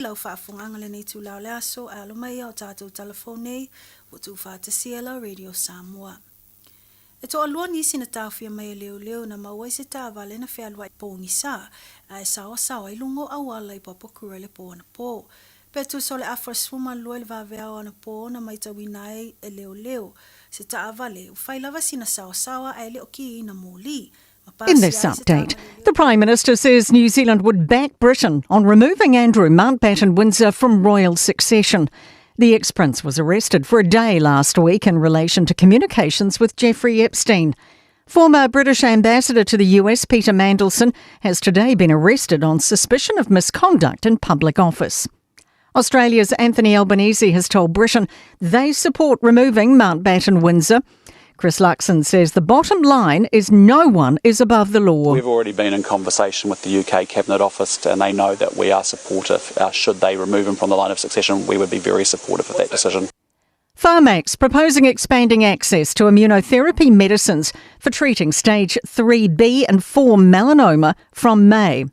Lau whaafunganga le nei tū lau le aso a alumai au tātou telefone o tū whātasia lau Radio Samoa. E to alua nisi na tāwhia mai leo na mawai se tāwale na whialua I pōngi sā a e sawa I lungo awala I papakura le pōna pō. Pe tu sole afra swuma lua le vāweao ana pō na maita winai e leo se tāwale u whailawa sina sawa a ele o ki na mōli. In this update, the Prime Minister says New Zealand would back Britain on removing Andrew Mountbatten-Windsor from royal succession. The ex-prince was arrested for a day last week in relation to communications with Jeffrey Epstein. Former British ambassador to the US, Peter Mandelson, has today been arrested on suspicion of misconduct in public office. Australia's Anthony Albanese has told Britain they support removing Mountbatten-Windsor. Chris Luxon says the bottom line is no one is above the law. We've already been in conversation with the UK Cabinet Office and they know that we are supportive. Should they remove him from the line of succession, we would be very supportive of that decision. Pharmax proposing expanding access to immunotherapy medicines for treating stage 3B and 4 melanoma from May.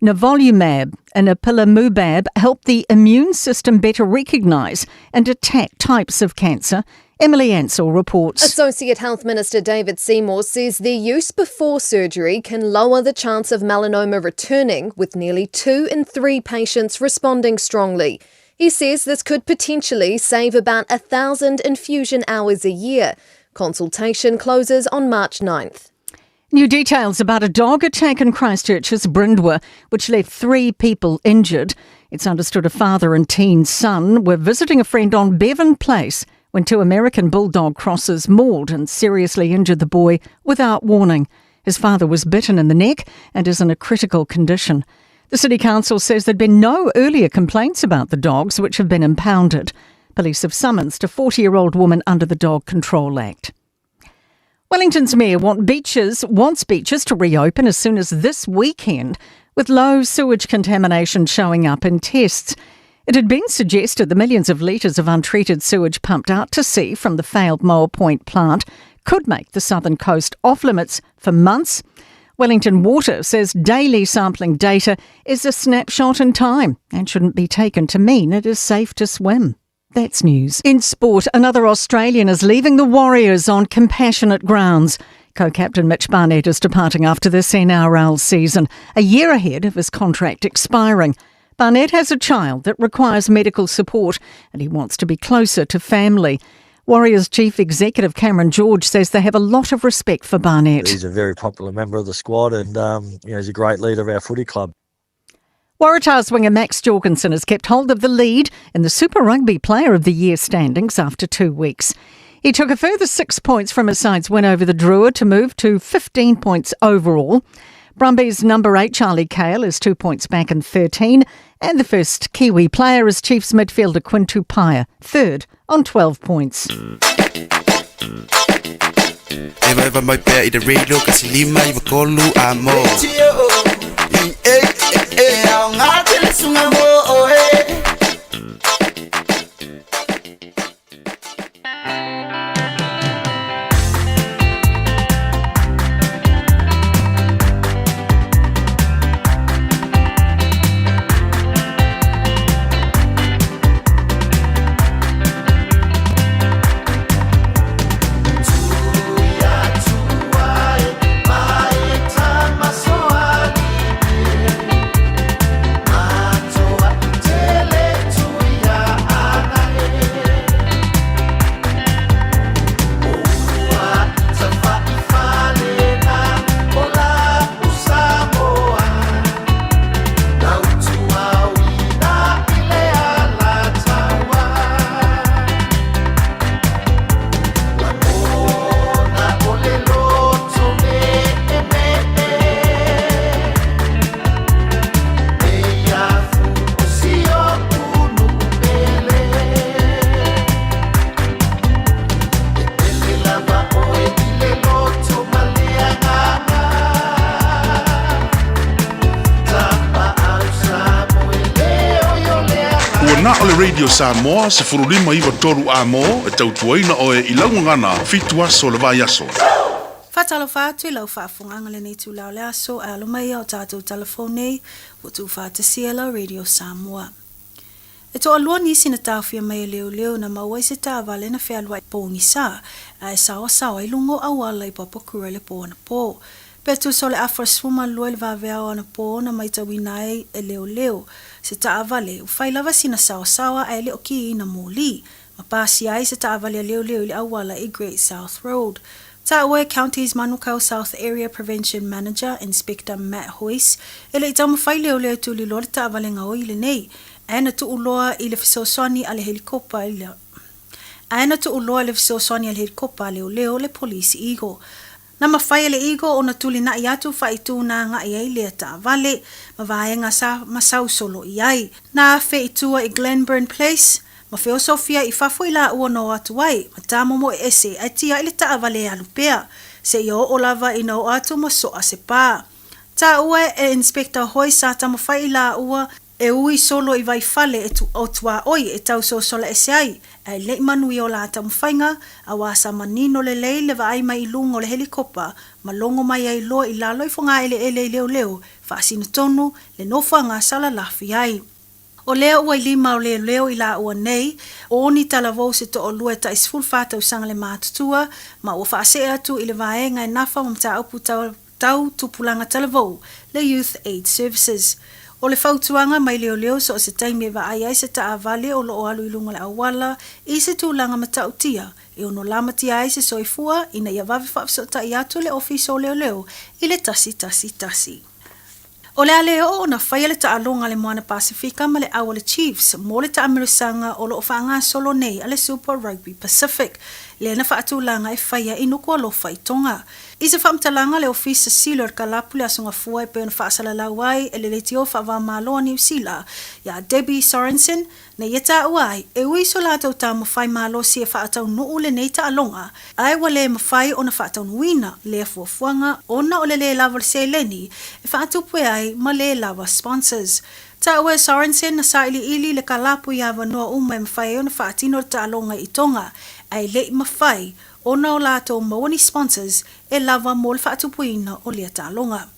Nivolumab and ipilimumab help the immune system better recognise and attack types of cancer. Emily Ansell reports. Associate Health Minister David Seymour says their use before surgery can lower the chance of melanoma returning, with nearly 2 in 3 patients responding strongly. He says this could potentially save about 1,000 infusion hours a year. Consultation closes on March 9th. New details about a dog attack in Christchurch's Brindwa, which left 3 people injured. It's understood a father and teen son were visiting a friend on Bevan Place when 2 American bulldog crosses mauled and seriously injured the boy without warning. His father was bitten in the neck and is in a critical condition. The City Council says there'd been no earlier complaints about the dogs, which have been impounded. Police have summoned a 40-year-old woman under the Dog Control Act. Wellington's mayor wants beaches to reopen as soon as this weekend, with low sewage contamination showing up in tests. It had been suggested the millions of litres of untreated sewage pumped out to sea from the failed Moa Point plant could make the southern coast off limits for months. Wellington Water says daily sampling data is a snapshot in time and shouldn't be taken to mean it is safe to swim. That's news. In sport, another Australian is leaving the Warriors on compassionate grounds. Co-captain Mitch Barnett is departing after this NRL season, a year ahead of his contract expiring. Barnett has a child that requires medical support and he wants to be closer to family. Warriors Chief Executive Cameron George says they have a lot of respect for Barnett. He's a very popular member of the squad and he's a great leader of our footy club. Waratahs winger Max Jorgensen has kept hold of the lead in the Super Rugby Player of the Year standings after 2 weeks. He took a further 6 points from his side's win over the Drua to move to 15 points overall. Brumbies number 8 Charlie Cale is 2 points back in 13, and the first Kiwi player is Chiefs midfielder Quinn Tupaia, third on 12 points. Na ole Radio Samoa se furulima iwa toru amo e tautuaina o e ilaungangana fitua so le vai aso. Fatalo fatu i lau whaafunganga le nei tu lau le aso a alumai au tātou telefone o tu whaatasiela Radio Samoa. E to alua nisi na tawhia mai leo na mawai se tāwale na whealua I pōngi sā, ai sawa I lungo Aoala I papakura le pō na pō. Pe tu sole afra swuma lua le vāweao ana pō na maitawinai e leo. Se tāwale, ufai lava sina sawa ai leo ki na mōli. Mapasi ai se tāwale leo le Aoala I Great South Road. Taʻua County's Manukau South Area Prevention Manager, Inspector Matt Hoyce, ele I taumawhai leo tuli loa le tāwale ngā oile nei. Aina tu uloa I le fisoswani a le helikopa Aina tu uloa le fisoswani a le helikopa leo le Police Eagle. Na mawhai le Eagle o na tuli na iatu whaitu na ngā iai le tāwale, mawaenga sa masau solo iai. Na fe itua I Glenburn Place, ma feo Sofia I fafo I la ua no atu ai, ma tāmomo e ese ai tia I le tāwale alupea, se I o lava I no atu ma soa se pā. Tā ua e Inspector Hoy sa tamawhai I la ua e ui solo I vai fale e tu o tua oi e tau so sola ese ai le manui o la tamawhainga a wasa manino le le vai mai I lungo le helikopa ma longo mai ai loa I lalo I whonga ele leo whaasina tonu le nofanga sala lafi ai. O leo ua I lima o leo I la ua nei, o ni talavou se to o lua ta isful whātau sanga le mātutua, ma ua whaase atu I le vaenga e nafa mamta upu tau tupulanga talavou, le Youth Aid Services. O le whautuanga mai leo so o se taimi e ai se taawale o lo alu I lunga le Aoala, I se tūlanga matautia, e ono lamati ai se soifua, ina ia wawe whapsota I atu le ofiso leo, I le tasi. O le aleo na whaia le taalonga le moana Pasifika ma le Aoala Chiefs, mo le taamirusanga o lo whaanga solo nei a le Super Rugby Pacific, le na whaatulanga e whaia I nuku alofa I tonga. I se whamtalanga le ofisa silo ka lapu le asunga fua e peona whaasala lauai e le tio whawa maloa New Zealand, ya Debbie Sorensen, na ieta uai, e ui so la tau ta mawhai malo si e whaatau nuu le nei taalonga, ai wale mawhai o na whaatau nuina, le fuafuanga, ona o le lava se leni, e whaatupue ai ma le lava sponsors. Taʻua Sorensen na saili ili le kalapu ia wanoa uma e mawhai o na whaatino le taalonga I tonga, ai le mawhai, ona o lato mawani sponsors e lava mo le whaatupuina o lea taalonga.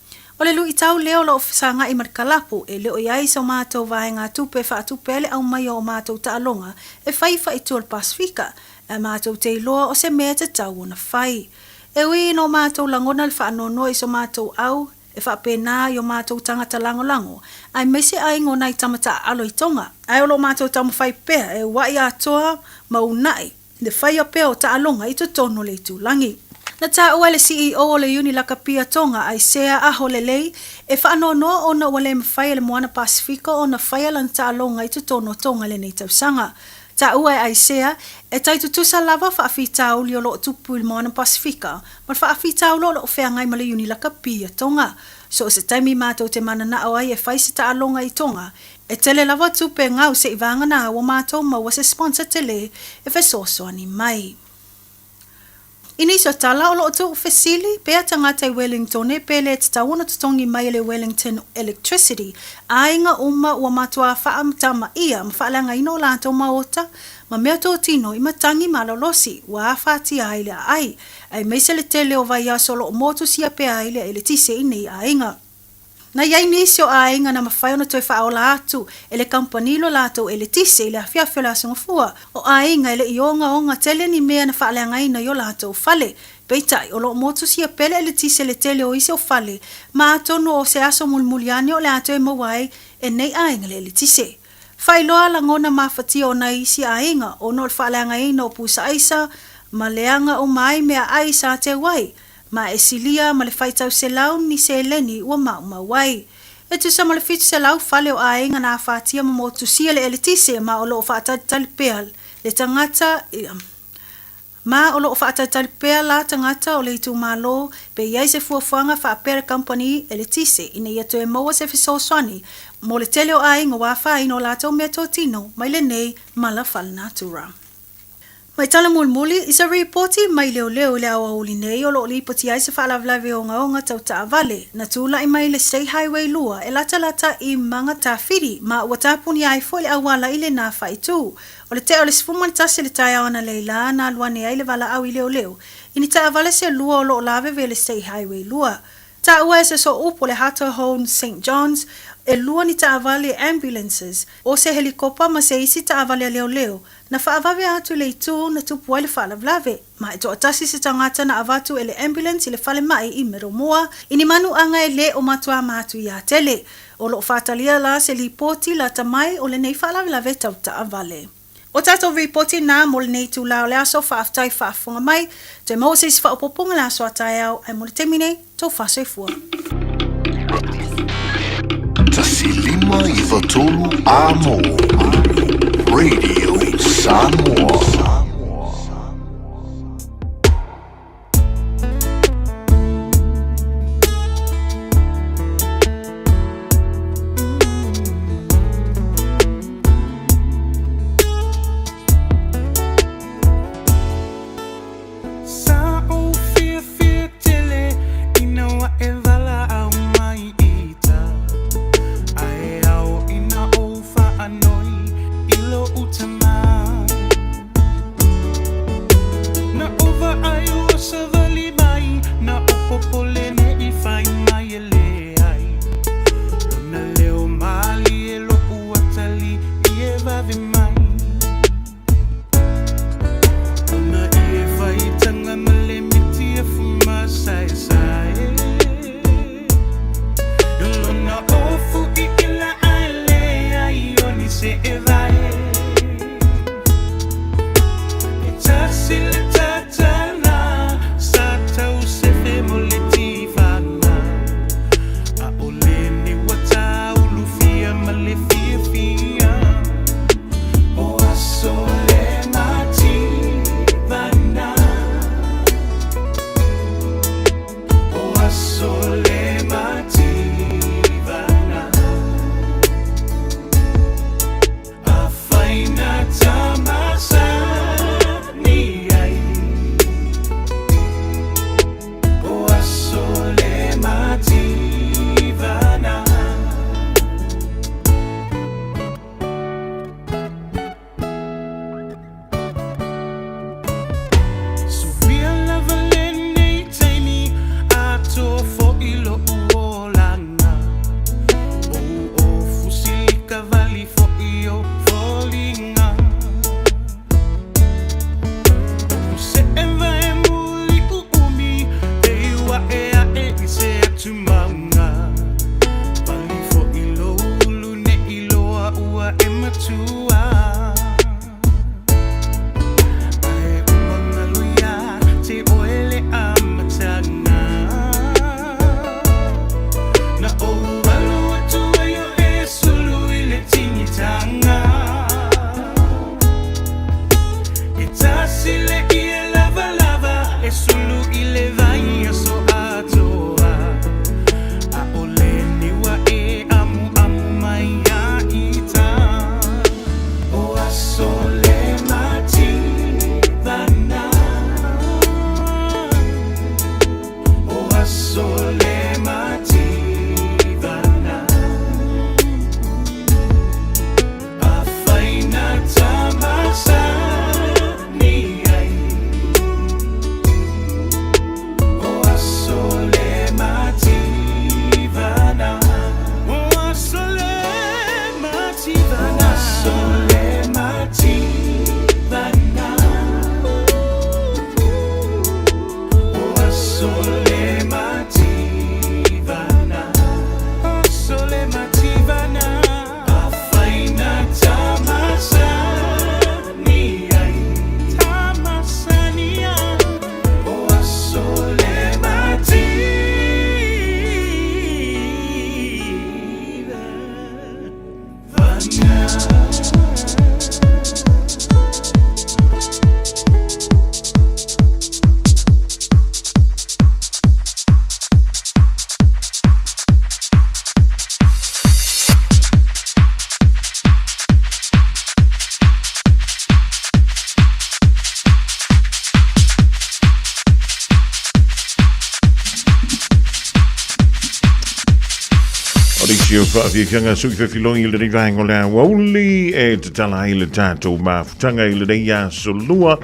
O le lui tau leo la ofisanga I markalapu e leo iai sa mātou vaenga tupe whaatupe le au mai o mātou taalonga e whaifa I tual Pasifika e mātou te iloa o se mea te tau o na whai. E ui no mātou langona le whaanono I so mātou au e whapena I o mātou tangata lango, ai mese ai ngona I tamata alo I tonga. Ai o lo mātou tamu whai pea e wai atoa maunai. Le whaia pea o taalonga I to tono le tūlangi. Na taʻua le CEO o le Unilaka Pia Tonga ai sea aho le lei e whaanono o na wale mawhaia le moana Pasifika o na whaia lan taalonga I to tono tonga le nei tausanga. Taʻua ai sea e taitutusa lava whaafitau li o lo tupu I moana Pasifika ma whaafitau lo wheangai ma le Unilaka Pia Tonga. So se taimi mātou te manana o ai e whai se taalonga I Tonga e tele lava tupe ngau se ivanga na wa mātou ma wase sponsor tele e whesosoani mai. Ini so tala o lo tu fesili pea tangata I Wellington e pele te tawana tutongi mai le Wellington Electricity ainga uma wa matua whaamtama ia mwhaalanga ino lanto maota ma mea tō tino I matangi malolosi wa whaati aile ai meise le tele o vai asolo o motu sia pea aile e le tise inei ainga. Na iai nisi o ainga na mawhai ona toi whaola atu e le kampanilo lato e le tise I le awhiawhio la songafua o ainga e le onga tele ni mea na whaaleanga ina I o lato fale. Peitai o lo motu sia pele e le tise le tele o ise o fale ma atono o se aso mulmuliani o le ato e mawai e nei ainga le tise. Whailoa la ngona mawhatia o na isi ainga o no le whaaleanga ina o pusa aisa ma leanga o mai mea aisa te wai. Ma e silia ma le whaitau se lau ni se leni ua mawai. E tu sa ma le fitu se lau whale o ainga na whaatia ma motu sia le elitise ma o loo whaatatalipea le tangata ma o loo whaatatalipea la tangata o le itu malo pe iai se fuafuanga whaapera company elitise ina ia tu e maua se fisoswani mo le tele o ainga wafa ino lato mea tōtino mai le nei mala whalanatura. Mai tala mulmuli isa reporti mai leo le Aoauli nei o lo lipoti ai se whaalavlawe o ngaonga tau taawale na tūla I mai le State Highway lua e lata I manga tawhiri ma ua tāpuni ai fo le Aoala I le nā whaitu. O le te o le sifumani tase le tai awana leila na luane ai le wala au I leo ini taawale se lua o lo lawe ve le State Highway lua. Ta ua se so upo le Hato Hone St. John's e lua ni taawale ambulances o se helikopa ma se isi taawale leo na faavave atu le itu na tupu le faalavlave ma e toatasi se tangata na avatu ele ambulance le fale mai i Meromoa ini manu anga ele o matua matu ya tele o lo fatalia la se lipoti la tamai o le nei faalavlave tau taawale. O tato reporti na mo le nei tu lao le aso faaftai faafonga mai te Moses faapoponga la aso atayau ai mo le temine tau fasoifua. Tasilima i Fatolu Amo Radio Samoa. whaafianga sui whawhilongi le rei o le Aoauli e te tala i le tātou mafutanga i le rei a solua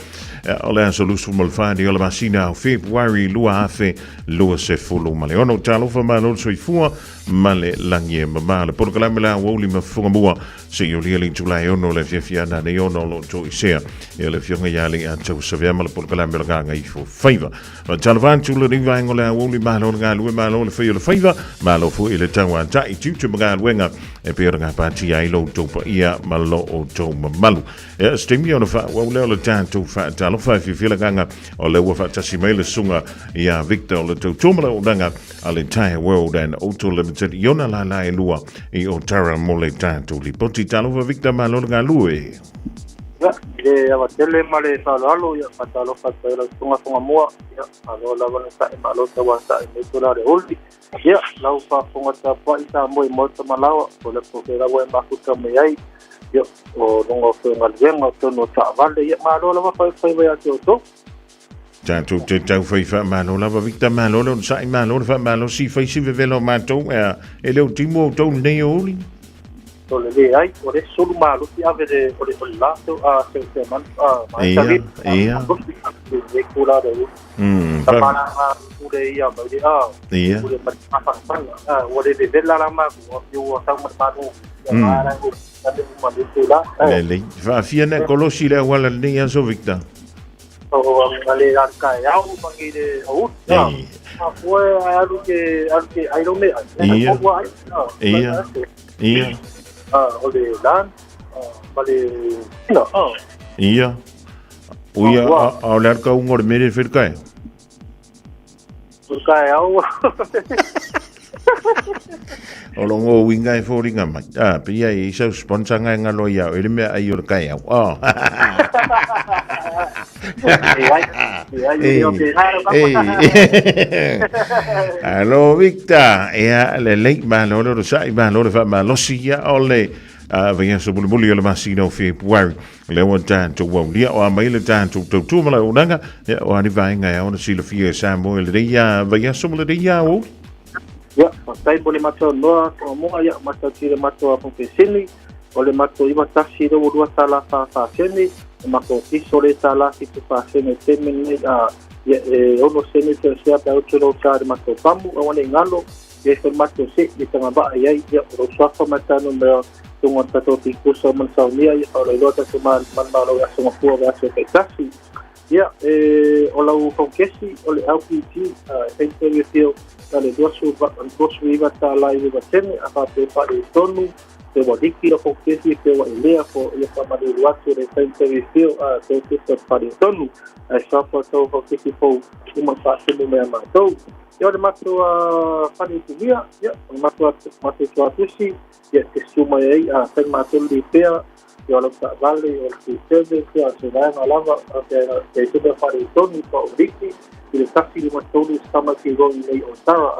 o le asolusu malwhani o le masina o February lua afe lua se fulu male ono talofa malo soifua male langie mama le porokalame la Aoauli ma Fofogamua se i o lia li tulai ono le fiafiana ne ono lo to isea e le fionga iali a tau saviama le porokalame la ganga i fo faiva talavantu le rei o le Aoauli malo ngā lue malo le whai o le faiva malo fu i le tau a tai tiutu mga luenga e pera ngā pāti ai lo taupa ia malo o tau mamalu e stemi o na wha wauleo le tātou wha talo wha whiwhila ganga o le ua wha tasi mai le sunga ia Victor o le tau tōmara o danga a le Entire World and Auto Limited iona la la e lua i o tara mo le tātou li poti talo wha Victor malo ngā lue ya le awa tele male talo alo ya patalo patalo Fofogamua ya alo la wana sa e malo tawa sa e metura le oldi ya lau pa fongata pa ita mo i mota malawa o le pokera wa makuta me ai yo o longo fe ngalgenga to no ta vale ya malo la fa fa ya to tātou te tau whaiwha malo lava Victor malo le sa i malo le wha malo si whaisi vevelo mātou e leo timo o tau nei o oli to le ai o le sulu malo ti ave o le la to a se man ma tali ia le kula de tapana ule ia ba de ule pa pa o le vela la ma o ta ma ara o tale ma de kula le fa fiena kolosi le wala ni aso Victor o ale arka ya o bangi de o a foi alu que ai lo me ia ole lan vale no ia uia a le arka un ormere ferkai au o longo winga e foringa mai pia i sa sponsor nga ngalo ia ele me ai o kai au Hello Victor ea le lei ma lo sai ma lo fa ma lo sia ole venga so bulu le masino o February le wanta to dia o mai le tanto to mala unanga o ani vai nga o si le fia Samoa le dia venga so le dia o ya sai bole mato no mo ya mato tire mato a professioni o le mato i matasi do dua sala fa seni mato isole sala si tu fa seni temene ono seni se sia o tiro sa mato pamu o le ngalo e se mato se di tanga ba ai ya o so fa matano me tungo tato tiku so man sa mia o le lota se man malo ya so mo ba se kasi ya o la u fonkesi o le LPG interview ale dosu iba ta live ba tene a fa pe pa de tonu te wadiki lo fonkesi te wa ilea ko ia fa mari watu re interview te te pa de tonu a sa fa to fonkesi po uma fa se me ma to yo de mato fa de dia ya mato to atusi ya te suma ai a fa mato li pea yo lo ta vale o te te a se va na lava te te fa de tonu po diki il taxi di Mattoni stama che goni nei ostara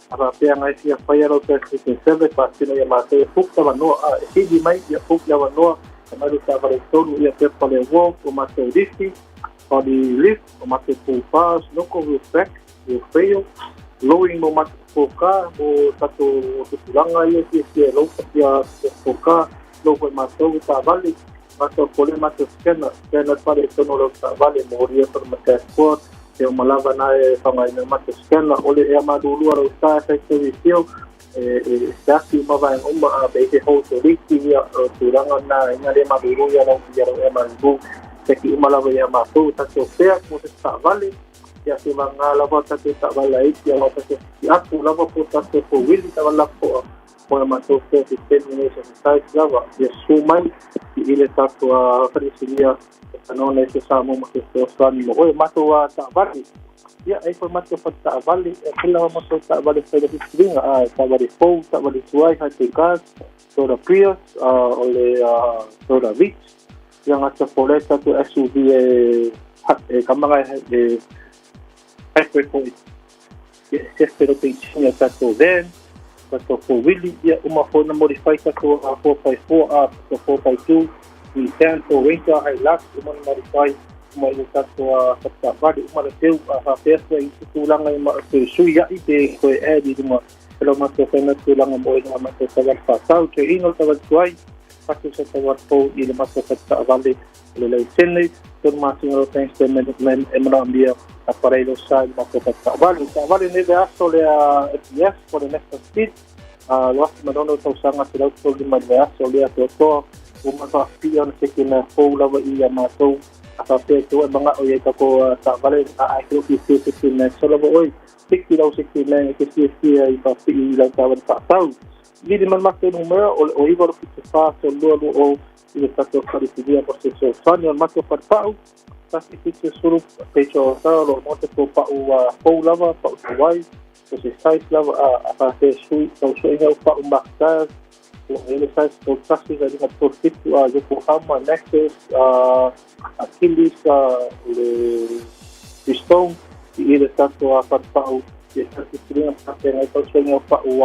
a pia ngai sia faiaro che se serve passino ya mate fukta no e di mai ya fukta no ma lo sta fare todo ia per fare walk o mate disti o di lift o mate full pass no con respect o fail lowing no mate foca o tato tulanga ia sia lo sia foca lo ko mate ta vale mate problema che scanner fare sono lo vale morir per mate sport te malava na e whangai na mate scanner ole e amadulu ara usta e servicio stasi mava en a beke hoto riki ia turanga na inga le madulu ia na e amadulu te ki malava ia mato ta se ofea mo se ta vale ia se manga lava ta se ta vale ia lava se aku lava po ta se po wili ta vala po e mato se sistemi se sai lava ia sumai ile ta to a frisilia no nesse Samoa que se osani mo o mato wa ta vale ya ai por mato fa ta vale aquela mato ta vale se de stringa ta vale fo ta vale suai ha te gas toda prios o le toda vich yang ata poleta to SUV kamera po se spero che sia stato ben questo for willy ya uma forma modify ta to 4x4 to 4x2 i tanto winter ai last uma modify uma itato a vale uma teu a festa e tulang ai ma sui ya ite ko e di uma pelo mato fena tulang mo ina mato tawat pasau ke inol tawat tuai patu sa tawat po ile mato sa vale le le sene ton masingo thanks to management emrambia aparelho sai mato sa vale ne da sole a FEB for the next speed was madono tau sanga tau tol di madya sole a to uma sa pion sekina po lawa iya mato apa tu mga oye ko sa vale a I think is sekina solo oi 60 daw 60 na kasi ipa ilang tawad pa tao. Hindi man mas numero o iba ro sa so lulo o ile tato para decidir a processo. Sanyo mas pa tao kasi ito suru pecho tao mo te po pa o lava pa uwai so si size lava a te sui so inga pa umaktas o ile size to kasi ga dinga por tipo Yokohama Nexus Achilles le pistão e ele está a participar e está assistindo a partida então chega para o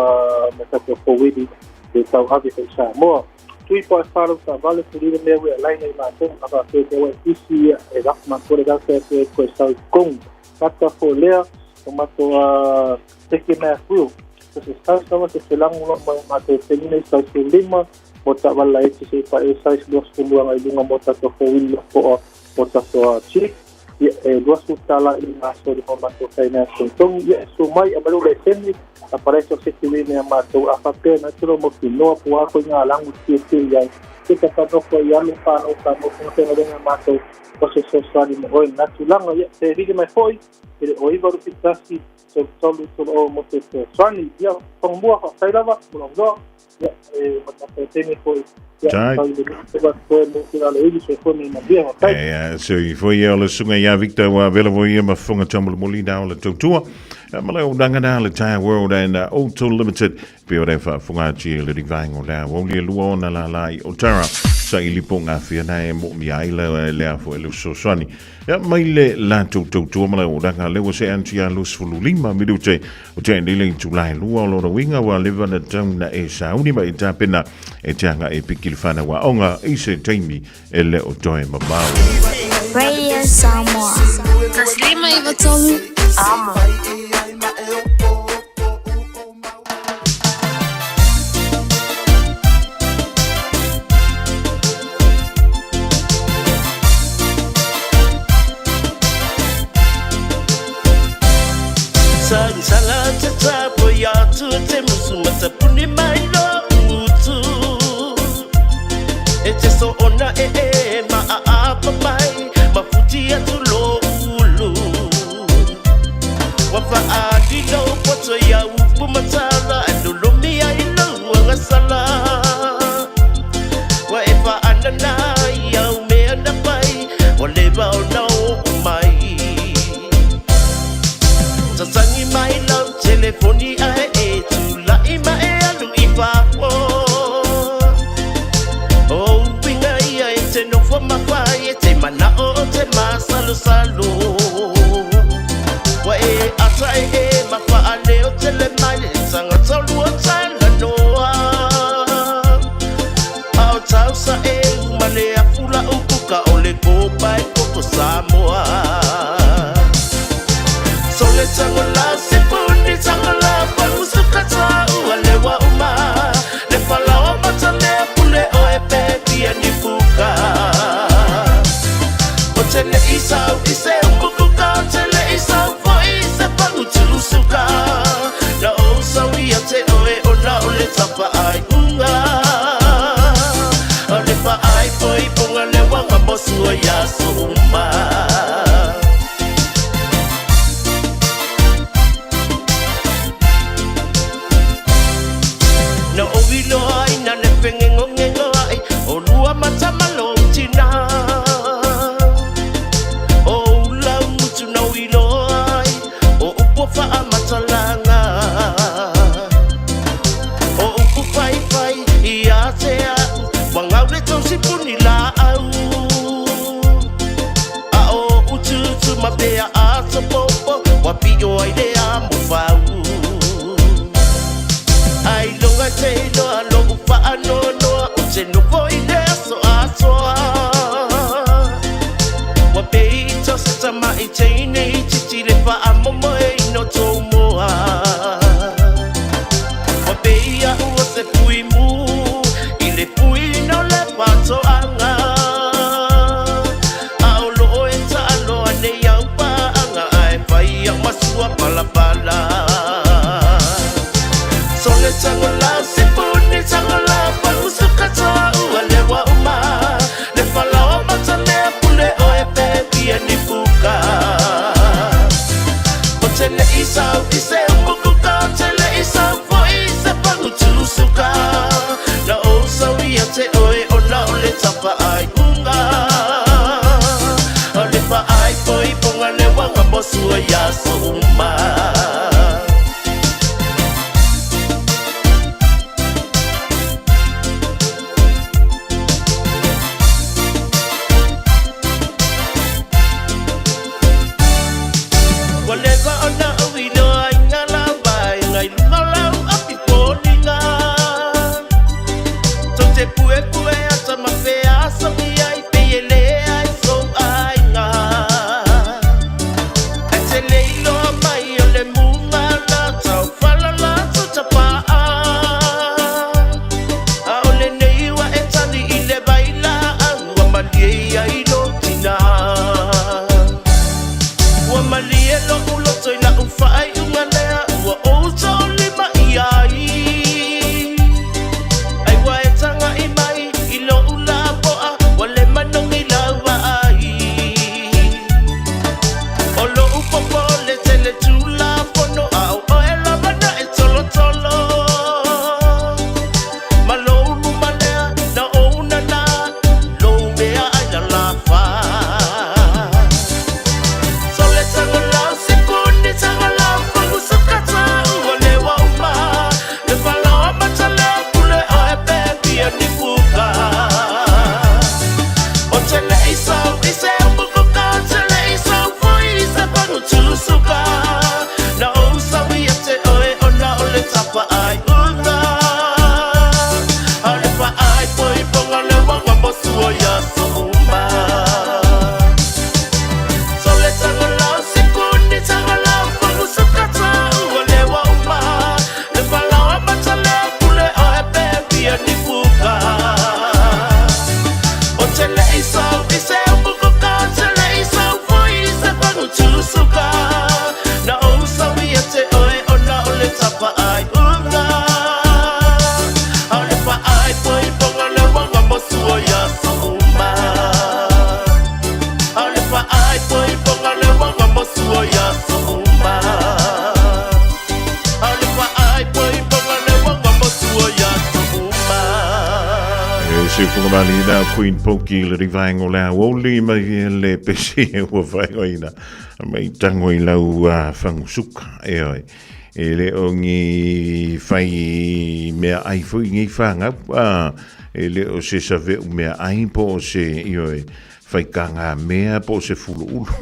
mercado FEB de tal ave de Samoa tu pode falar o trabalho por ele mesmo lá em Wellington a partir de o esse é da uma coisa que é questão com cada folha uma tua pequena fio você está se lang uma termina está lima botar bala esse se para essa duas puluhan ay bunga botar to FEB po botar to chip duas utala inaso de formato financial. Então, sumai a balu recente aparece o sistema de mato a papel natural mo no po ako nga lang usti yan. Kita pa no ko yan pa no sa mo kung sa nga mato proseso sa ni mo natural nga se video mai foi ele o iba ro pitasi so solo o mo se swani ya pangbuha ka sa lava mo ngo ya matapete foi so foi ela sunga ya Victor wa vela voi ma funga chamul moli down le totua mala o danga na le tire world and auto limited pe fa funga chi le divang o la wo le luo na la o tara sa iliponga fia na mo mi ai le fo le so swani ya mai le la totua mala o danga le wo se antia lu sululima mi dute o te ndile July luo lo winga wa live na town na e sauni mai ta pena e tanga e pikil fana wa onga ise taimi ele o toe mamau Radio Samoa Taslima Ivatolu Ama Sala tata boya tu te musumata puni mai no utu ete so ona ma apa mai mafuti ya tu lo ulu wafa adi no poto ya upu matala andolo mi ai no ngasala wa efa anana ya me anda pai oleva no mai Sasangi my love, telefoni ae tu la ima alu ipa oh pinga ia te no fo mafai te mana o te masalo salo wa ata mafa ale o te le mai sanga tolu o tala noa au tausa male afula ukuka ole ko pai ko Samoa Sole tangola sepuni tangola pamusuka tau alewa uma le falawa matale pule o epe pia nifuka Otele isau ise umukuka Otele isau fo ise pamutusuka Na osa wia te oe ona ole tapa ai unga Ole pa ai poi ponga le wanga mosua ya suma tangola sipuni tangola pakusukata ualewa uma le falawa matale pule oe pepi anifuka Otele isa ise umukuka Otele isa voice pakutusuka Na osa wiyate oe ona ole tapa ai unga Ole pa ai poi ponga le wanga bosu ya so uma Fofogamua Queen Poki le rivang o le Aoauli mai le pesi ua whaingoina mai tango I lau whangusuka e oi e le o ngi whai mea ai fui ngi whangau e le o se save u mea ai po o se I oi whai kanga mea po o se fulu ulu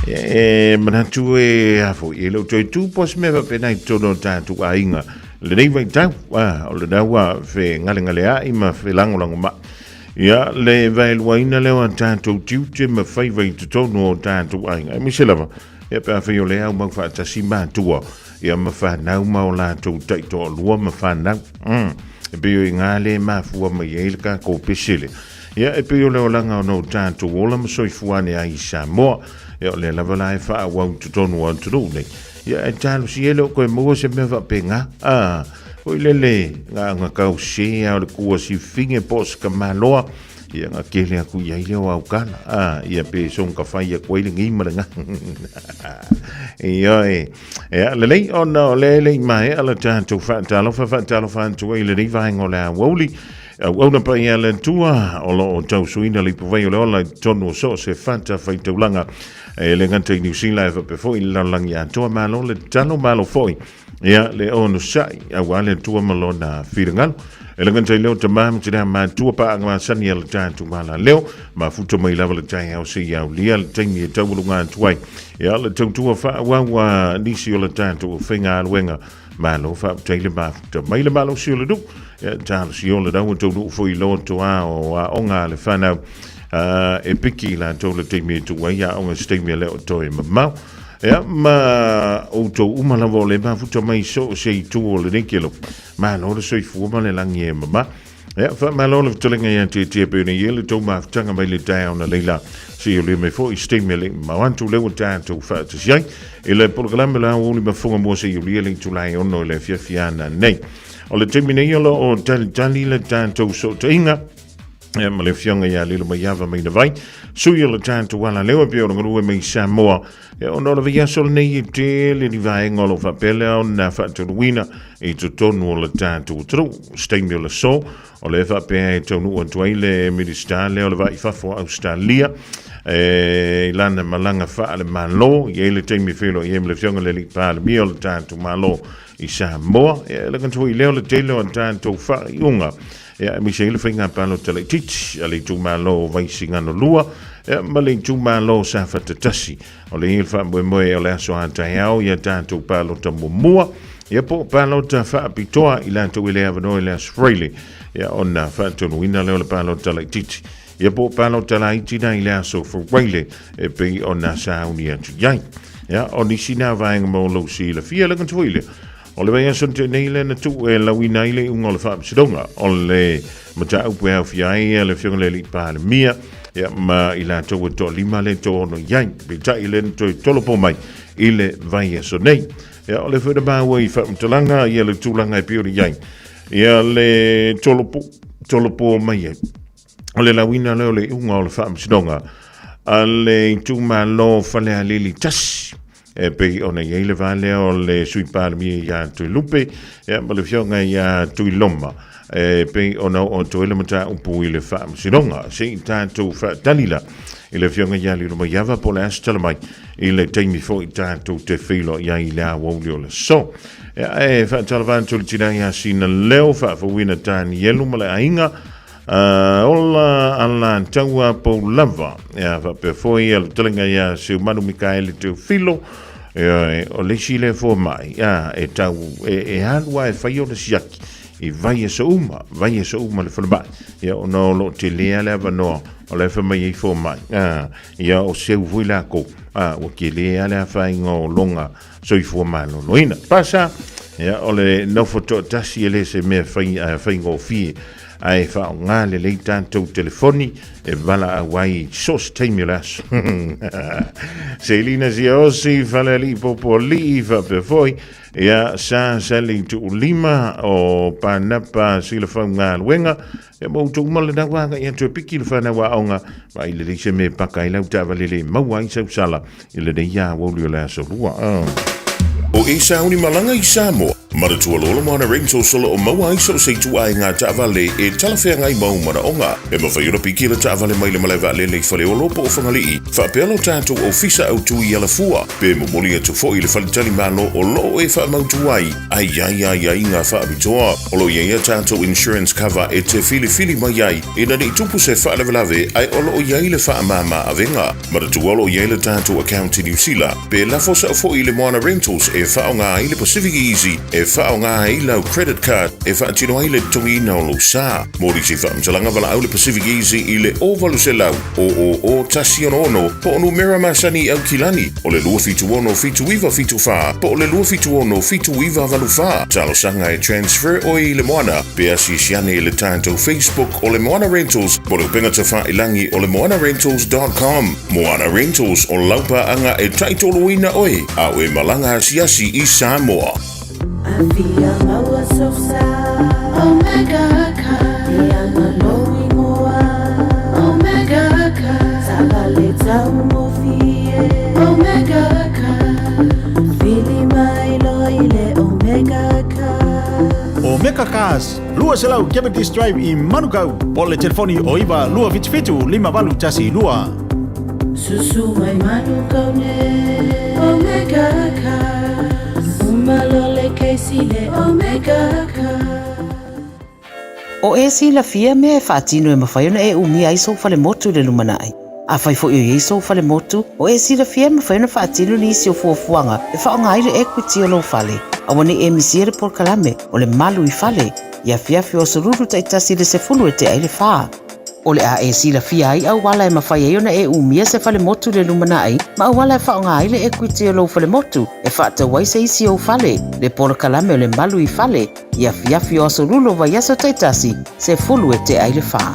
e manatu e hafo e leo toi tu pos mea penai tono tātu a inga le nei vai tau o le daua fe ngale ai ma fe langolango ma ia le vai luaina leo tātou tiute ma fai vai tutono o tātou ainga mi se lava ia pe a fai o le au mau wha tasi mātua ia ma whanau ma o lātou taito o lua ma whanau e peo I ngale ma fua ma ielka ko pesele ia e peo leo langa o no tātou ola ma soifuane ai Samoa ia o le lava lai wha wau tutono o tunu nei ia e talo si ele o koe mua se mea whapenga o ilele nga kau se au le kua si finge pos ka maloa ia nga kele aku ia ile o au kala ia pe son ka whai a koe le ngima nga ia ia lelei o na o lelei mai ala tātou whaatalo whaatalo ile riva hengo le Aoauli au na pa ia le tua o lo o tau suina li pawai o le ola tono so se whata whaitaulanga e le ngata I New Zealand pe foi la langi a toa malo le tano malo foi ia le ono sai au ale tua malo na firingal e le ngata leo tamam tira ma tua pa nga sani al tatu mala leo ma futo mai lava le tai au se ia lia le taimi e tau lunga tuai ia le tau tua fa wa nisi o le tatu finga alwenga malo fa taile ma futo mai le malo si o le du ia talo si o le dau tau foi lo toa o onga le fanau e piki la tole te me tu ya o ste me le to e ma ya ma o to uma la vole ma futo mai so se tu o le kilo ma no le soi fu ma le langi e ma Ja, fa malo le tulinga ya te pe ni yele to ma tanga mai le down na leila. Si le me fo I stimulating ma want to le ta to fa te sai. Ele programa la o ni Fofogamua si le to lai ono le fiana nei. O le termine yolo o tali le tanto so tinga. Ma le fionga ya le ma yava mai vai. Su le tanto wala le o pio ngru me Samoa. O no le via sol nei te le ni vai ngolo fa pele on na fa to wina e to tonu le tanto tru stimula so o le fa pe tonu o toile ministale o le vai fa fo Australia. Lana malanga fa le malo ye le temi filo ye le fionga le pa le mio tanto malo I Samoa le kanto I le telo tanto fa yunga ya mi se le finga palo tele tich ale tu malo vai singano lua ma le tu malo sa fa tasi o le il fa mo o le so anta yao ya tanto palo tamo mua ya po palo ta fa pitoa ila to ile avano ile Australia ya ona fa to wina le palo tele tich ya po palo tele itina ile so for wile e pe ona sa unia tu yai ya oni sina va mo lo si le fia le kanto ile o le vai sonte neile na tu e la wina ile un o le fa sidonga o le mata upu au fiai le fionga le pa le mia ya ma ila to lima le to no yai be ta ile to tolopo mai ile vai so nei ya o le fo de ba wai fa mtalanga ya le tulanga e pio yai ya le tolopo mai o le la wina le un o le fa sidonga ale tu malo fale alili tas e pe ona yele vale o le sui palmi ya tu lupe ya le fionga ya tu loma e pe ona o to ele mata un pu ile fam sinonga se tanto fa dalila ile fionga ya li mo yava polas talmai ile temi fo tanto te filo ya ila wo le so e fa talvanto il tinaya sin leo fa fo wina tan yelu male ainga ola ala taua po lava ya va pe foi el telinga ya su manu Mikael tu filo o le chile fo mai ya e tau e hanwa e faio de siaki e vai so uma le fo ya no lo te le leva no o le fa mai fo mai ya o se vuila ko o ke le ala fa ngo longa so I fo mai no ina pasa ya o le no foto tasi ele se me fa ngo fi ai fa ngale le tanto telefoni e vala awai sos temilas Selina Ziosi fala li popoli fa per voi ya sa sali tu lima o panapa sila fa ngal wenga e mo tu mal da wa ya tu pikil fa na wa onga ba ile le se me pakai la ta vale le mawai sa sala ile de ya wo le so lua o e sauni malanga I Samoa Maratua lolo mana ringso solo o maua iso se tu ai ngā taavale e talawhea ngai mau mana onga. E mawhaiura piki la taavale mai le malaiwa le nei whale o lopo o whangalii. Whapealo tātou o fisa au tui ala fua. Pe momoli atu fo I le whalitali malo o lo e wha mautu ai. Ai ngā wha abitoa. Olo ia tātou insurance cover e te fili mai ai. E nani tupu se wha lave ai olo o iai le wha mama avenga. Maratua olo iai le tātou account in New Zealand. Pe lafo sa fo I le moana rentals e wha o ngā I le Pacific Easy. E wha o ngā I lau credit card e wha tino ai le tongi na o lo sa. Mori si wha mtalanga wala au le Pacific Easy I le ovalu se lau. O tasi ono po onu mera masani au kilani. O le lua fitu ono fitu iwa fitu wha. Po o le lua fitu ono fitu iwa valu wha. Talo sanga e transfer o I le moana. Pea si siane le tātou Facebook o le Moana Rentals. Po le upenga te wha ilangi o le moanarentals.com. Moana Rentals o laupa anga e taitolo ina oe. Au e malanga siasi I Samoa. Avia maua sofsa, Omega ka, Iana loi moa, Omega ka, Sabale tau mofie, Omega ka, Fili mai loile Omega ka. Omega Cars, lua selau Capitis Drive I Manukau, o le telefoni o iwa lua fitu lima valu tasi lua. Susu mai Manukau ne, Omega ka. Malole keisile Omega ka. O e si la fia me whaatino e mawhaiona e umi ai so fale motu le lumanai. A whai fo i so fale motu, o e si la fia mawhaiona whaatino ni isi o fuafuanga e whaonga aire equity o lo fale. A wani e misiere por kalame o le malu I fale, ia fiafi o sururu taitasi le se fulu e te aile wha. O le a e sila fia ai au wala e mawhai e ona e umia se fale motu le lumana ai, ma au wala e whaonga ai le equity o lo fale motu, e whaata wai se isi o fale, le polo kalame o le malu I fale, ia fiafi o aso lulo vai aso taitasi, se fulu e te ai le wha.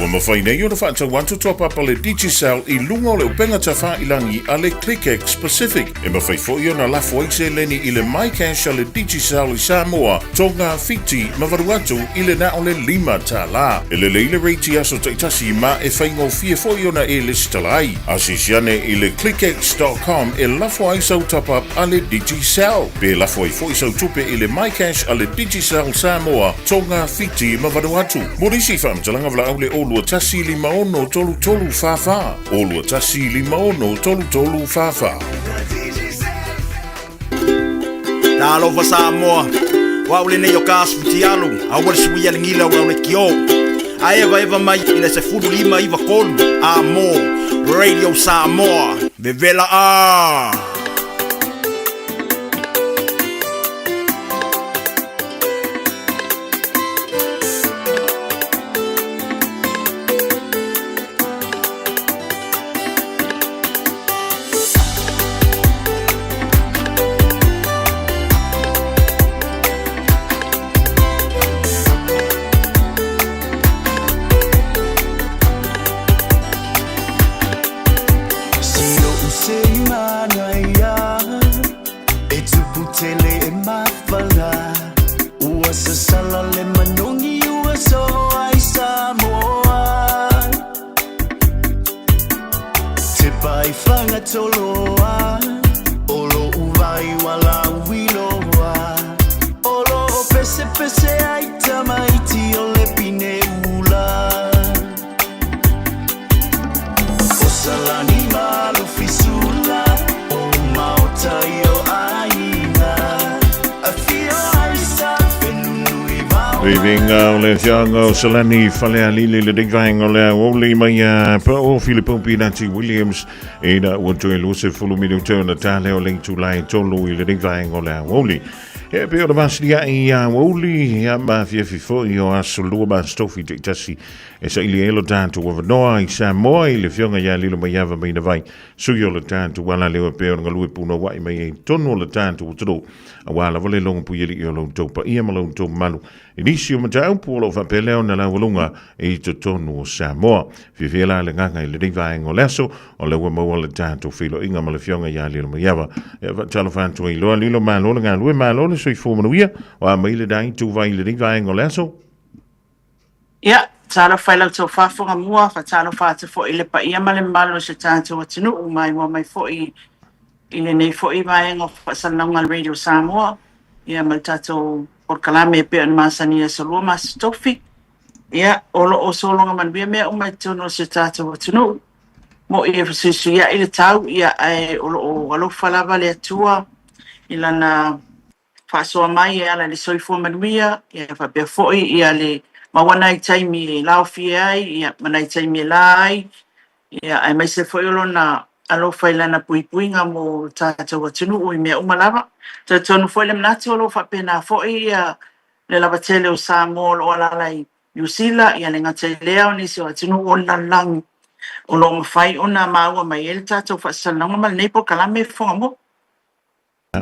Ua mawhai nei o na whaata wanto topa pa le Digicel I lunga o le upenga ta wha ilangi a le ClickX Pacific. E mawhai fo I ona lafo aise leni I le MyCash a le Digicel I Samoa, tonga fiti mawaruatu I le na o le 5 ta la. E le leile reiti aso taitasi ma e whaingo fia fo I ona e le stalai. Asisiane I le clickx.com e lafo aisau tapa a le Digicel. Pe lafo ai fo isau tupe I le MyCash a le Digicel Samoa, tonga fiti mawaruatu. Morisi whamtalanga vla au le Olua tasi 5 tolu tolu fafa. Olua tasi 5 tolu tolu fafa. Talofa Samoa. Wa ule ne yo kasu tialu. Awal suia lingila wa ule kio. Aeva eva mai ina se fudu 5 iva kolu. Amo. Radio Samoa. Vevela a. Vinga o le fianga o salani whalea lili le dingwaing o le Aoauli mai pa o Filipo Pinati Williams e na ua toe luse fulu minuto na tale o lingtu lai tolu I le dingwaing o le Aoauli. E pe o le masia I Aoauli ia ma fiafifo I o aso lua ma stofi te tasi e sa ili elo tanto o vanoa I Samoa I le fianga ia lilo mai ava mai na vai sui o le tanto wala leo pe o ngalui puna wai mai e tono o le tanto o tado a wala vale longa puyeli I o lo topa ia ma lo topa malu Inisio matau pulo fa peleo na la walunga e to tonu o Samoa. Fifela le nganga I le divaing o leso o le wamo o le tanto filo inga ma le fionga ia lilo ma yawa. E fa talofantu I loa lilo ma lola ngā lue ma lola sui fumanuia o a maile dai tu vai le divaing o leso. Ia, talo whailau tau Fofogamua, fa talo whāta fo I le pa ia ma le malo se tanto o tinu o mai wa mai fo I le nei fo I vaenga fa sanlaunga Radio Samoa. Ia ma tato por kalame pe an masania so lo mas tofi ia olo o solo nga man bia me o mai tono se tata o tunu mo e fsisu ia ile tau ia ai olo o alo fala vale tua ila na faso mai ala le soifo manuia ia fa pe foi ia le mawana I taimi lao fiai ia mana taimi lai ia ai mai se foi olo na alo faila na puipuinga mo tata o tunu o me o malava te tonu foi le mnati olo fa pena foi ia le lavatele o Samoa o alalai Yusila ia le ngate leo ni se atinu o lalang o lo mawhai o na maua mai ele tātou whasananga ma nei po kalame Fofogamua.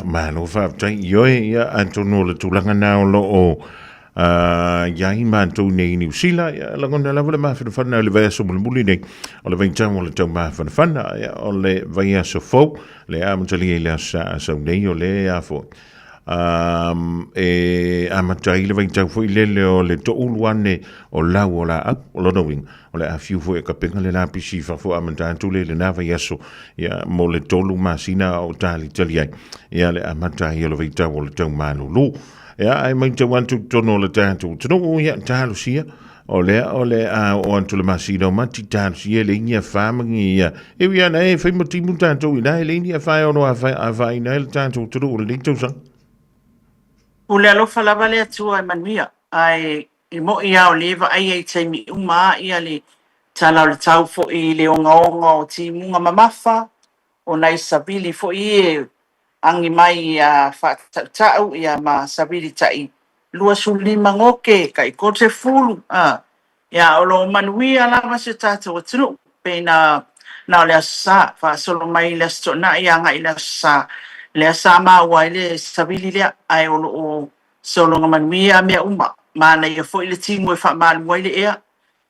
Malo whaptai ioe ia antono le tūlanga nā o lo o iai mātou nei New Zealand ia langona lawa le mawhanawhana o le vai aso mulimuli nei o le vai tau o le tau mawhanawhana o le vai aso fau le amatali e le asa asau nei o le a fo e amatai le vai tau fo I lele o le to uluane o lau o la au o lono wing o le a fiu fo e ka penga le lapisi fa fo amatantu le na vai aso ia mo le tolu masina o tali tali ai ia le amatai o le vai tau o le tau malulu ia ai mai te wantu tono le tantu tono ia talo sia o le o antu le masina mati talo sia le nia famangi ia e ia na e fai moti mutantu ina le nia fai ono a fai na le tantu tono le dito sa O le alofa lava le atua e manuia ai I mo ia o leva ai ai taimi uma ia le tala o le tau fo I le onga o ti munga mamafa o nai sabili fo I e angi mai a whatatau ia ma sabili tai lua sulima ngoke kai ko se fulu ia o lo manuia lava se tātou atunu pe na le sa fa solo mai le sto na ia nga ile sa le sa ma wa ile sabili le ai o solo manuia me uma mana ia fo ile timu fa mal wa ile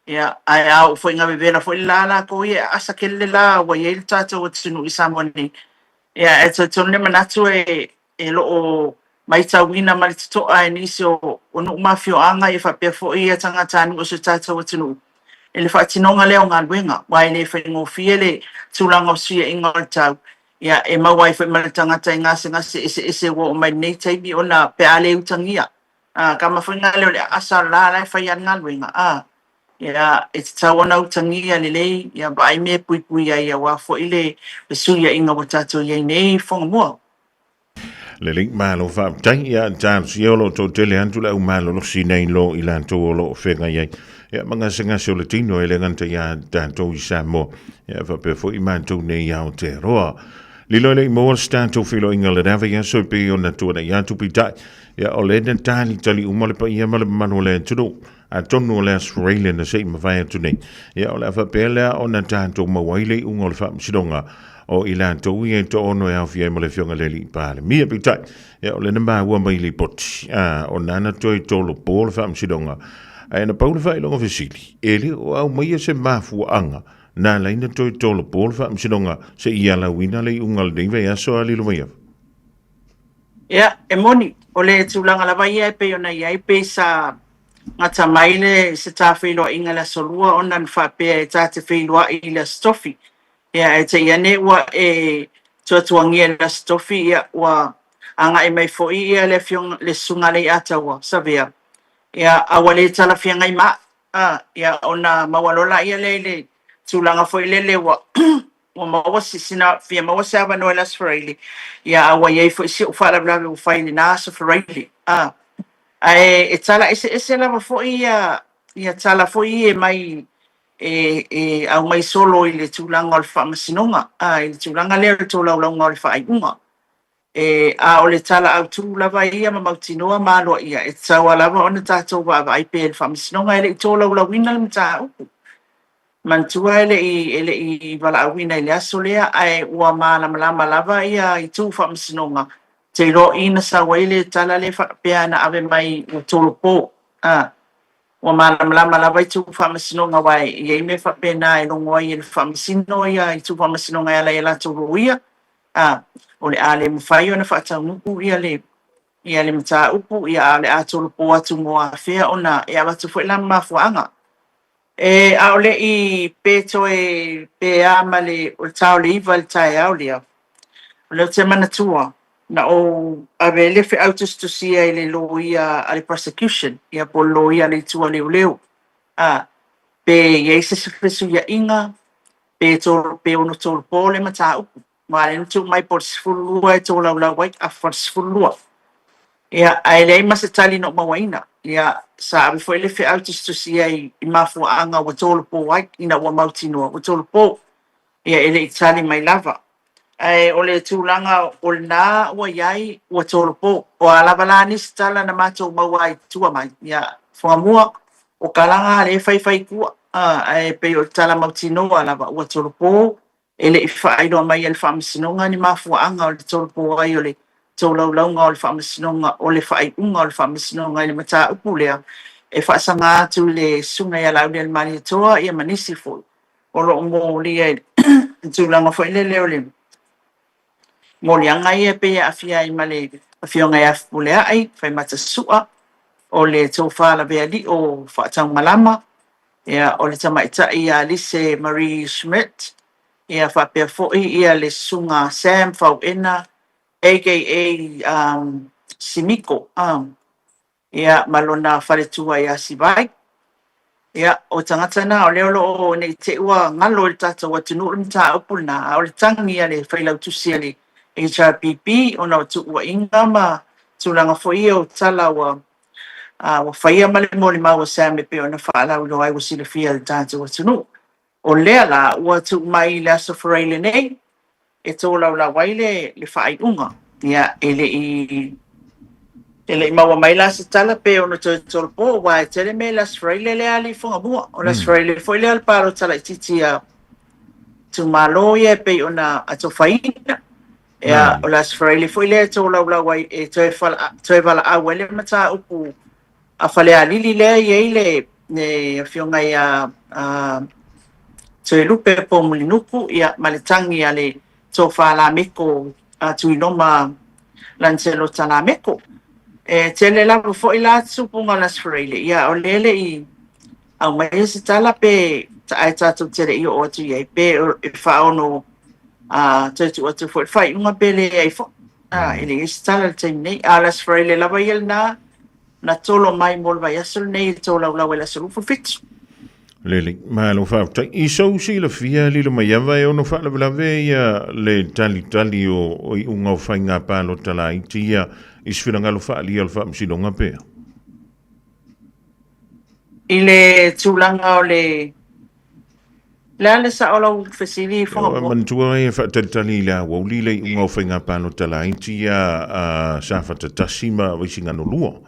ia ai au fo nga bebela fo la ko ia asa kelle la wa ile tātou atunu isamoni ia e tonu manatu e lo o mai tauina mai to ai nisi o no mafio anga e fa pe fo ia tanga tanu o se tata o tunu ele fa tinonga leo nga wenga wai ne fa ngo fiele tulanga sia ingol tau ia e ma wai fa mal tanga tanga se ese wo mai nei tai bi ona pe ale utangia kama fa nga leo asa la fa ia nga wenga ia e tawana utangia lele ia bai me pui ia wa fo ile suia inga o tata ia nei Fofogamua le link malo fa tai ya jan siolo to tele antu la malo lo sinai lo ilanto lo fenga ye ya manga singa solo tino ele nganta ya tanto Samoa ya fa pe fo imanto ne ya o te roa lilo le mo stanto filo ingala dava ya so pe ona to na ya tu pita ya ole den tali tali umale pa ya mal manole tudo a tonu le Australia na sei ma vai tu ne ya ole fa pe la ona tanto ma waile ungol fa sidonga o ilanto ui to ono e awhia mo le fionga leli pāle. Mia pitai, o le namba ua mai li poti, o nana toi tolo pōle wha msidonga. E na paule wha ilonga visili, ele o au mai se mafu anga, na leina toi tolo pōle wha msidonga, se ia la wina le ungal deive aso a lilo mai. Ia, e moni, o le tūlanga la vai e pe ona ia e pe sa ngata maile se tā whiloa inga la solua, ona mwha pe e tā te whiloa i la stofi. Ia e te ia ne ua e tuatuangia la stofi ia ua anga e mai fo ia le fiong le sunga le ata ua savea. Ia awa le tala fianga i ma ia ona mawalola ia le tūlanga fo ile le ua ua mawa sisina fia mawa sava no elas Faraili. Ia awa iei fo isi ufara blawe ufaili na asa Faraili. E tala ese lava fo ia tala fo ia mai au mai solo i le tūlanga o le whaamasinonga, i le tūlanga leo le tōlaulanga o le whaaiunga. A o le tala au tū lava ia ma mautinoa māloa ia, e taua lava ona tātou wa ai pe le whaamasinonga ele i tōlaulawina le mta upu. Mantua ele i wala awina i le aso lea, ai ua malama lava ia i tū whaamasinonga. Te ro ina sa waile tala le whakapea na ave mai o tōlopo. Wa malama lava i tu whaamasinonga wai i e me whapena e longo ai e le whaamasino ia i tu whaamasinonga ala e la toro ia o le ale mwhai o na whaatau nuku ia le mta upu ia ale a toro po atu moa whea o na e awatu fwe lama mafuanga a o le i peto e pe ama le o le tau le iwa le tae au lea o le o te manatua na o ave le fe autostusia i le lo ia a le prosecution ia po lo ia le tua leo pe ia se fesu ia inga pe ono tolo po le mata upu ma le tu mai por sfulua e tola ula wai a for sfulua ia ai le ma se tali no mawaina ia sa ave foi le fe autostusia i mafu anga o tolo po wai ina wa mautino o tolo po ia ele itali mai lava o le tūlanga o le nā ua iai ua tōlopo o a lavalani stala na mātou maua i tua mai ia Fofogamua o kalanga le whai kua pe o tala mautinoa lava ua tōlopo ele i whaairoa mai le whaamasinonga ni mafuanga o le tōlopo ai o le tōlaulaunga o le whaamasinonga o le whaaiunga o le whaamasinonga i le mata upu lea e whaasanga atu le sunga ia laune le mani atoa ia manisi fo o lo mo lia tūlanga fo ile leo le Molianga ia pe a fia i male a fionga ia fulea ai fai mata sua o le tofa la bea li o whaatang malama ia o le tamaita ia Lise Marie Schmidt ia whapea foi ia le sunga Sam Fauena aka Simiko ia malona wharetua ia Sibai ia o tangata na o leo o nei te ua ngalo le tata wa tunu mta upuna o le tangi ia le whailau tusia le HRPP ona o tu ua inga ma tūlanga foi o tala wa whaia male mo le maua Sam pe ona whaalau lo ai wasile fia le tata wa tunu o lea la ua tu mai le aso Faraili nei e tōlau la waile le whaai unga ia ele Ele maua mai la se tala pe ona tolpo wa tele me la Australia le ali Fofogamua o la Australia foi le al paro tala titi a tu malo ye pe ona atofaina o la Australia foi le to la wai e to fala a wele mata upu a fale a lili le ye le ne fionga ya te lupe po mulinuku ia maletangi ale to fala meko tu inoma lancelo tala meko tele la fo ila supunga la Australia ia o lele I au mai se tala pe ai tatu tere I o tu ye pe e fa ono tu tu fo fai unga pele ai fo ele se tala te nei ala Australia la vai na tolo mai mol vai asul nei tolo la wela sulu fo fit Lele, malo fa ta I so si la fia lilo mai ava e ono fa la veia le tali o unga fainga palo tala itia isfiranga lo fa li al fa msidonga pe. Ile tulanga o le sa ola fesili Fofogamua. Man tua e fa tali la wo li le unga fainga palo tala itia sa fa tasima wisinga no luo.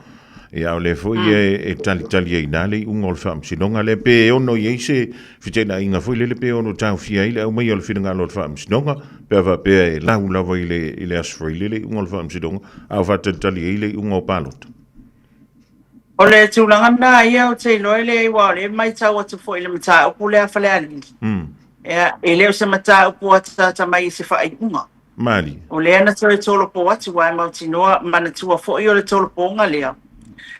Ia o le foi e tali e nale unga o fam sinonga le pe ono ye se fitena inga foi le pe ono tau fia ile o mai o finanga lo fam sinonga pe va pe la ula ile Australia le unga o fam sinonga au va tali ile unga o palot o le tulanga na ia o te loele wa le mai tau atu foi le mata o pule a fale ali ia ele o se mata o po ata mai se fa unga mali o le ana tolo po atu wa mau tinoa mana tua foi o le tolo po nga lea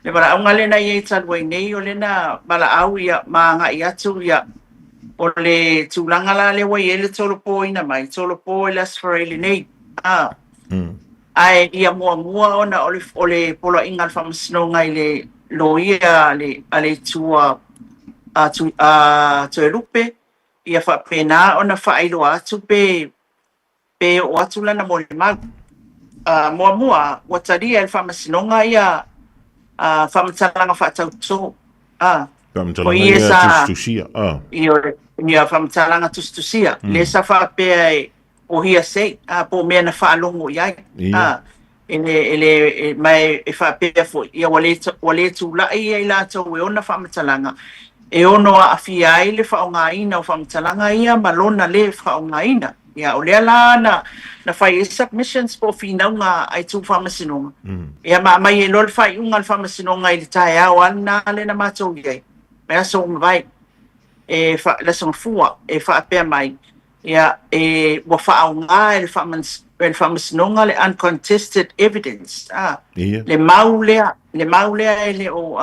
le mara unga le na ye talwai nei o le na mala au ia manga ia tu ia o le tulanga la le wai ele tolo po ina mai tolo po le Australia nei ai ia mua ona o le polo inga fa masno ngai le loia ale tua tu lupe ia fa pena ona fa ilo atu pe o atu lana mo le mag mua watari el fa masno ngai ia famtalanga fa tauto famtalanga tustusia ia famtalanga tustusia le sa fa pe o hia sei po me na fa longo ia ele mai e fa pe fo ia wale tu la ia la to we ona famtalanga e ono a fia ile fa nga ina o famtalanga ia malona le fa nga ina ia o le ala na fai submissions po fina nga ai tu famasinonga ia mai e lol fai unga famasinonga I tai au ana le na mato ye me so vai e fa la so fua e fa pe mai ia e wa fa unga el famasinonga le uncontested evidence le maulea ele o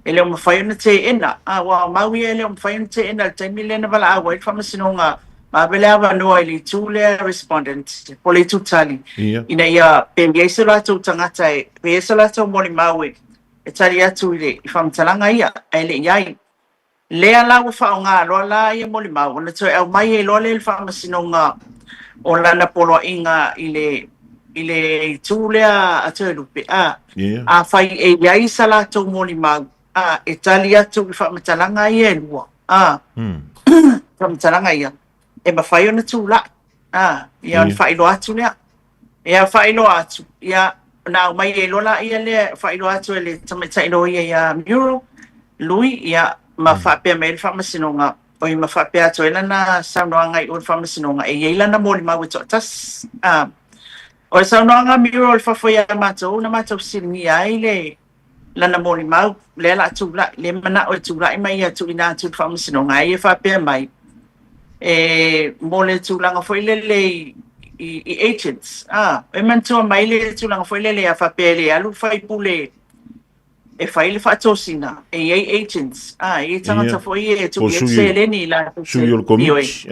ele o fai na te ena wa maui ele o fai na te ena te milena bala wa famasinonga ma belava no ili tule respondent pole tutali ina ia pengeso la tu tangata e pengeso la tu moli mawe e tali atu ile famtalanga ia ele yai le ala wa fa nga lo la ia moli mawe na to e mai e lo le famasinonga o la na polo inga ile tule a to lupe a fai e yai sala tu moli mawe e tali atu famtalanga ia lua famtalanga ia e ma fai ona tula ia fai lo atu lea ia fai lo atu ia na mai e lola ia le fai lo atu le tamaita ino ia mural lui ia ma fa pe me fa masinonga o ma fa pe atu ela na saunoanga I o fa masinonga e ia na moli ma wito tas o saunoanga mural fa foi a mato na mato singi ai le lana moli ma le la tula le mana o tula mai atu ina tu fa masinonga ia fa pe mai mole tulanga foi lele I agents e mantua mai le tulanga foi lele a fa pele alu fai pule e fai le fa tosina e agents e tangata foi e tu seleni la suyo committee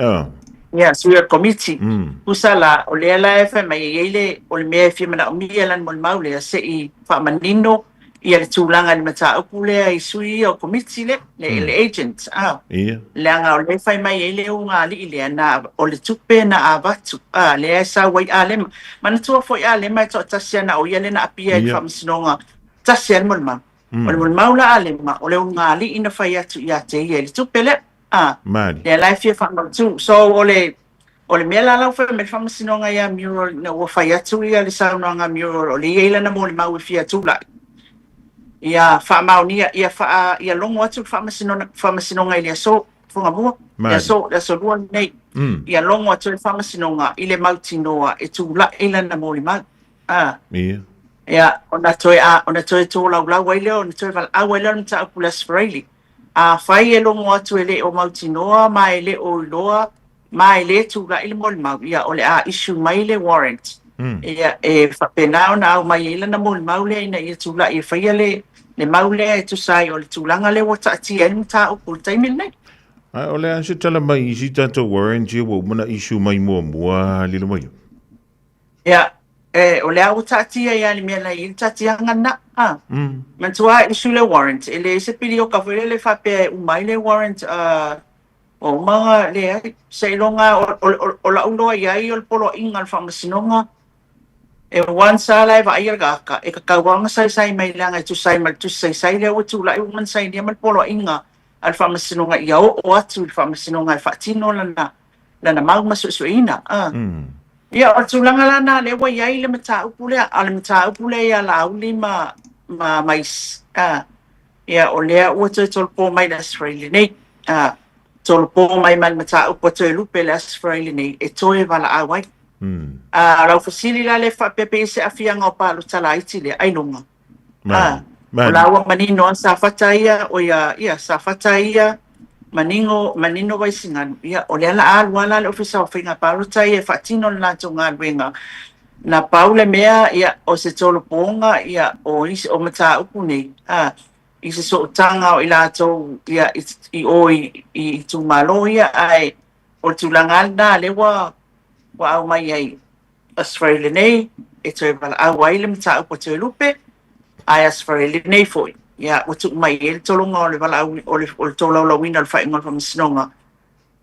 suyo committee usala o le la FEB le o le me FEB na mi lan mol maule se I fa manino ia le tulanga le mata upule ai sui o committee le agents le anga o le fai mai ele unga li ile na o le tupe na avatu le sa wai ale mana tua foi ale mai to tasiana o ile na apia I famsinonga tasian molma o le molma ale ma o le unga li ina fai atu ia te ile tupe le le life ia fa tu so o le O le mea lalau whai me whamasinonga ia mural na ua whai atu ia le saunanga mural o le eila na mo le mau fia tula. Ia whamaunia, ia longo atu whamasinonga i le aso, Fofogamua, le aso lua nei. Ia longo atu le whamasinonga i le mautinoa e tula eila na mo le mau. Ia, ona toe tō lau ai leo, ona toe vala au ai leo na ta aku las Freili. Whai e longo atu e le o mautinoa, ma e le o iloa, ma e le tula i le mo le mau, ia o le a issue mai le warrant. Ia e whapena ona au mai eila na mo le mau le ina ia tula i whaia le mau le e tusai o le tūlanga le wata ati enu ta upu le taimil nei. O le anse tala mai isi tātou warrant ia wau mana issue mai mua lilo mai. Ia, o le au tati ia ni mea lai tati angana. Mantua issue le warrant. E le se pili o ka whele le whapea umai le warrant o mga le seilonga o la uloa iai o le polo inga le whamasinonga. E wan sala e vai gaka e ka kawanga sai mai langa tu sai mal tu sai le o tu la e man sai dia mal polo inga al whamasinonga ia o atu le whamasinonga e whatino lana mau masusuina. Ia o tūlanga lana le wa iai le mata upule ale mata upule ia la auli ma mais. Ia o lea ua toi tolpo mai le Australia nei. Tolpo mai man mata upo toi lupe le Australia nei e toi wala awai. Rau fasili la le whapepe se afianga o palo tala iti le ainonga. O lawa manino an sa whataia o ia sa whataia manino vai singanu. Ia o lea la aluala le ofisa o whinga palo tai e whatino la tonga luenga. Na paule mea ia o se tolo ponga ia o isi o mata upu nei. I se so tanga o ila tau ia i tu malo ia ai o tulangal na le wa au mai ai Australia nei e toi wala au ai le mta upo toi lupe ai Australia nei foi ia o tu mai e tolonga o le wala au o le tolau la wina le whainga o misnonga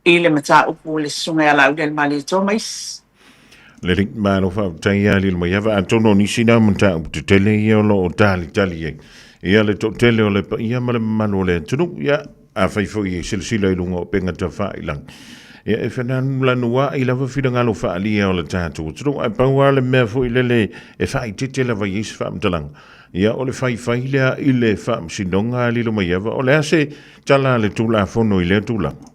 i le mta upo le sunga ala au le mali to mais le ring mano fa taia le mai ava antono ni sina mta upo te tele ia lo o tali ai ia le to tele o le ia male mano le tunu ia a fai foi silsila i lunga o penga ta whailang. Ia e whananu lanua i lava whiranga lo whaalia o le tātou. Tino ai paua le mea fo i lele e whai tete lava i isi whaamtalanga. Ia o le whai lea i le whaamsinonga lilo mai ava. O le ase tala le tūla whono i le tūlanga.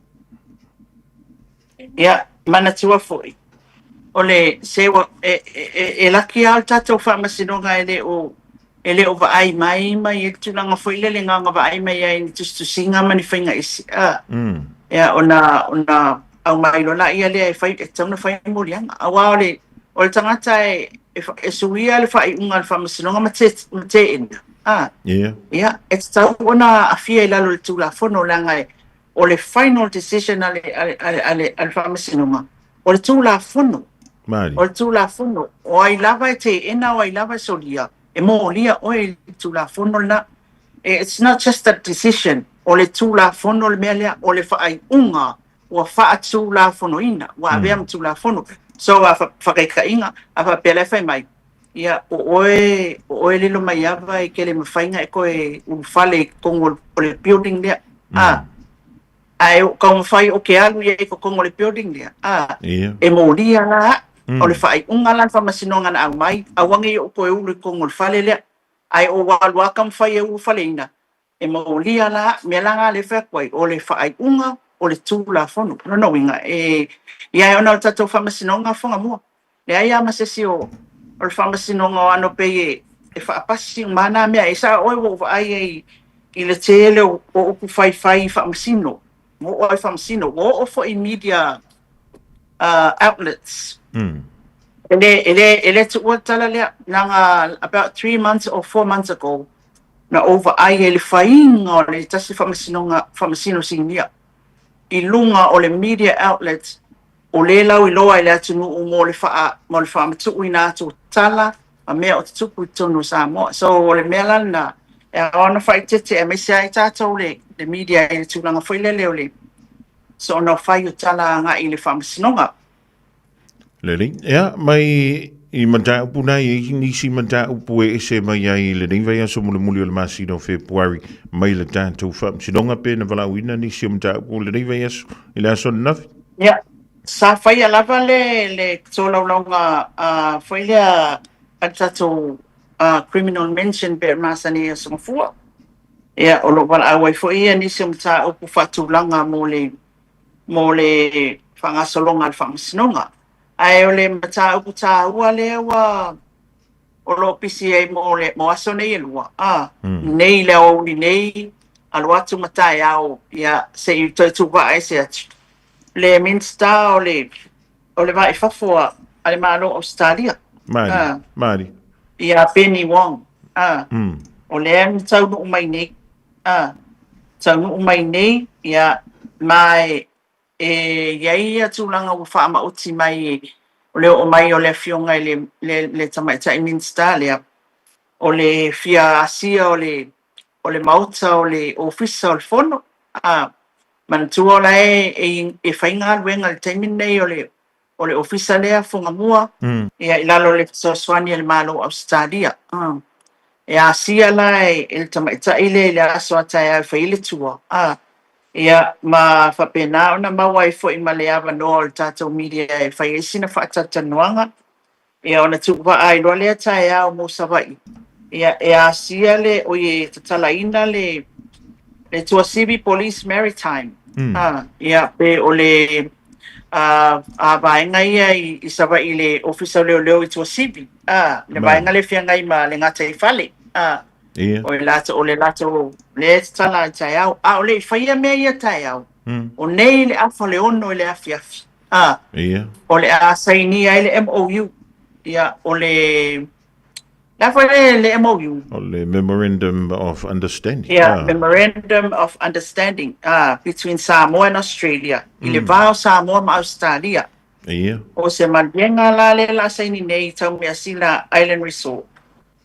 Ia, mana tua foi. O le sewa e laki al tātou whaamasinonga e le o vaai mai e tūlanga foi lele nganga vaai mai ai ni tustusinga mani whainga isi. Ia ona au mai lona ia le fai e tauna fai molianga awa o le tangata e suia le fai unga le whamasinonga mate ina ia e tau ona afia i lalo le tula fono langa o le final decision ale whamasinonga o le tula fono o ai lava e te ina o ai lava solia e mo lia o le tula fono na it's not just a decision o le tula fono le mea o le fai unga ua whaatu la fono ina, ua avea mtu la fono. So a whakaikainga, a whapele whai mai. Ia oe lilo mai ava e kele mawhainga e koe ufale kongo o le building lea. Ai kau mawhai o ke alu ia e ko kongo le building lea. E mōria la, o le whai unga lan whamasinonga na au mai, a wangi o koe ulu kongo le whale lea. Ai o waluaka mawhai e ufale ina. E mōria la, mea langa le whakwai, o le whai unga, o le tūla whanu. No inga. Ia ona o tatou whamasinonga Fofogamua. Ia ia masesi o le whamasinonga o ano pe e whaapasi mana mea. E sa oi wo ai i le tele o upu whai whamasino. Mo oi whamasino. O fo i media outlets. Ele tu ua tala lea nanga about 3 months or 4 months ago na over ai le whainga o le tasi whamasino sinia. I lunga o le media outlets o le lau i loa i le atunu o mo le wha matuku i nā tō tala a mea o te tupu i tonu Samoa. So o le mea lana e ona whai tete e mesia i tātou le media i le tūlanga whailele o le. So ona whai o tala ngā i le whamasinonga. Lele, ea, mai i manta upu nai e nisi manta upu e se mai ai le nei vai aso muli o le masino February mai le tātou whaamsinonga pe na walau ina nisi o manta upu le nei vai aso i le aso nafi? sa fai lava le tolaulauga foi lea tatou criminal mention pe masani songfua ia o lo wala awai foi ia nisi mta upu fatulaga mo le fagasolonga le fagasinonga ae o le mata upu tāua lea ua o lo pisi ai mo aso nei lua nei le auli nei alo atu mata ao ia se i tu va ai se atu le minsta o le vai fafua ale malo Australia Mari ia Penny Wong o le tau no mai nei tau no mai nei ia mai ia tulanga u fa ma uti mai o mai o le fionga le tamaita i minsta le o le fia asia o le mauta o le ofisa o le fono man tua la e fainga wenga le taimin nei o le ofisa lea Fofogamua ia ilalo le soaswani le malo Australia e asia la e tamaita ile le aso atai faile tua ia ma fapena ona mawai fo i maleava no le tatou media e faisina faatatanuanga ia ona tuwa ai lo le tai ao mo savai ia e asia le o ye tatalaina le tuasivi police maritime ia pe o le vaenga ia i savai le ofisa leo i tuasivi le vaenga le fianga i ma le ngata i fale o le lato le tala tai ao o le faia mea ia tai ao o nei le afa le ono le afiafi o le asaini ai le MOU ia o le le MOU o le Memorandum of Understanding Memorandum of Understanding between Samoa and Australia i le vao Samoa ma Australia o se mandenga la le la saini nei tau mea sila Island Resort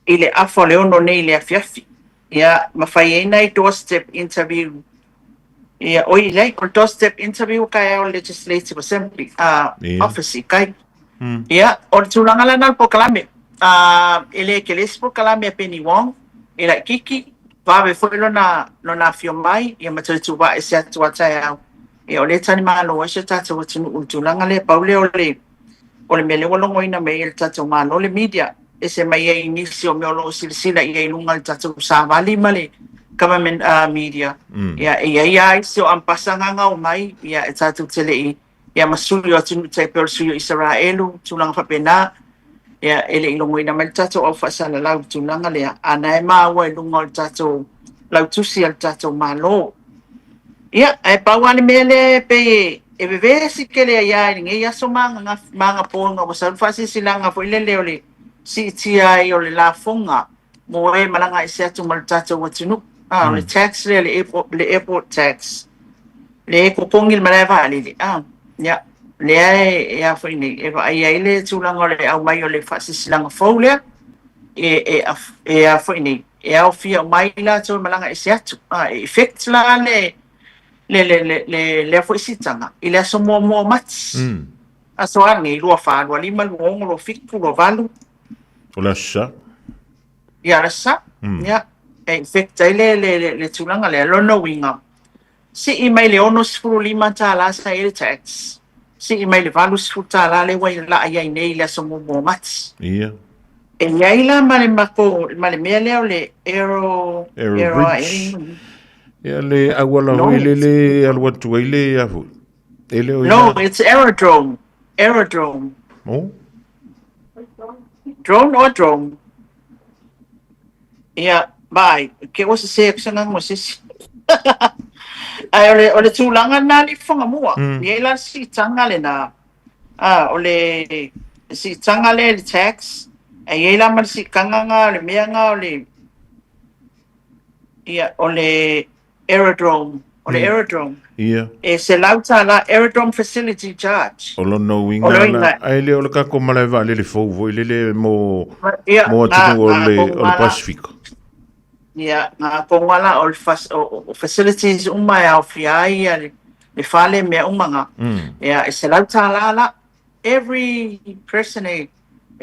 i le afa le ono nei le afiafi ia mawhaiena i doorstep interview ia oi lei o doorstep interview kai o Legislative Assembly office kai ia o tulanga la nal pokalame ele ke les pokalame Penny Wong ila kiki va foi lona fio mai ia matu va ese atu atai ia o le tani malo o se tatu tulanga le paule o le mele wolongo ina me il tatu malo le media ese mai ai inisio me lo silsila ia inunga tatu savali male government media ia sio ampasanga ngau mai ia tatu tele ia masuli o tunu te persuio Israelu tulanga fapena ia ele ilongo ina mai tatu o fasala lau tulanga le ana ma wa lunga tatu lau tusi al tatu malo ia ai pawani mele pe e bebe si kele ia nge ia so manga ponga o sa fasi silanga fo ile le si tia o le la fonga mo e malanga i se atu maltata watunu le tax le airport tax le ko pongil malava ali ya le ya fo ni e va ia ile tulanga le au mai o le fasi silanga fo le e fo ni e au fia mai la to malanga i se atu effect la le fo sitanga ile so mo mats aso ani lo fa lo lima lo fiku lo valu o la sa ia rasa ia e fekta le tulanga le lono winga si i mai le ono sfuru lima tala sa il tax si i mai le valu sfuru tala le wai la ia nei le so mo mats ia e ia ila male mako male mele o le aero ia le awala le alwa tuile afu ele no it's aerodrome oh drone ia bai ke o se section mo se ai ole tulanga na li Fofogamua ia la si tanga le na ole si tanga le tax ai la mar si kanga le meanga ole ia ole aerodrome ia e se lauta la aerodrome facility charge o lo no winga ai le o ka ko mala vale le fo vo le mo atu o le Pacifico ia na ko wala o facilities umai au fiai le fale me umanga ia se lauta la every person e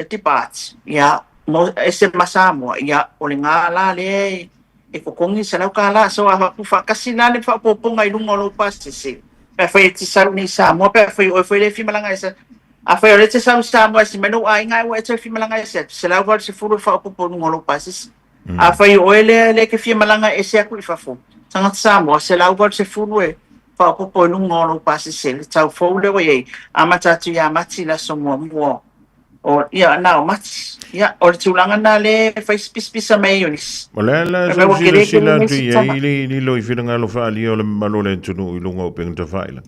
departs ia mo ese masamo ia o le ngala le e ko kongi se lau kala so a ku fa kasina le fa poponga i lunga lo pasisi pe fai te sau ni Samoa pe fai o fai le fi malanga esa a fai o le te sau Samoa si manu ai ngai o te fi malanga esa se la va se furu fa po no ngolo pasis a fai o le ke fi malanga esa ku fa fo tanga Samoa se la va se furu e fa po no ngolo pasis se le tau fo le we a mata tu ya mati la so mo o ia na o mati ia o le tulanga na le fai spisa mai unis Wala la so sila tu ia ili lo ifiranga lo fa ali o le malole tunu ilunga o pengta faila.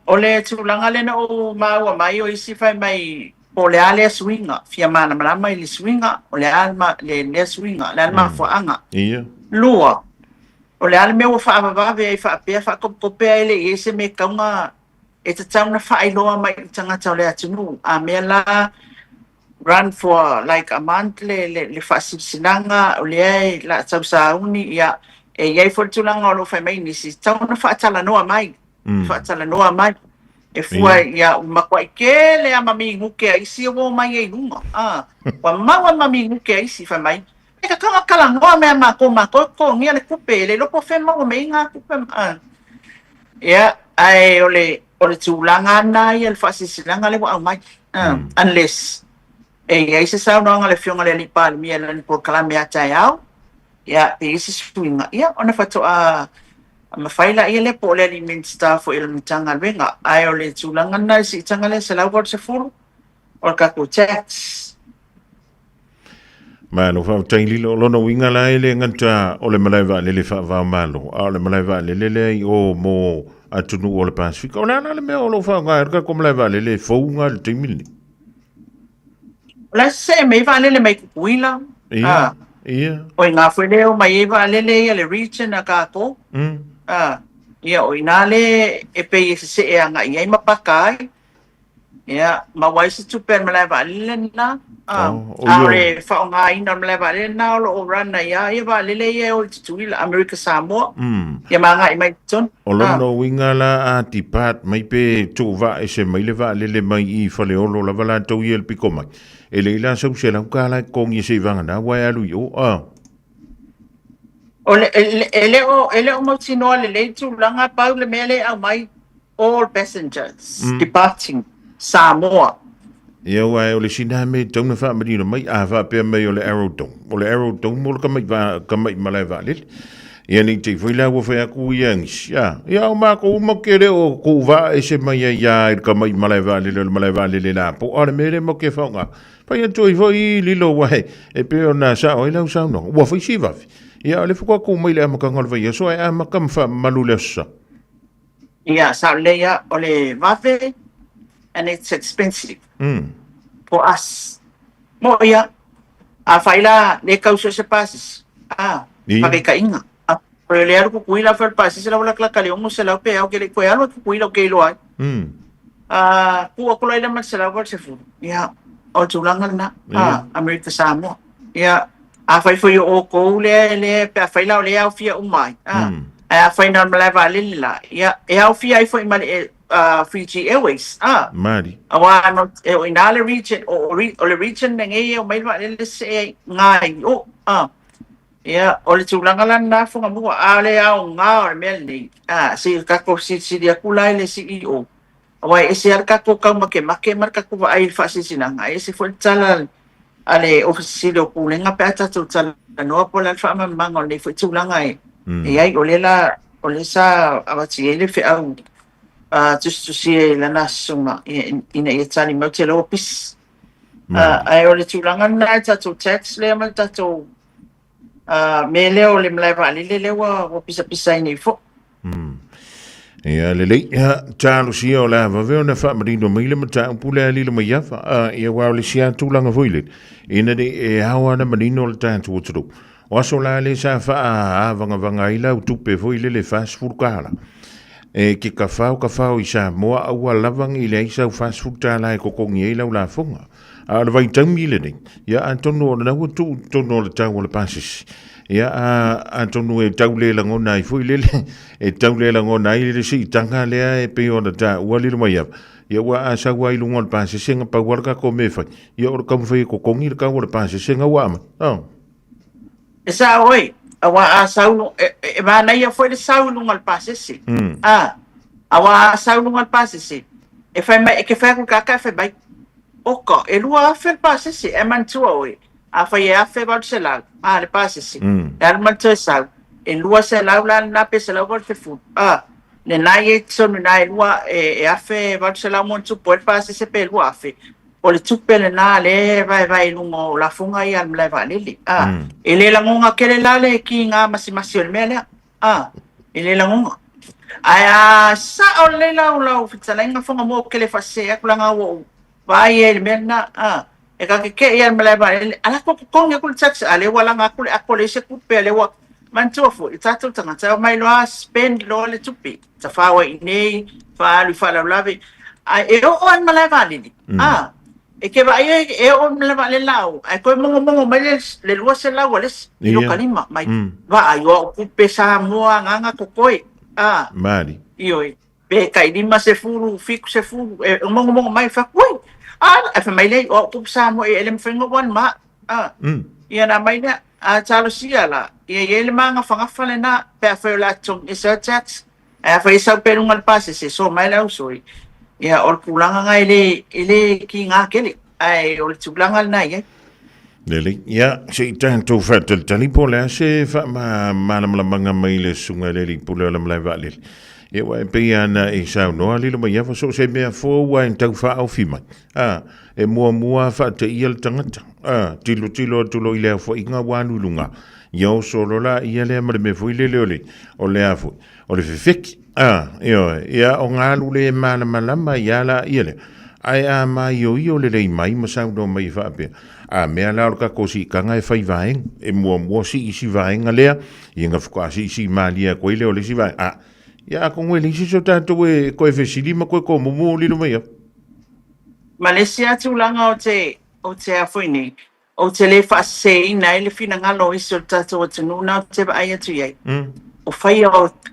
O le tulanga le na o maua mai o isi fai mai o le ale swinga fia mana malama i le swinga o le alma le swinga le alma foanga Ia. lua o le ale me o fa avave ai fa pe fa kope ai le ese me kaunga e te tauna fa ai loa mai tanga tau le atunu a me la run for like a month le fa sinanga o le ai la tau sauni ia e ia for tulanga o lo fai mai ni si tauna fa tala noa mai fatala noa mai e fua ia makwai ke le mami nguke ai si o mai e lunga wa mawa mami nguke ai si fa mai e ka kala ngoa me ma ko ngia le kupe le lopo fe mo me nga kupe ia ai ole tulanga na ia le fasisilanga le wa mai unless e ai se sa no le fionga le lipa le mia le por kala me ata ia ia e isi swinga ia ona fato ma faila ia le po le aliment staff o il tanga venga ai o le tulanga na si tanga le se la vor se furu o ka ko tax Ma no fa taili lo no winga la ele ngata o le malaiva le fa va malo o le malaiva le o mo atunu o le Pacific o na le me o lo fa nga ka ko malaiva le founga le timili la se me va le mai kuila ia o nga foi le o mai va le le region ka ko ia o inale e pe se e anga ia mapakai ia ma wai se super malaiva le na are fa nga ina malaiva le na o rana ia va le o tuila America Samoa ia manga i mai ton o no winga la a tipat mai pe tu va e se mai le va le mai I fa le olo la vala to il pico mai e le la so se la ka la ko ngi se vanga na wa alu yo ele o motino le tulanga pau le mele au mai all passengers departing Samoa. Ia wa o le sina me tona fa marino mai a fa pe mai o le aerodrome mo ka mai malai va le ia ni te foi la wo fa ku yang ia o ma ko mo kere o ku va e se mai ia ka mai malai va le la po o le mere mo ke fa nga pa ia toi foi lilo wa e pe ona sa o la sa no wa foi si va ia le fuko ku mai le ma ka ngol va ia so e ma kam fa malule sa ia sa le ia o le va fe and it's expensive for us. Mo ia a faila le causa se pases. Pakai ka inga. Pero le algo kuila fer pases la bola kla kale se la pe au que le foi algo kuila que lo ai. Ku ko la ma se la vor se fu. Ia o tulanga na America Samoa. Ia a fai foi o ko le pe faila le au fia umai. A fai na ma va le la. Ia e au fia ai foi mal Fiji Airways Mari awa no e inale region o le region nge o mai va le se ngai ia o le tulanga la na fonga mo ale au nga o mel ni si ka ko si dia kula le CEO awa e se ka ko ka make marka ko ai fa si sinanga e se foi tsala ale ofisi o kulenga pe ata tsala no po la fa mango le foi tulanga e ai o le sa avati ele fe au just to see la nasuma ina ia tani mo te lopis ai o le tulanga na tato tax le ma tato me leo le mlaiva le wa pisa ni fo ia le ia talo si o la va ve na fa marino mai le mata pule ali le mai fa ia wa le sia tulanga voile ina de e hawa na marino le tanto tru o so la le sa fa vanga ila tupe voile le fast food kala e ki ka fau I Samoa au lavang I le isa fast food tala e kokongi e lau la fonga a le vai taumi le nei ia antono na ua tu tono le tau le pasis ia antono e tau le langona I foi lele e tau le langona I le si tanga lea e pe ona ta ua le mai ia ua a sa ua I lunga le pasis senga pa warka ko me fai ia o le kamu fai kokongi le kau le pasis senga ua ama esa oi awa saunu e mana ia foi le saunu ngal pasesi awa saunu ngal pasesi e fai mai ke fai ku kaka fai bai oko e lua fe pasesi e man tua oi a fai e fe ba se la le pasesi dal man tua sa e lua se la na pe se la vol fe fu le nai e sonu nai lua e a fe ba se la mon tu por pasesi pe lua fe o le tupele na le vai lungo la funga ia mle va lili ele la ngonga kele la le ki nga masi o mele ele la ngonga aya sa o le la fitala nga funga mo kele fa se akula nga wo vai ele mena e ka ke ia mle va ala ko konga kul tax ale wala nga kul akole se ku pele wa man tofu itatu tanga ta mai lo spend lo le tupi ta fa wa nei fa lu fa la lave e o an mle va lili e ke vai e o mele va le lau ai ko mongo mai le lua se lau les lo kalima mai va ai o ku pesa moa nganga ko koi mari io pe kai lima se furu fiku se furu e mongo mai fa koi e fa mai le o ku sa mo e le mfengo wan ma ia na mai na talo sia la ia le manga fanga fale na pe fa la tong e sa tax fa isa pe ngal pase se so mai la usoi ia o pulanga nga ele ki nga kele ai o tulanga na ia lele ia se tanto fatel tali pola se fa ma manga mai le sunga le pola la mla vale e wa pe ana e sa no ali lo mai fa so se me fo wa en tau fa au fima e mua fa te il tangata tilo tulo ile fo inga wanu lunga yo solo la ia le me fo ile le o le afu o le fik ia o ngā lule mana malama ia la iele. Ai a mai o le rei mai masau no mai whaapea. A mea la orka ko si kanga e whai vaeng, e mua si isi vaenga lea, i nga whukasi isi malia koe leo le si vaeng. Ia ko ngwe lisi so tātou e koe whesilima koe ko mumu lino mai a. Malaysia tūlanga o te awhine, o te le whaase ina e le whina ngalo isi o tātou o te nuna o te wa ai atu iei.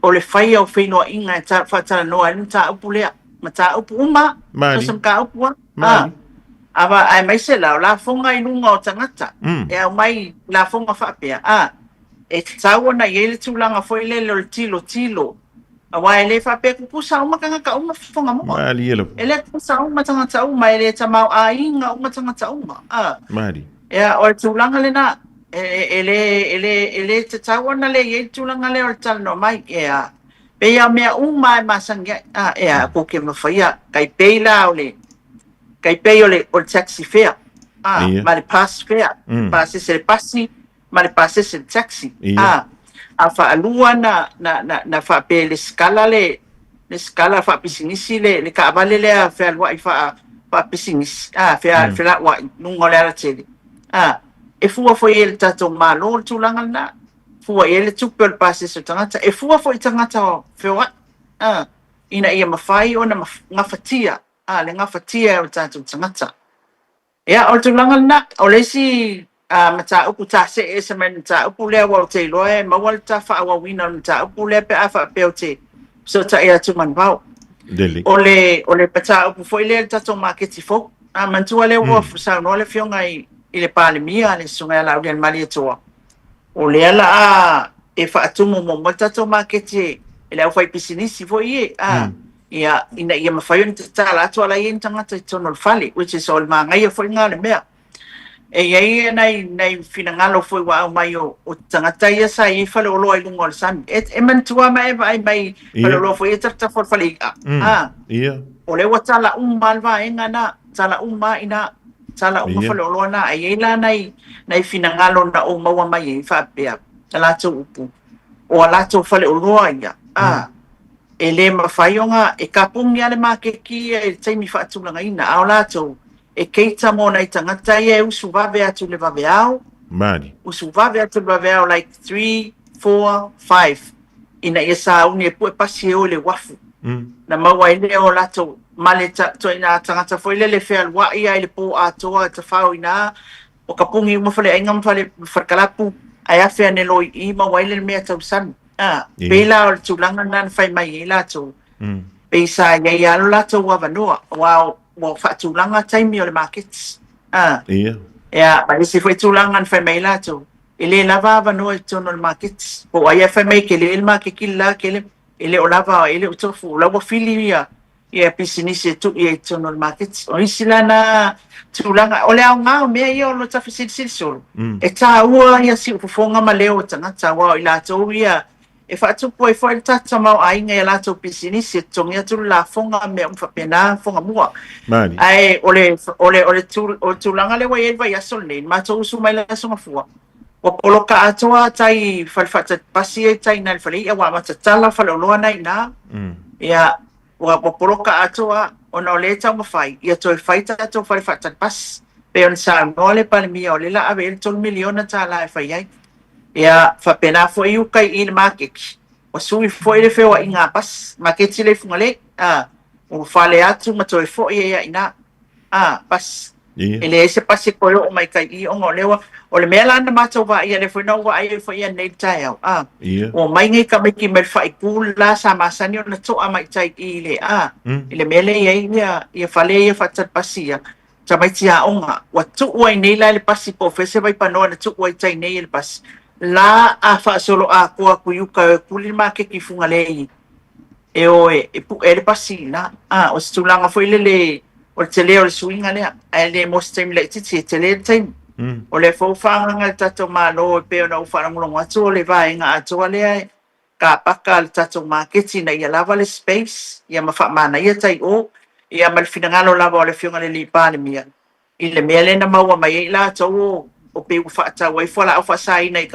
O le whaia o whenua inga e whatara noa ni tā upu lea, ma tā upu uma, tasam ka upu wa. Awa ai mai se lau, la fonga i nunga o tangata, e au mai la fonga whapea. E te tāua na i ele tūlanga fo ile le tilo. Awa e le whapea kupusa uma kanga ka uma fonga mua. E le kupusa uma tangata uma, e le tamau a inga uma tangata uma. E o le tūlanga le na, ele te tawana le ye tulanga le o talo mai pe ia mea uma masanga ko ke mafia kai peila ole kai pe ole o taxi fare ma le pass fare passe se passi ma le passe se taxi a fa alua na fa pe le scala fa pisinisi le ka vale le fa wa fa pisinisi fa la wa nungo le ala tele e fua foi ele tatou malo tulanga na fua ele tupel pase so tangata e fua foi tangata fewa ina ia mafai ona ngafatia le ngafatia o tatou tangata ia o tulanga na o lesi mata upu tase e se men ta upu le wa te loe ma wal ta fa wa wina ta upu le pe afa pe o te so ta ia tu man vau ole pata upu foi le tatou market fo mantua le wa sa no le fionga i le palemia le sunga la urian mali toa o le ala e fa atumo mo tatou makete ele au fai pisinisi fo ie ia ina ia mafaion tala atu ala ia tangata tono fali which is all manga ia fo nga le mea e ia nei finangalo fo wa mai o tangata ia sa i fale o lo ai lungo sam e mantua mai mai fale lo fo ia tarta fo fali ia o le watala malva engana tala ina sala uma falo na ai la nei finangalo na o maua mai fa pe la tu upu o la tu fale o roia ele ma faionga e kapungia le makeki e taimi fa tu langa ina au la tu e keita mo nei tangata e usu vave atu le vave au mani usu vave atu le vave au like 3 4 5 ina esa uni pu pasi o le wafu na maua ile o la tu male to ina tangata foi le fe al wa ia ile po atoa te fau ina o kapungi mo fale engam fale farkalapu ai afe ane loi i ma waile me tau san pela o tulanga nan fai mai la tu pesa ia la tu wa vanua wa fa tulanga taimi o le markets ia ba si foi tulanga fai mai la tu Ele lava no tono market. Po ai fa mai ke le market killa ke ele o lava ele o tofu lava filia. Ia pisinisi tu ia tono market. O isila na tulanga ole au nga me ia lo ta fisil sol. E ta ua ia si ufonga maleo tanga ta wa ila to ia e fa tu poi foi tata mau ai ngai la to pisinisi tongia tu la fonga me um fa pena fonga mua. Ai ole tulanga le wa ia vai asol ne ma to su mai la so fua. O poloka atoa tai falfata pasi tai na fali ia wa mata tala faloloa nai na. Ia wa poloka atoa ona le tau mafai ia toi faita to falfata pas pe on sa ngole palmi ole la ave tol miliona tala e fai ai. Ia fa pena fo iu kai in market. O sui fo ile fe wa inga pas market le fungale o fale atu ma toi fo ia ina pas. Ele ese pasi koyo o mai kai I o ngolewa o le mela na mato wa ia le foi no wa ia foi ia nei tai au o mai ngai ka mai ki mel fai pula sa masani o na to a mai tai I le ile mele ia fale ia fatat pasia ta mai tia onga wa tu wa nei la le pasi po fese vai pano na tu wa tai nei le pas la a fa solo a ko ku yuka kuli ma ke ki funga le e o e le pasi na o stulanga foi le o te leo le suinga lea, ai le most time le titi, te leo time. O le fōwhanga tato malo e peo na uwhanangulong atu o le vaenga atua lea ka paka le tato marketi na ia lava le space, ia mawhamana ia tai o, ia malfinangalo lava o le whiunga le lipa le mia. I le mea le na maua mai e la tau o pe uwhata wai whala au whasaina I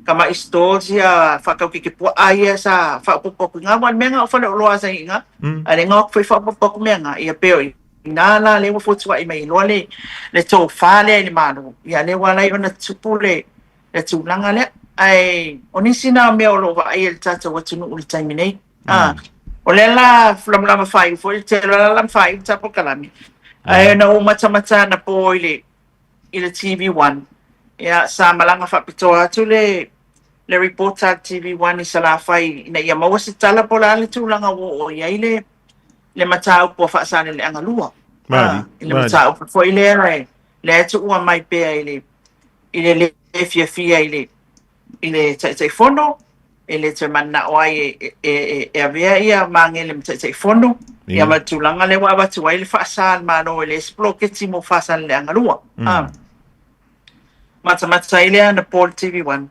kama I stores ia whakau ki pua aia sa whapopoku ngā wan mea ngā o whale o loa sa inga, a le ngā o whapopoku mea ngā ia peo Nala le wa fotua I mai loa le tō whālea I le mano. Ia le walai o na tupu le tūlanga le. Ai, o nisi nā mea o lo wa ai le tata watunu uli taimi nei. O le la flamlama whai ufo, te la whai tapo kalami. Ai, na o matamata na po I le TV1. Ia, sa malanga whapitoa atu le reporter TV1 I sa la whai. Ina ia maua si tala po la le tūlanga o ia I le matau po whaasane le angalua. Le matau po fo I le atu ua mai pea I le fia I le tai fono, I le te mana o ai e avea ia mange le tai fono, ia matulanga le wawatu ai le whaasane mano I le esploketi mo whaasane le angalua. Mata I le na Paul TV1.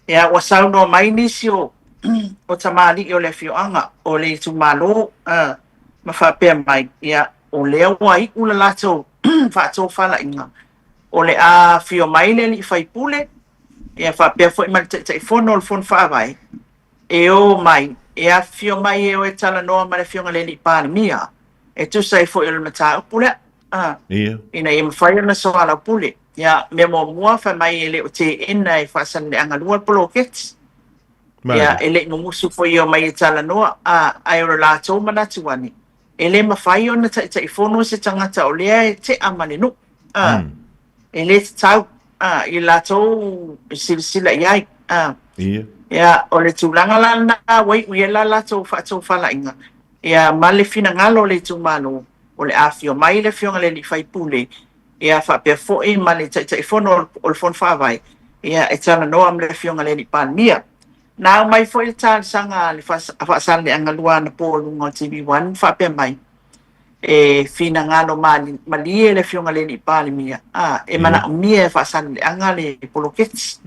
Ia wasau no mai nisi o tamali o le fioanga o le tumalo, ma whapea mai ia o lea wai ula lato whaato whala inga o le a whio mai le li whai pule ia whapea fo ima te whono le whono whaawai e o mai e a whio mai e o e tala noa ma le whionga le li pāle mia e tu sai fo i le mata upule ina i mwhai na so ala pule ia me mua wha mai e le o te ina e whaasan le angalua polo kets ia e le ngumusu fo i o mai e tala noa ai o la tō manatuani ele mawhai o na tai whono se tangata o lea te amane no. Ele te tau, I la tau sila iai. Ia, o le tūlanga la na wai ui e la tau whaatau whala inga. Ia, ma le fina ngalo le tūmano o le awhio mai le whionga le li whai pule. Ia, whapea foe ma le tai whono o le whono whaawai. Ia, e tala noa ma le whionga le li pānia. Nā mai foi le tāle sanga le whaasana le angalua na pōlunga o TV1 whapea mai. E whina ngalo malie le whiunga le ni pāle mia. E mana umia e whaasana le anga le polokets.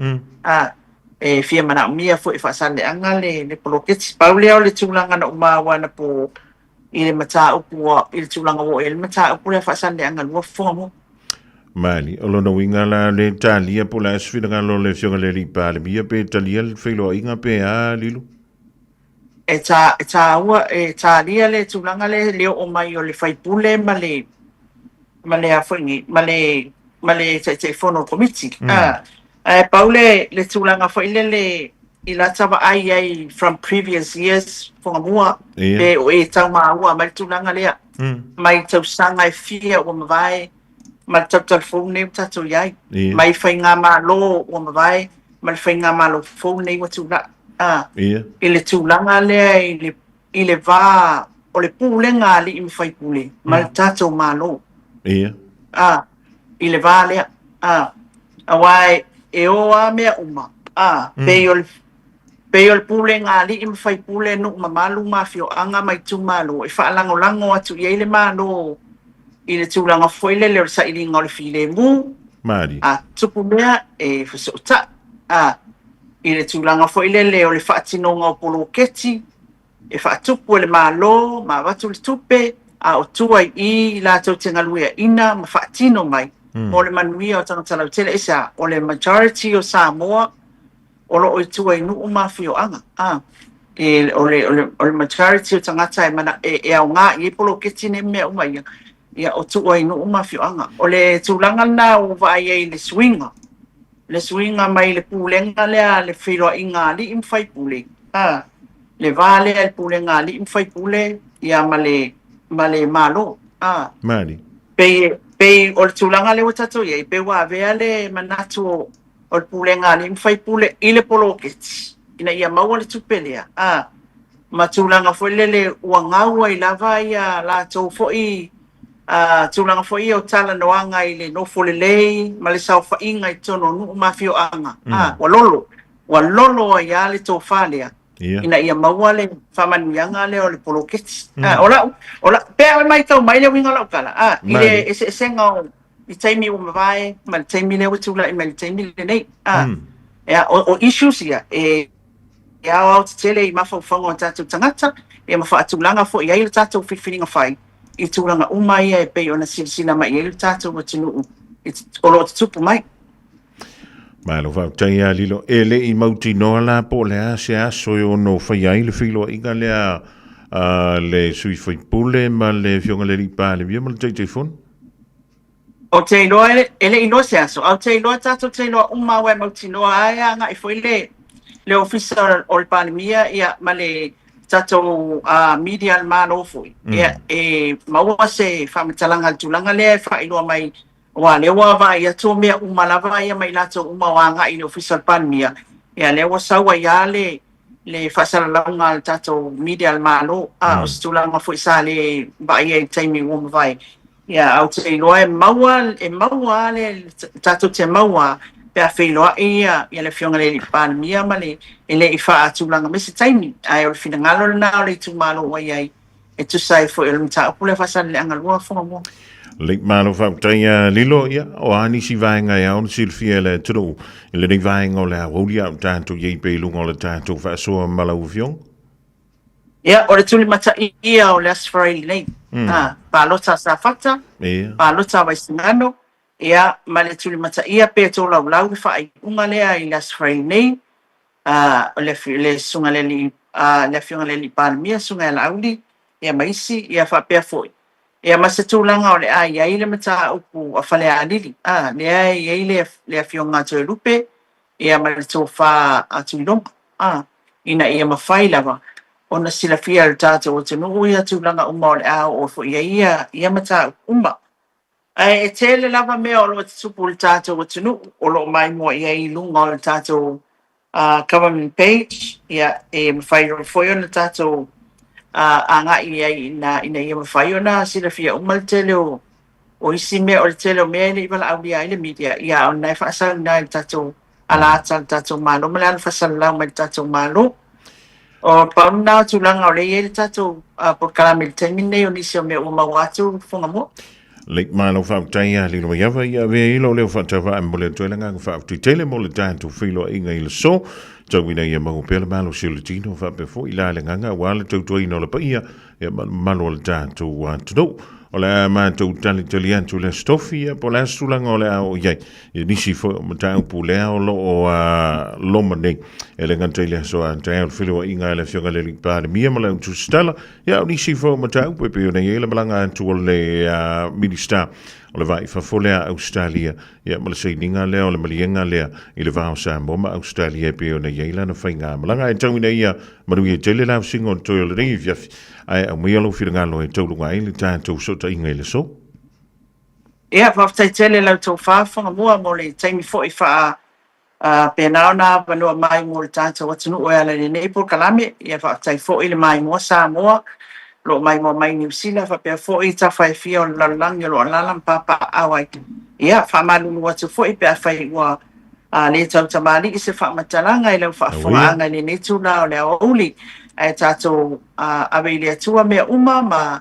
E whia mana umia foi whaasana le anga le polokets. Paulea o le tūlanga na umawa na pō I le mata upua, I le tūlanga o e le mata upua le whaasana le angalua whongamu. Mani, o lona winga la le talia po la eswina ngalo le fionga le ripa le mia pe talia le whailo inga pe a lilu? E ta ua, e talia le tūlanga le leo o mai o le whaipule ma le awhingi, ma le te whono komiti. Paule le tūlanga whaile le I la tawa ai from previous years Fofogamua pe o e tau maa ua ma le tūlanga lea. Mai tau sanga e fia o mawai ma tau telefone nei tatou iai mai fai ngā malo o mawai ma fai ngā malo phone nei watu la I le tūlanga lea I le vā o le pūlenga li I fai pūle ma tatou malo I le vā lea awai e o a mea uma. Peo le pule ngā li im fai pule no mamalu mafio anga mai tumalo e whaalango lango atu i eile mano i le tūlanga foile le sa ili ngau le file mu Mari. a tupu mea e whasota i le tūlanga foile le o le whaatino ngau polo keti e whaatupu le malo ma watu le tupe a o tuai i la tau te ngaluia ina ma whaatino mai mo le manuia o tangatala utele esa o le majority o Samoa o lo i tuai nuu mafio anga. O le majority o tangata e mana e au ngā i polo keti ne mea umai ia o tuai nuu mafio anga. O le tūlanga na o vai e le swinga. Le swinga mai le pulenga lea le whiroa i ngā li im whai pule. Le vale al pulenga li im whai pule ia ma le malo. Mari. Pei o le tūlanga le watato ia i pe wa vea le manatu o le pulenga li mwhai pule i le polo keti. Ina ia maua le tupelea. Ma tūlanga foi le ua ngaua i lava ia la tau foi tūlanga foi o tala noanga i le nofo le lei, ma le sau whainga i tono nuu mafio anga. Wa lolo a ia le tau whalea. Ina ia maua le whamanuianga le o le polo keti. Ola, pēr mai tau mai le winga lau kala. I le ese ngau I taimi o mawai, ma le taimi le watula I ma le taimi le nei. O issues ia, e au te tele I mawhauwhanga o tātou tangata, e mawhaatulanga fo I aile tātou whiwhiringa whai, I tūranga umai e pei o na silasila mai I aile tātou wa tunu o lo te tupu mai. Mai lo whau taia lilo, e le I mauti noa la po le a se aso o no whai aile whilo inga lea le sui whai pule ma le fionga le ripa le via ma le teitei O te iloa ele iloa se aso. Au te iloa tato te iloa umawe mauti noa aia nga I foi le ofisa o le panemia ia ma le tato media al mano foi. Ia e maua se whamatalanga tulanga lea wha iloa mai wa lewa va ia to mea umalava ia mai lato umawanga I le ofisa al panemia. Ia lewa sawa ia le whasalalanga al tato media al mano o stulanga foi sa le ba ia I taimi umawai. Ia au te iloa e maua le tato te maua pe a whailoa ia le fionga le panemia ma le ele I wha atulanga mese taimi ai o le finangalo le nao le tumalo wai ai e tusai fo ele mta upule whasale le angalua Fofogamua. Lek malo whakutaia lilo ia o ani si vaenga ia on silfia le turu I le vaenga o le Aoauli au tātou iei peilunga o le tātou whaasua malau fiong. Ia, o le tuli mata ia o le asfarai nei. Pālota sa fata, pālota wai singano, ia, ma le tuli mata ia pe tō lau lau whai unga lea I le asfarai nei, le sunga le fiunga le li panemia, sunga le Aouli, ia maisi, ia whapea foi. Ia masa tūlanga o le a ia le mata upu a whale a lili. Le a ia le fiunga tō lupe, ia ma le tō wha atu ilonga. Ina ia mawhai lava. Ona sila fia le tātou o te nuu ia tūlanga uma o le ao o fo ia mata uma. E tele lava mea o lo te tupu le tātou o te nuu o lo mai mua ia I lunga o le tātou government page ia e mawhai foi o le tātou anga ia ina ia mawhai o na sila fia uma le tele o isi mea o le tele o mea ile I wala au ia ile media ia o nai whaasau na le tātou alata le tātou malo ma le anu whaasau lau mai le tātou malo. O pauna tulanga o le ele tatou por kalame le taimi nei o nisi o mea uma watu Fofogamua. Lek malo whakutaia lilo mai awa ia vea ilo leo whatawa e mole tuelanga whakutui tele mole tātou whilo inga ilo so tau ina ia mahu pēla malo siolitino whapefo I la le nganga wale tau tuaina o le paia ia malo le tātou tunou. O le mātou tali antu le stofia po le sulanga o le au iai. I nisi fo matau pu le au lo o loma nei. E le ngante le so a te au whilua inga le fionga le li pāre mia ma le untu stala. Ia o nisi fo matau pepe o nei ele malanga antu o le minista. O le vai whafolea Australia. Ia ma le seininga lea o le malienga lea I le vāo Samoa ma Australia pe o nei eila na whainga. Malanga e tau ina ia marui e tele lau singo o toi o le ringi fiafi. Ai au mai alo whirangalo e taurunga ai le tātou sota inga ele so. Ia, whaftai tele lau tau Fofogamua mo le taimi fo I wha pēnao nā wanua mai mo le tātou atunu o ala le nei por kalame. Ia whaftai fo I le mai mo Samoa. Lo mai mo mai New Zealand whapea fo I ta whai fia o lalangi o lo alalam papa awai. Ia, whamalulu atu fo I pēa whai ua le tau tamali i se whamatalanga i lau whaafonga ni ne tūna o le Aoauli tātou awe le atua mea uma ma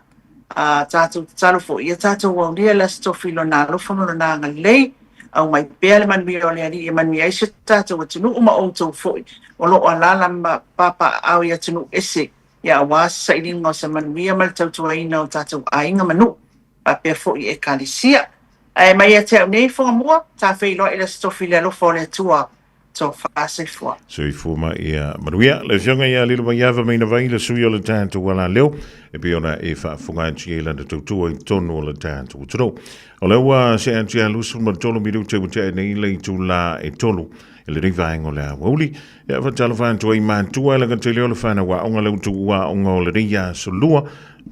tātou talofo ia tātou waulia la stofilo nā lofono na ngā lei au mai pēr le manui o le ari e manui aise tātou atunu uma o tau foi o lo alala ma papa au i atunu ese ia awas sa ilinga o sa manui a mal tautua ina o tātou ainga manu a pēr foi e kalisia mai e te au nei Fofogamua tā whailo e la stofilo lofo le atua so fase fua. So I fuma ia manuia le jonga ia lilo mai ava mai na vai le sui o le tanto wala leo e biona e fa funga nchi e la de tutu i tonu o le tanto utro. O le wa se anchi a lusu ma tolu miru te utea nei le tu la e tolu e le rivaengo le Aoauli e fa talo fa antu i mantua la gantele o le fana wa onga le utu wa onga o le ria solua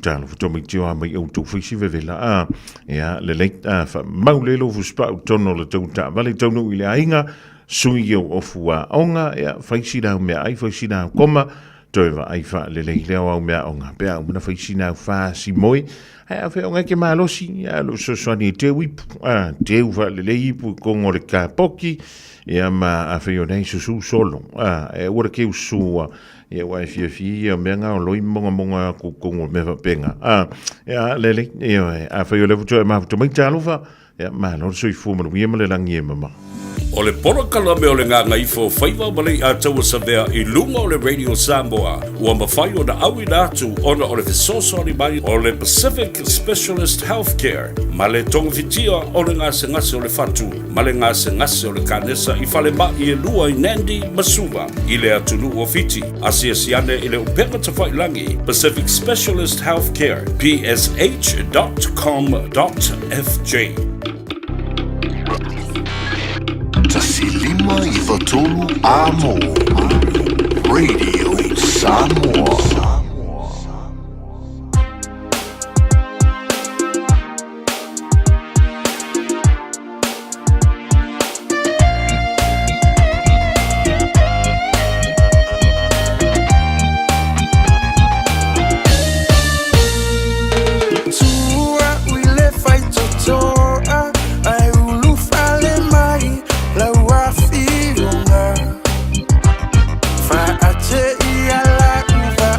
talo futomi tio a mai utu fisi vevela ia le leita fa maulelo fu spa tono le tuta vale tonu i le ainga sui o ofua onga e faisina mea ai faisina koma toiva ai fa le leo au mea onga pea una faisina fa si moi ai fa onga ke malosi ya lo so ni te wi te uva le ipu con le kapoki e ma a fe nei su solo e ora ke su e wa fi me nga lo monga ku con me va penga ya le e a fa yo le futo ma futo mai talufa e ma no so I fu mo mi le langi mama. O le porokala me o le ngā ngaifo whaiva malei a taua sa vea I lunga o le Radio Samoa ua mawhai o na awi nātu ona o le fesosori mai o le Pacific Specialist Healthcare ma le tongawitia o le ngase ngase o le fatu ma le ngase ngase o le kanesa I whale ma I lua I Nandi Masuva I le atunu o fiti asia siane I le upenga ta whailangi Pacific Specialist Healthcare psh.com.fj Tasilima I Watolu Amo Radio Samoa. Fa ate ia la uva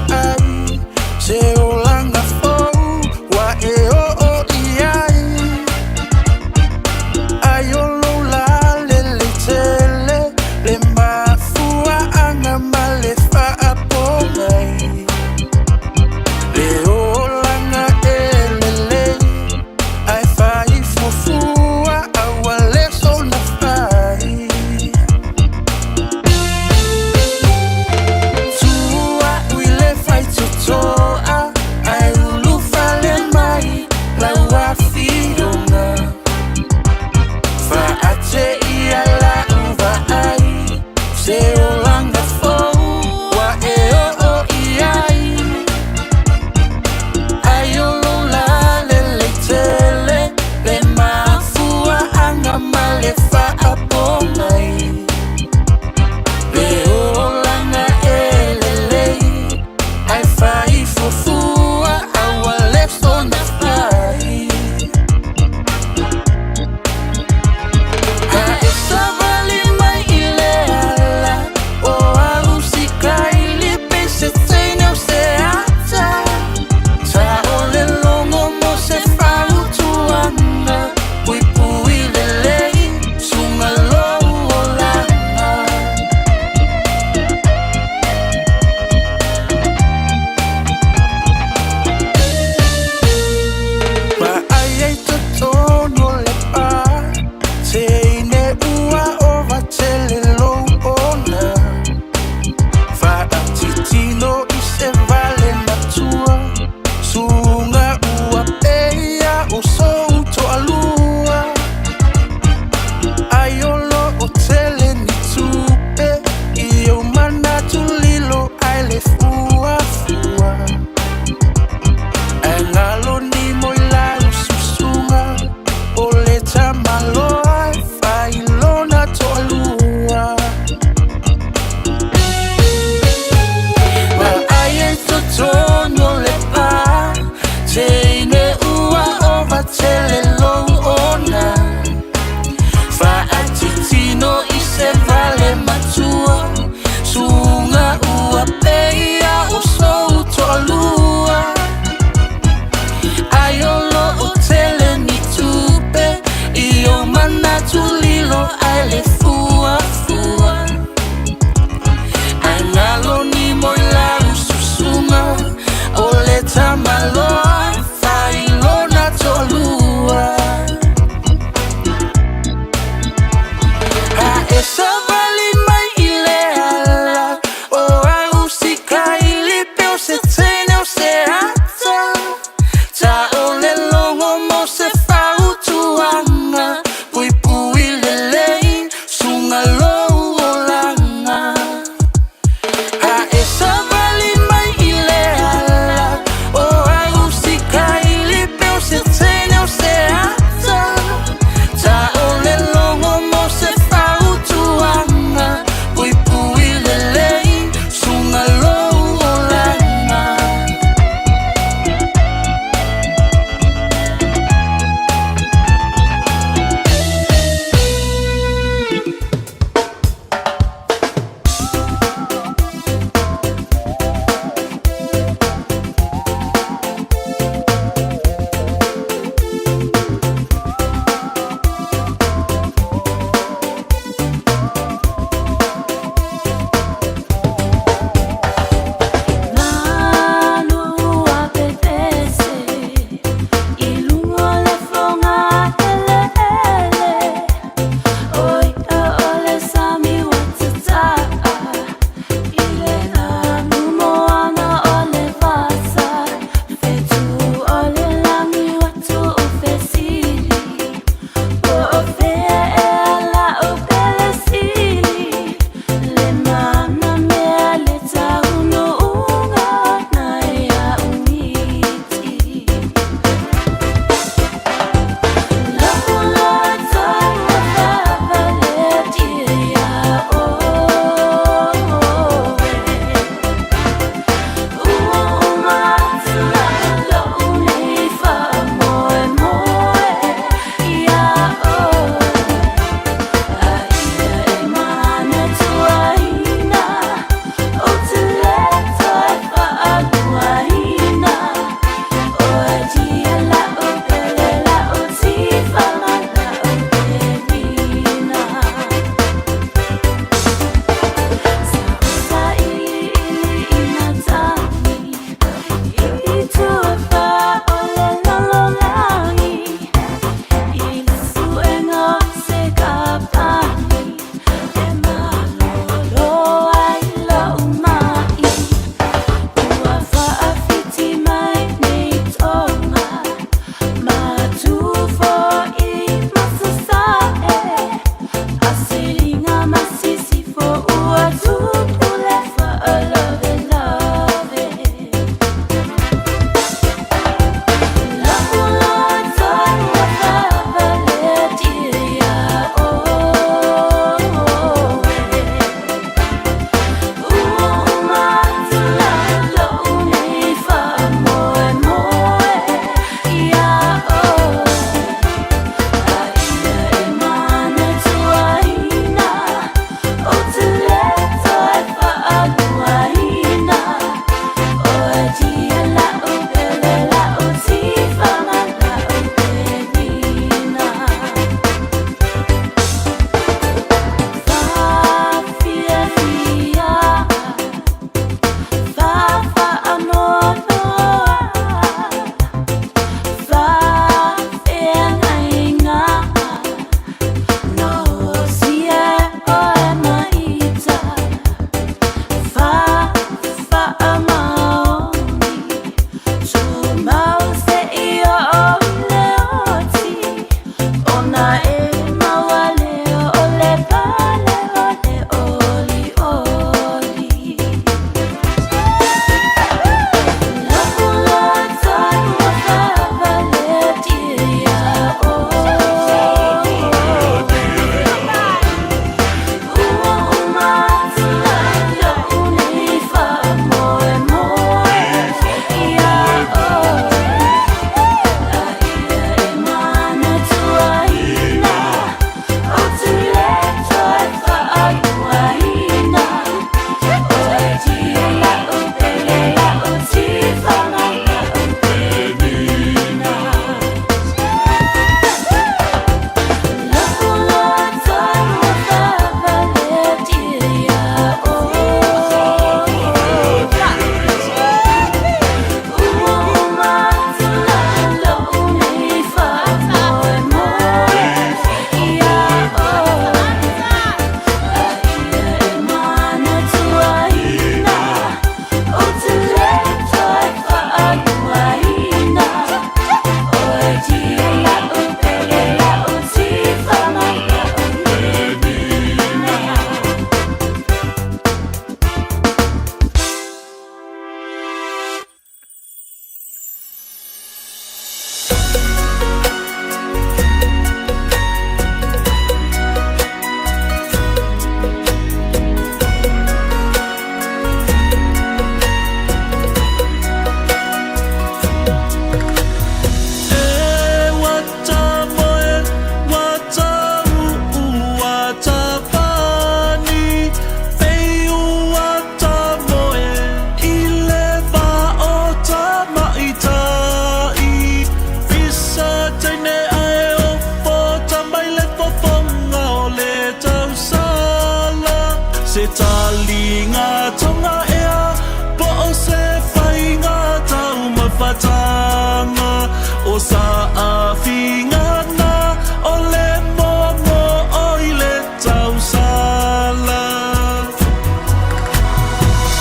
mafatanga o sa afingana o le momo o i le tausala.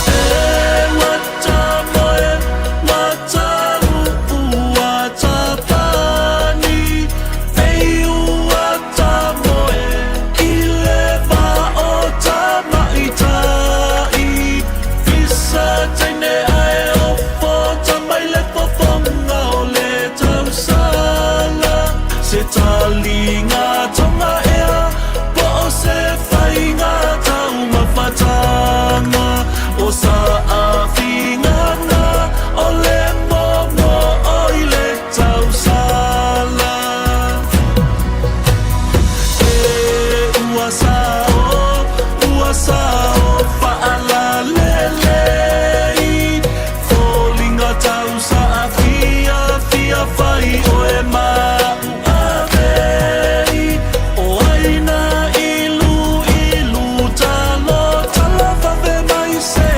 E wata moe mataru ua tapani e wata moe i le va o tamaitai pisa taine ai o po tamai le poponga o le tausala se talinga tonga ea po o se whainga tau mafatanga o sa awhingana o le momo o i le tausala e ua sao whaala lelei Fallinga tausa a fia whai o e mau avei o aina ilu talo whawe mai se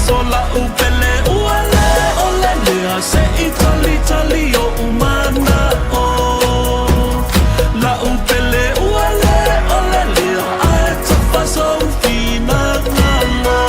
so la upele ua le o le lea se i tali o umana o la upele ua le o le lea ae tafaso fina ngalo.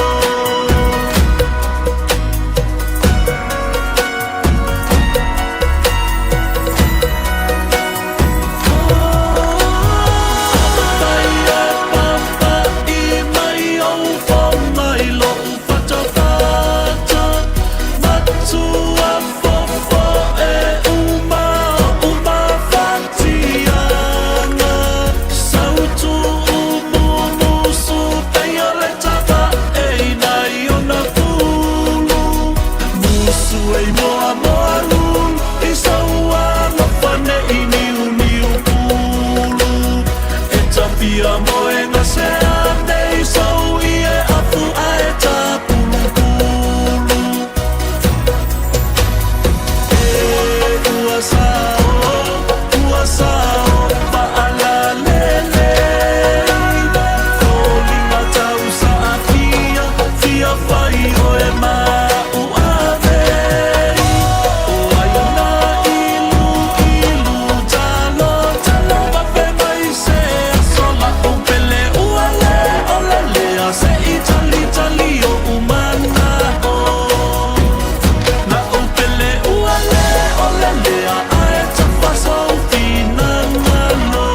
Pia moe na se ane so ie afu ae ta pulu pulu e ua sao paala lele Fallinga tausa a fia whai o e mau avei o aina ilu talo wawe mai se sola upele ua le o le lea se i tali o umana o na upele ua le o le lea ae tafaso fina ngalo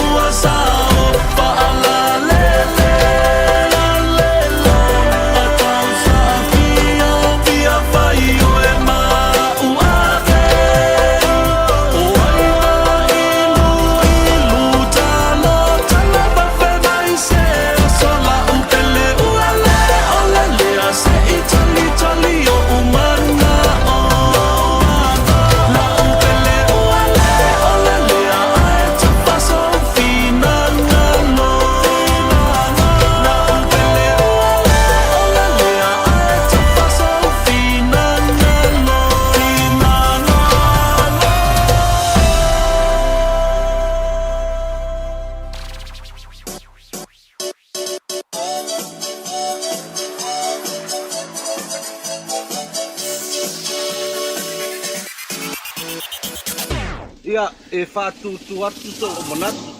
ua sao paala lele tausa fia whai o e mau avei o aina ilu talo wawe mai se sola upele ua le o le lea se i tali o umana o la upele ua le o le lea ae tafaso fina ngalo la upele ua le o le lea ae tafaso fina ngalo Ia e whātutu atu tō o manatu.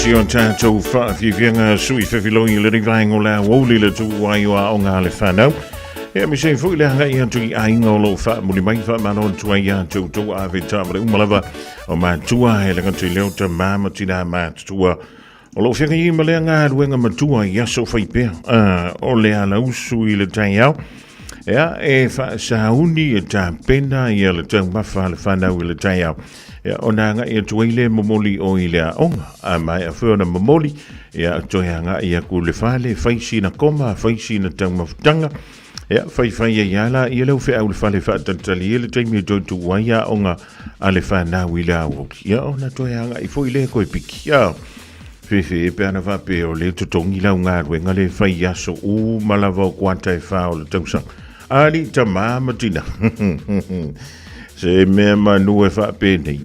si on tātou whaafianga sui whewhiloi le rivaing o la Aoauli le tu wai o a o ngā le whanau. Ea mi se fui le hanga i atu i ainga o lo wha muli mai wha manon tua i atu tau a veta mare umalawa o mātua he langa tui leo ta māma tina mātua. O lo whianga i malea ngā ruenga matua i aso whaipea o le ala usu i le tai au. Ea e wha sauni e tā pena i le tau mawha le whanau i le tai au. O nā ngā ia tuaile momoli o i lea onga, a mai a whiona momoli, ia toia ngā ia ku le whale, whaisi na koma, whaisi na tau mawhtanga, ia whai e iala, ia leu whi au le whale whaatantali, ia le taimi e toitu waia onga a le whanau i lea Aoauli. Ia o nā toia ngā i fwoi le koe piki, ia whewhi e peana whape o le tutongi lau ngā ruenga le whai aso u malawa o kuanta e whao le tausang. Ali ta māmatina. Se mea manu e whape nei,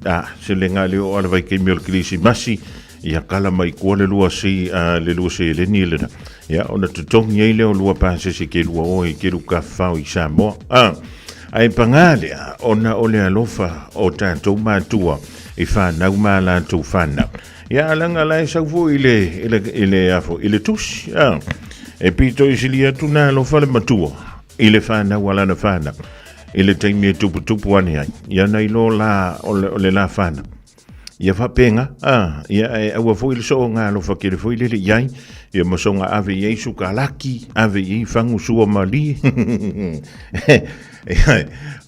se le ngā leo ala vai kei meo krisi masi, ia kala mai kua le lua si, le lua si le nilera. Ia, ona tutongi ei leo lua pāse se ke lua oi, ke luka whau i Samoa. Ai pangalea, ona o le alofa o tātou mātua, i whanau mā lātou whanau. Ia, alanga lai saufu i le afo, i le tusi, e pito i sili atu nā alofa le matua, i le whanau alana whanau. Ele taimi e tupu ane ai. Ia nei lo la o le la whana. Ia whapenga. Ia e aua fwoi le so ngā lo whakere fwoi lele iai. Ia masonga ave iei suka laki. Ave iei whangu sua mali.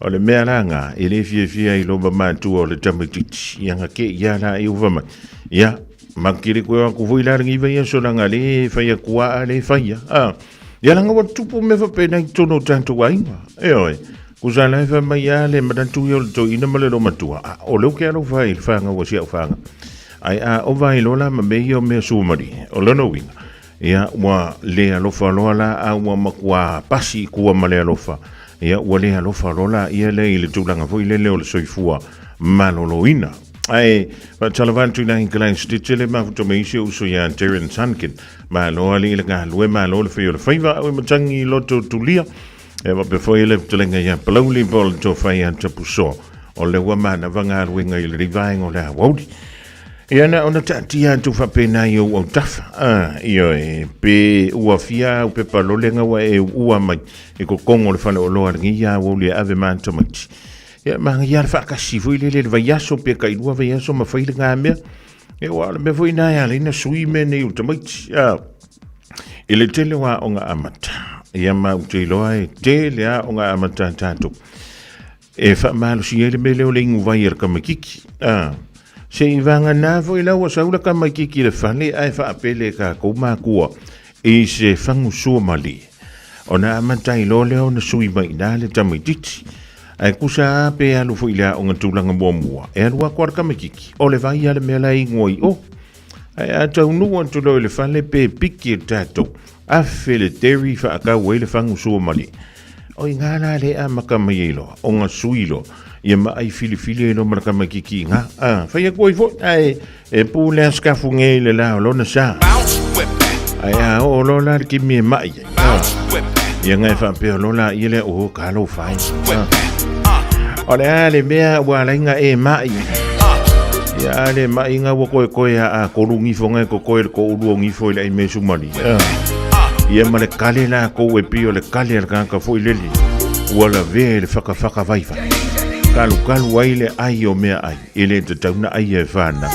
O le mea la ngā. Ele fia i lo mamātua o le tamititi. Ia ngake ia la e uvama. Ia makire koe wako fwoi la ringi ia so langa le whaia kua a le whaia. Ia langa wa tupu me whapena i tono tanto wainga. Eoi. Kusala e mai ale madantu yo to ina male lo matua o lo ke alo vai fanga o sia fanga ai o vai lo la me yo me sumari o lo no winga ia wa le alo fa lo la a wa makwa pasi ku male alo fa ia wa le alo fa lo la ia le ile tulanga foi le le soifua maloloina ai va chalavantu na incline stitchele ma futo me isi uso ya Terence Sankin ma lo ali le ga lo ma lo le fio le faiva o matangi loto tulia e wa pe foi le tulenga ya plauli bol to fai anta puso o le wa mana vanga ruenga i le rivaing o le Aoauli ia na ona tatia tu fa pena yo o tafa io e pe ua fia o pe palolenga wa e ua mai e ko kongo le fale o loa ngi ya Aoauli ave manta mati ia ma ya fa ka si foi le va yaso pe kai lua va yaso ma fai le ngame e wa me foi na ya le na sui me ne utamati ele tele wa onga amata ia ma te loa e te lea o ngā amata tātou. E wha malo si ele me leo le ingu vai ar kamakiki. Se i vanga nā fo i lau a saula kamakiki le whale ai wha apele ka kou mākua e se whangu sua mali. O nā amata i lo leo na sui mai nā le tamaititi. Ai kusa ape alu fo i lea o ngā tūlanga mua mua. E alu a kuar kamakiki. O le vai ale mea lai ngoi o. Ai a tau nua tulo le whale pe piki e tātou. Afe le teri wha aka wele whangu sua mali. O i ngā la le a makamai eilo, o ngā suilo, ia ma ai fili eilo makamai kiki ngā. Whai a koi fo, ai, e pū lea skafu nge le la o lona sa. Ai a o lola ki mi e mai. Ia ngai whapea lola i le o kālo whai. O le a le mea ua lainga e mai. Ia le mai ngā wakoe a korungi fo ngai ko koe ko uru o ngifo i le me sumali. Ia ma le kale la kou e pio le kale al kanka fo i leli. Ua la vea le whaka vaiva. Kalu ai le ai o mea ai. Ele te tauna ai e whana.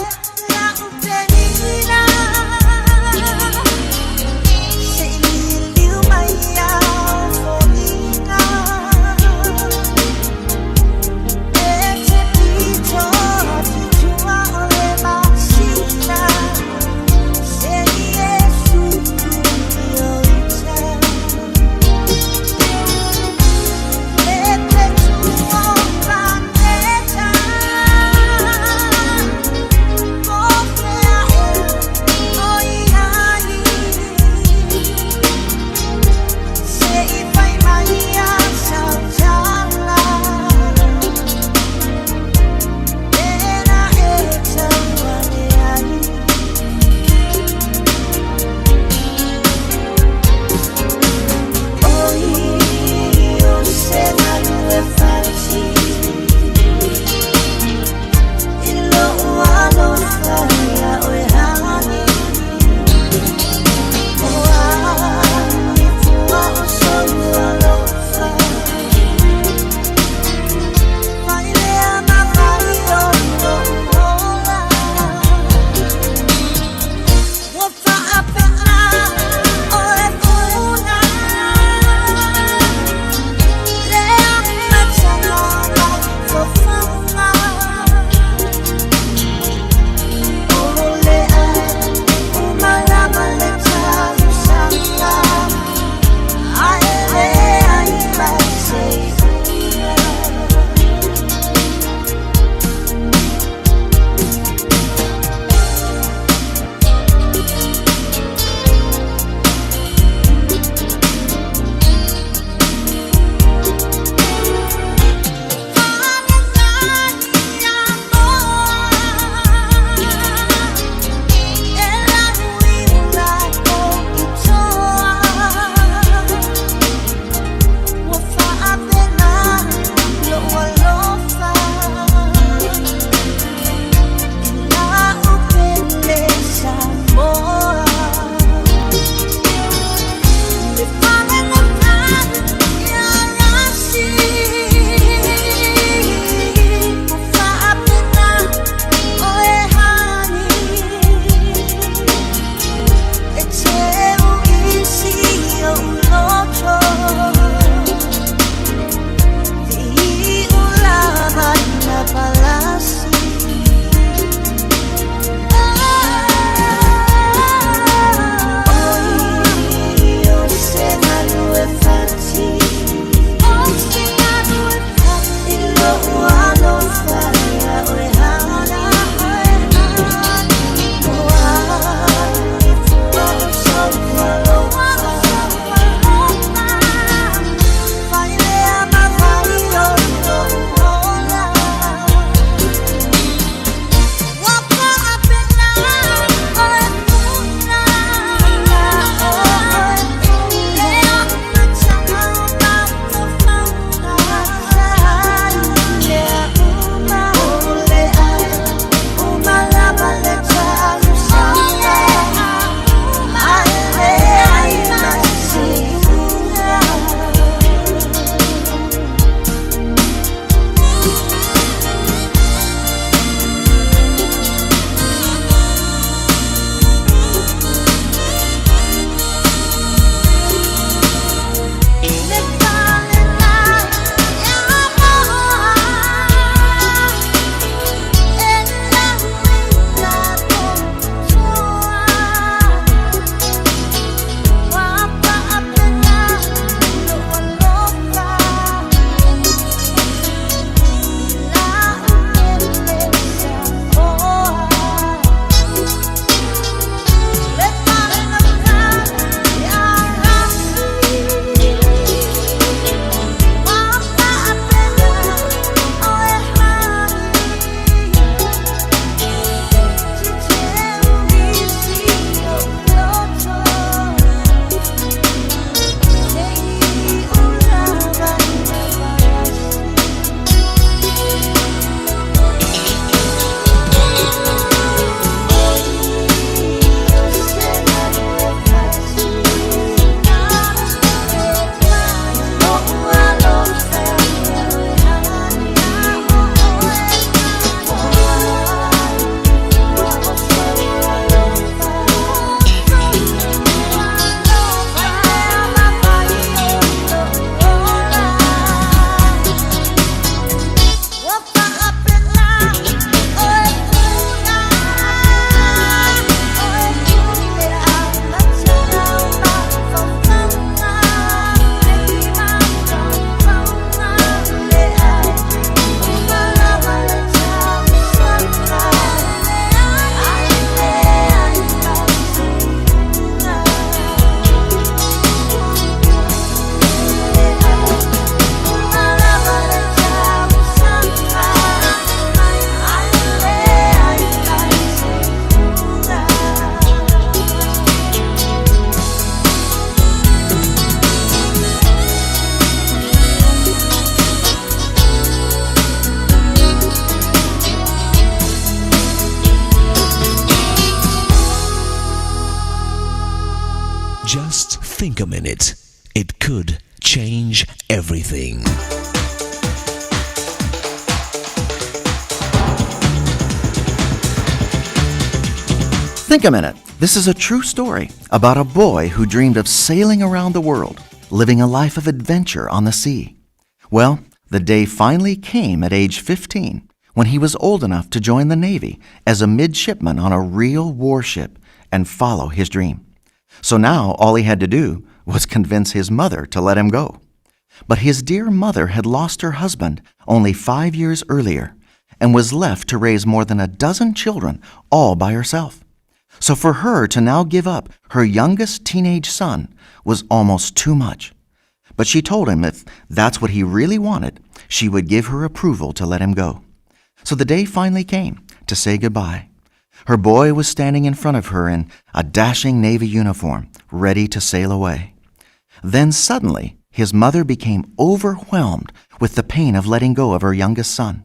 think a minute. It could change everything. Think a minute. This is a true story about a boy who dreamed of sailing around the world, living a life of adventure on the sea. Well, the day finally came at age 15 when he was old enough to join the Navy as a midshipman on a real warship and follow his dream. So now all he had to do was convince his mother to let him go. But his dear mother had lost her husband only 5 years earlier and was left to raise more than a dozen children all by herself. So for her to now give up her youngest teenage son was almost too much. But she told him if that's what he really wanted, she would give her approval to let him go. So the day finally came to say goodbye. Her boy was standing in front of her in a dashing Navy uniform, ready to sail away. Then suddenly, his mother became overwhelmed with the pain of letting go of her youngest son.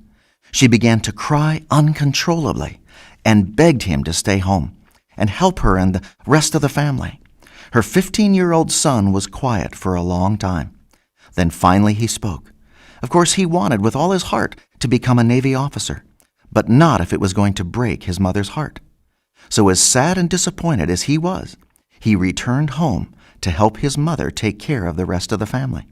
She began to cry uncontrollably and begged him to stay home and help her and the rest of the family. Her 15-year-old son was quiet for a long time. Then finally he spoke. Of course, he wanted with all his heart to become a Navy officer, but not if it was going to break his mother's heart. So as sad and disappointed as he was, he returned home to help his mother take care of the rest of the family.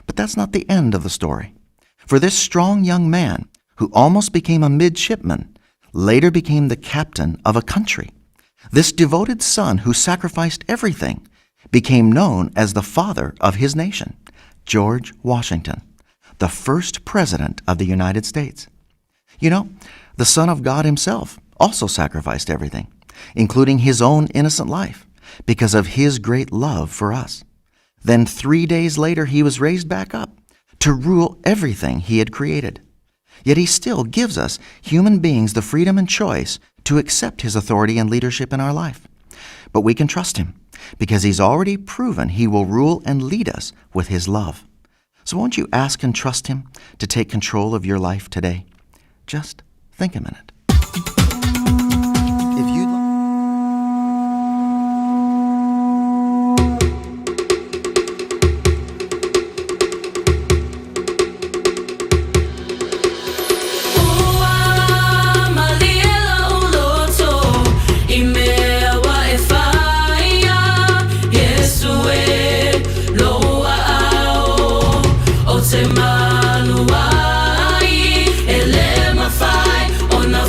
But that's not the end of the story. For this strong young man, who almost became a midshipman, later became the captain of a country. This devoted son who sacrificed everything became known as the father of his nation, George Washington, the first president of the United States. You know, the Son of God himself also sacrificed everything, including his own innocent life, because of his great love for us. Then 3 days later, he was raised back up to rule everything he had created. Yet he still gives us human beings the freedom and choice to accept his authority and leadership in our life. But we can trust him because he's already proven he will rule and lead us with his love. So won't you ask and trust him to take control of your life today? Just think a minute. If you'd Te manuai, ele mafai, ona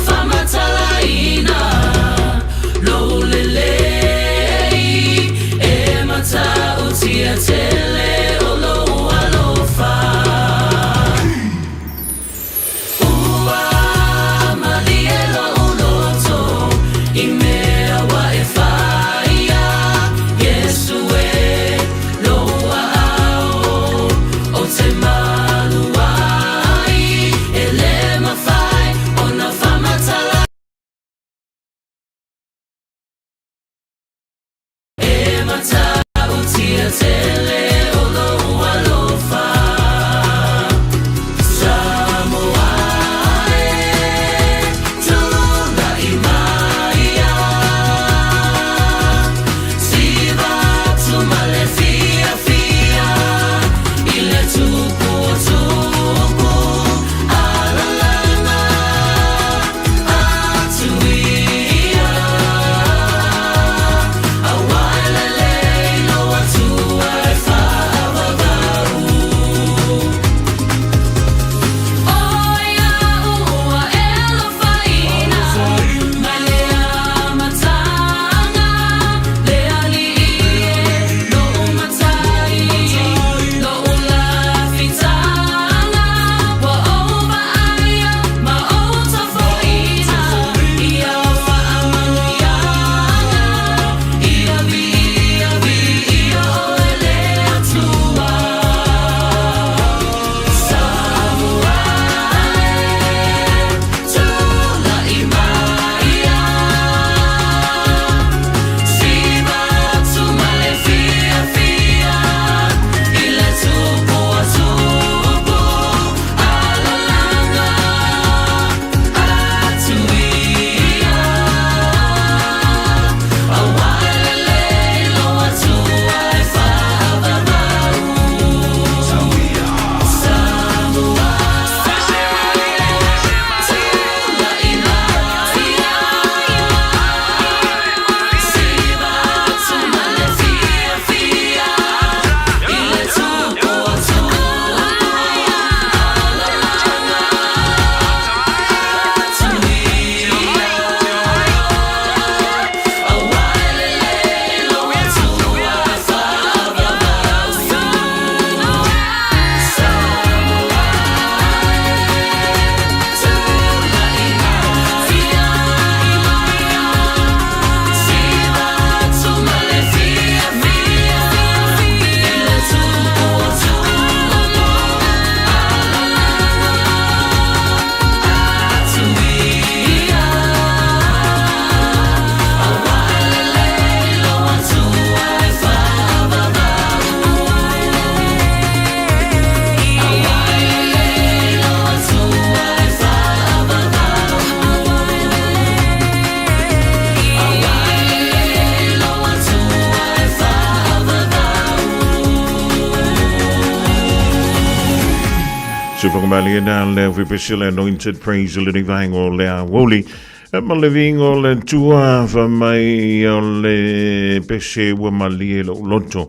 Fofogamua na le Special Anointed Praise le divine o le Aoauli. Ma le vingo le tua fa mai o le pese ua mali lo loto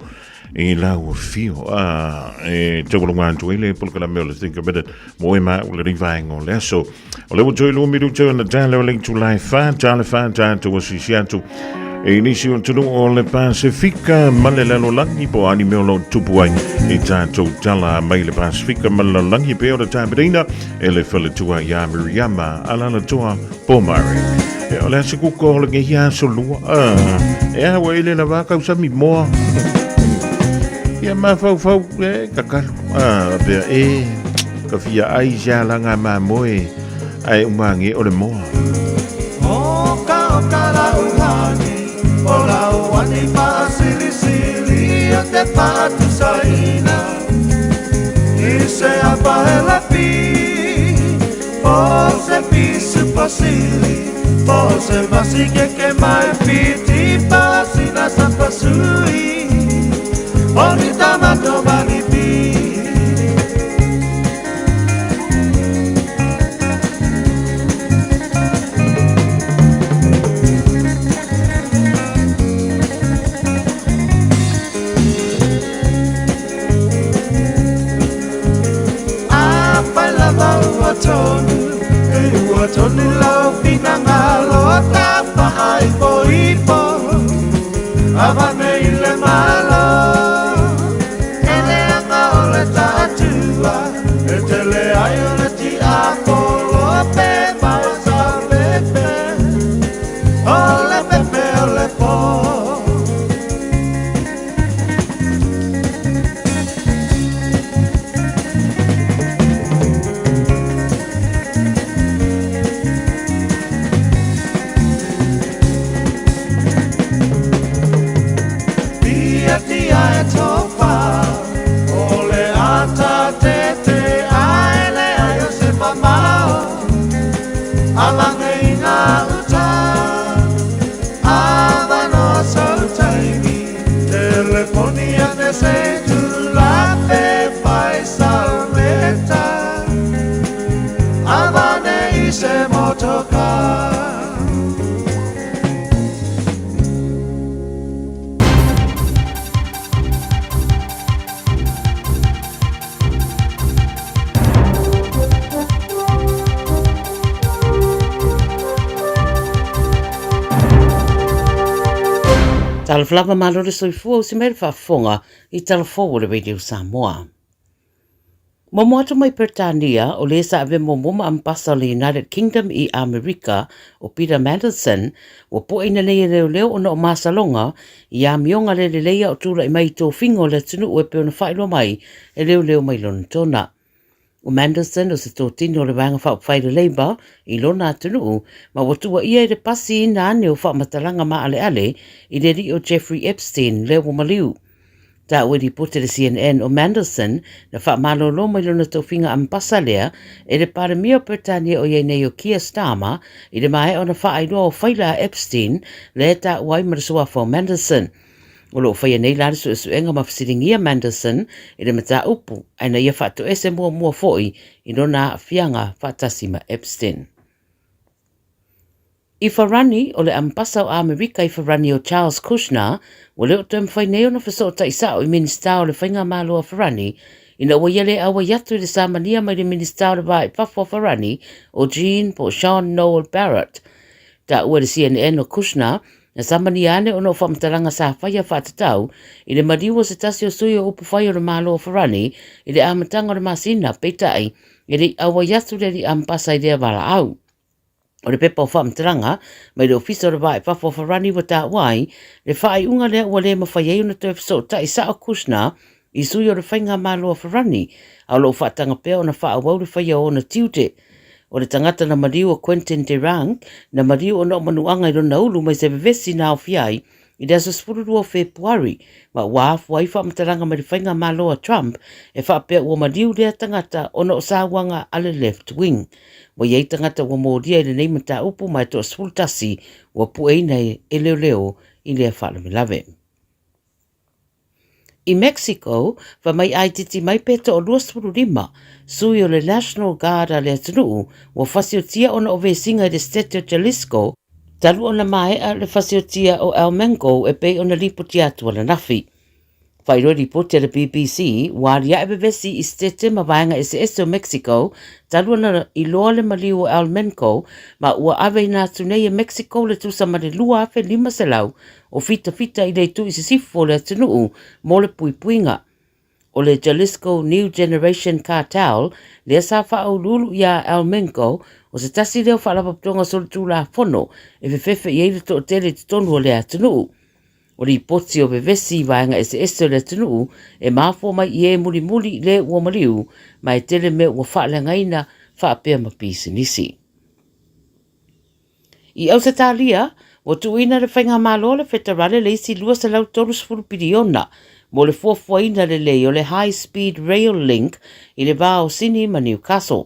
I la ua fio e te wala ngantu le polka la mele think about it mo ma o le divine o le so o le utoi lu miru te na tale o link to life fa tanto o si siatu e nisi o tunu o le Pasifika malelelo langi po anime o lo tupu ai e tato tala mai le Pasifika malelelo langi pe o le taberina e le fele tua ya Miriama alana tua pomari e o le ase kuko o le ngehia so lua e hawa ele na waka usami moa ia mafau e kakalu bea e ka fia ai langa ma moe ai umangi o le moa la uhani o la uhani pa sili o te patu saina I se apa la pi o se pisu pasili o se masi que mai piti pasina sa pasui o ni tamato mani pi Tonu lau pinangalo tapa ai poipo avane ile malo ele anga ole tatua etele ai ole ti akolo pe basa pepe ole po Talaflava malo le soifua o se mere whaafonga I talafou o le Radio Samoa. Momo atu mai Pertania o le sa ave momoma ampasa o le United Kingdom I Amerika o Peter Mandelson o po ina nei leo o no masalonga I a mionga le leia o tula I mai tō fingo le tunu o e peona whailo mai e leo mai lona tona. O Mandelson o se tō tino o le wanga whaupwhaile Labour I lona atunu ma watua ia I le pasi ina ane o whamatalanga ma ale I le ri o Jeffrey Epstein leo o maliu. Ta wedi pote le CNN o Mandelson na whamalo lo mai lona tō finga ampasa lea e le paramia o Pertania o iei nei o Keir Starmer I le mai o na whaailoa o whaila Epstein le ta uai marasua o Mandelson. O lo whaia nei lari su enga mawhasiringia Mandelson I le mata upu aina ia whatu ese mua foi I lona fianga whatasima Epstein. I wharani o le ampasa o Amerika I wharani o Charles Kushner o leo tōm whaineo na whasota isa o I minista o le whainga malo a wharani ina ua yale awa yatu le samania mai le minista o le vai pafo wharani o Jean po Sean Noel Barrett. Ta ua le CNN o Kushner na samania ane o no whamtaranga sa whaia whatatau I le mariwa se tasi o sui o upu whai o le malo o wharani I le amatanga o le masina peitai I le awa yatu le li ampasa I le wala au. O le pepa o whamtaranga, mai le ofisa o le vai pafo wharani wa tā wai, le whai unga lea ua le mawhai euna tō efiso ta I sa o Kushner, I sui o le whainga malo o wharani, au lo whatanga pea o na wha awau le whai o na tiute. O le tangata na mariu o Quentin Derang, na mariu o no manuanga I lona ulu mai se vevesi na o fiai, I le aso spururu o Februari, ma wafu ai whamtaranga mai le whainga malo a Trump, e wha pea ua mariu lea tangata o no sāwanga ale left wing. Wa iei tangata ua mōria I le nei mata upu mai toa spultasi ua puei nei e leo I lea whalamilave. I Mexico, fa mai ai titi mai peto o 25, sui o le National Guard a le atunuu, wa fasiotia ona o vesinga de State o Jalisco, talu ona mai a le fasiotia o Almenco e pei ona liputi atu na nafi. Whairo ripoti le BBC, waria e bevesi I stete ma vaenga SS o Mexico, talu ona I loa le maliu o Almenco, ma ua ave ina tunei e Mexico le tusa ma le lua afe 5 selau, o fita I le tu I se sifo le atunuu, mo le puipuinga. O le Jalisco New Generation Cartel, le sa whao lulu ia Almenco, o se tasi leo whalapaptonga sol tu la fono, e fefefe I eile to tele tonu o le atunuu. O li poti o bevesi vaenga SS o le atunuu, e mafo mai I e muli le ua maliu, mai tele me ua whaalengaina whaapea mapisi nisi. I Ausitalia, o tuina le whainga malo le whetarale le isi lua sa lau tolus piriona, mo le fuafuaina le lei o le High Speed Rail Link I le vao sini ma Newcastle.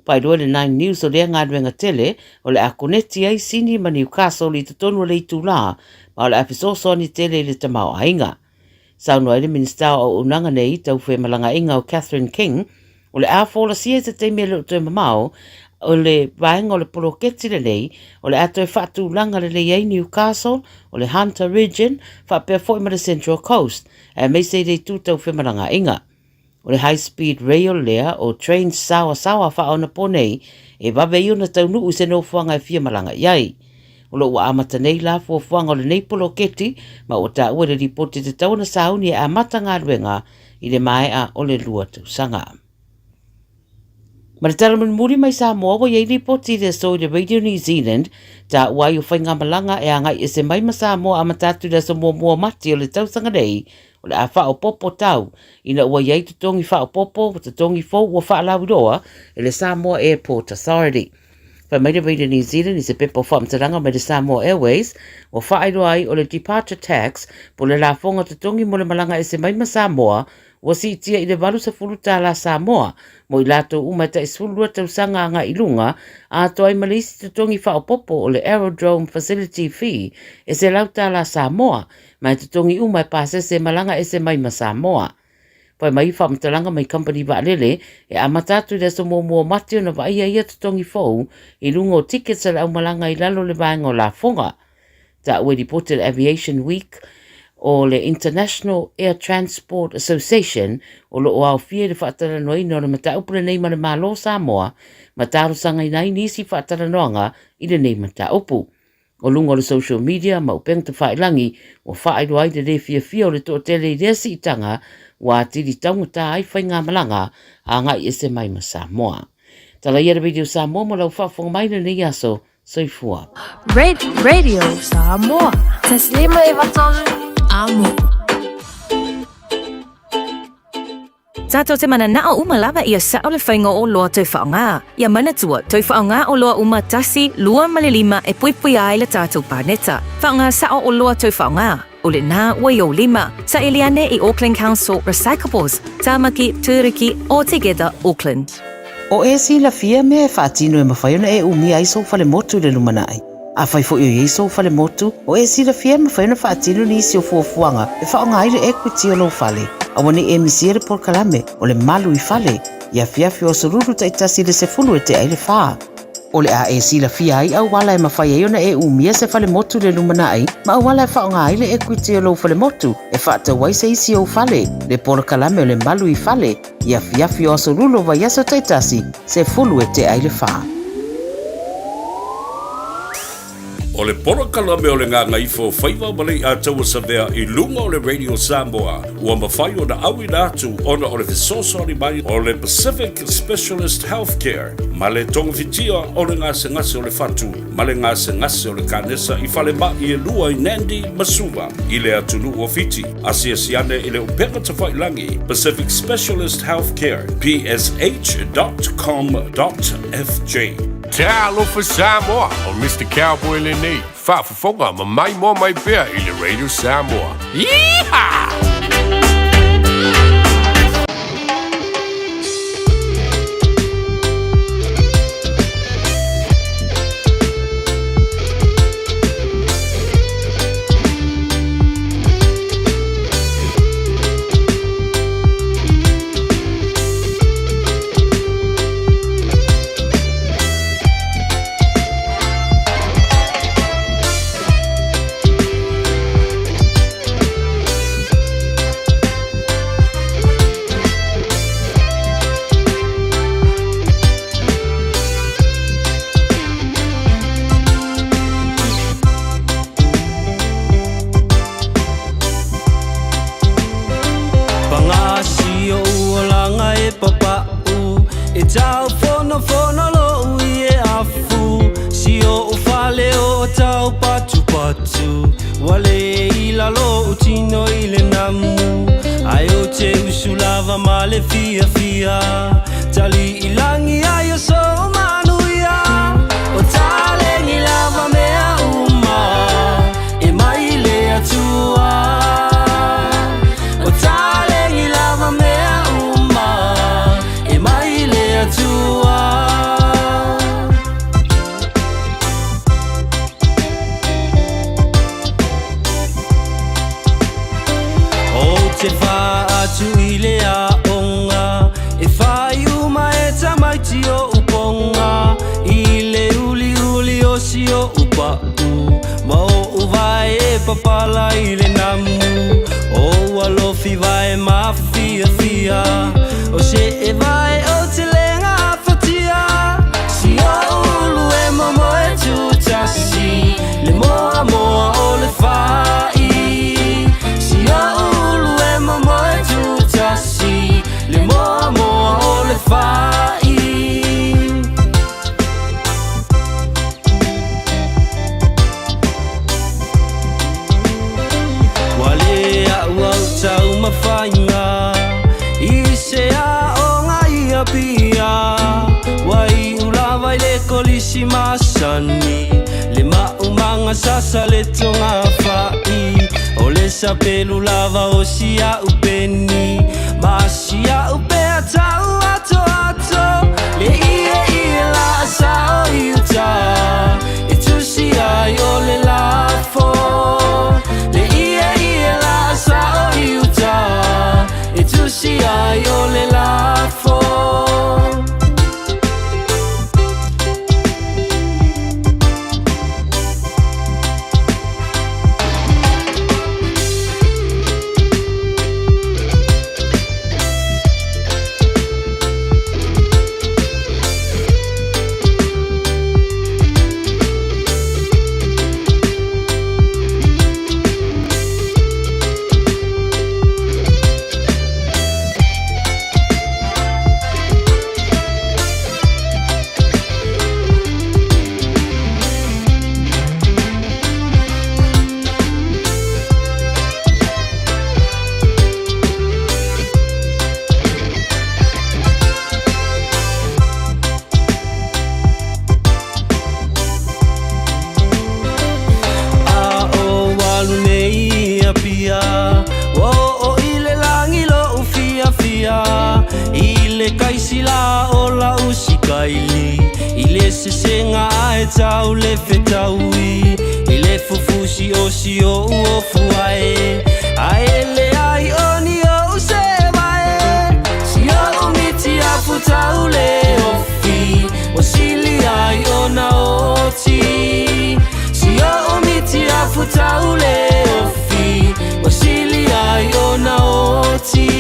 Pairua le 9 News o lea ngāruenga tele o le akoneti ai sini ma Newcastle I tutonu o le itula ma o le apisoso ni tele I le tamao ainga. Saunua le minista o unanga nei tau whe malanga inga o Catherine King o le afola sia te teimea le utoi mamao o le vaenga o le poloketi le nei o le ato e whatu langa le lei Newcastle o le Hunter Region whapea fo I ma le Central Coast e mei se rei tūtau whe malanga inga. O le high speed rail lea o train sawa whaona ponei e wawe iuna tau nuu se no fuanga e fia malanga iai. O lo ua amata nei la fuanga o le nei poloketi ma o ta ua le ripoti te tauna sauni e amata ngā ruenga I le maea o le lua tausanga. Ma le tala muri mai Samoa wa iei ripoti le so le Radio New Zealand ta ua i whainga malanga e angai e se mai ma Samoa amatatu le so mua mati o le tausanga nei o le a whao popo tau, ina ua iei te tongi whao popo, te tongi fau ua wha lauroa e le Samoa Airport Authority. Wha mai le Radio New Zealand I se pepo whaamtaranga mai le Samoa Airways, o whaeroa ai o le departure tax, po le la fonga te tongi mo le malanga e se mai ma Samoa, ua si itia I le walu sa fuluta la Samoa, mo I lato umai ta isulua tausanga anga ilunga, a toai malisi te tongi whao popo o le Aerodrome Facility Fee, e se lauta la Samoa, mai te tongi umai pase se malanga e se mai ma Samoa. Pai mai whaamtalanga mai company Vaalele e amatatu le so mua mati o na vaia ia te tongi fau I lungo tickets ala malanga I lalo le vaenga o la fonga. Ta ue reported Aviation Week o le International Air Transport Association o lo o au fie le whaatara noi no le mata upule nei ma le malo Samoa ma taro sanga inai nisi whaatara noanga I le nei mata upu. O lungo le social media ma upeng te whailangi o whaeru ai le fia o le to tele I resi itanga wa tiri taunguta ai whainga malanga a ngai ese mai ma Samoa. Tala ia Radio Samoa mo lau whafonga mai na nei aso soifua. Radio Samoa. Taslima iwatolu amo. Tato te mana nao umalawa ia sao le whainga o loa tau whaonga. Ia manatua, tau whaonga o loa uma tasi, lua malilima e puipui ai le tātou pāneta. Whaonga sao o loa tau whaonga. O le nā wai o lima, sa Eliane I Auckland Council Recyclables, Tāmaki, Tūriki, All Together, Auckland. O e si la fia me e whaatino e mawhaiona e umi ai so fale motu le lumanai. A whai fo i so fale motu, o e si la fia me whaiona whaatino ni isi o fuafuanga e whaonga ai le equity o lo fale. A wane e misiere por kalame o le malu I fale, ia fiafi o sururu ta itasi le se fulu e te ai le whaa. O le a e si la fia ai au wala e mawhai aiona e umia se fale motu le lumanai, ma au wala e whaonga ai le equity o lo fale motu, e whaata wai se isi o fale, le por kalame o le malu I fale, ia fiafi o sururu wa yaso ta itasi, se fulu e te ai le whaa. O le porokala me o le ngā ngaifo whaiva malei a taua sa vea I lunga o le Radio Samoa. Ua mawhai o na awi nātu ona o le fesosori mai o le Pacific Specialist Healthcare. Ma le tongawitia o le ngā sengase o le fatu. Ma le ngā sengase o le kānesa I whale ma I lua I Nandi Masuva. I le atunu o fiti. Asia siane I le upeka ta whailangi. Pacific Specialist Healthcare. psh.com.fj. Te alofa Samoa o Mr. Cowboy Lenny. Fofogamua mai mo mai pea I le Radio Samoa. Yeehaw! tau fono lo i e afu si o fale o tau patu wale i la lo tino i le namu ai o te usulava male fia tali ilangi ai o so manuia o tale ni lava mea uma e mai le atua o tale ni lava mea uma e mai le atua o te fa atu i le aonga e fai uma e tamaiti o uponga i le uli o si o upau ma o vai e papala i le namu o alofi vai ma fia o se e vai o te lenga fatia si o ulu e momo e tutasi le moa o le fai si o ulu e momo e tutasi le moa o le fai wale au tau mawhainga i se a o ngai a pia wai ulawa i le kolisi masani le maumanga sasa le tonga fai o le sapelu lava o si a upeni ma si a upea tau ato le ie la sa o iuta e tu si ai o le lafo le ie la sa o iuta e tu si ai o le lafo tau le fetaui i le fufusi o si o fuae ae le ai oni o se vae si o umiti a futau le ofi o sili ai ona oti si o umiti a futau le ofi o sili ai ona oti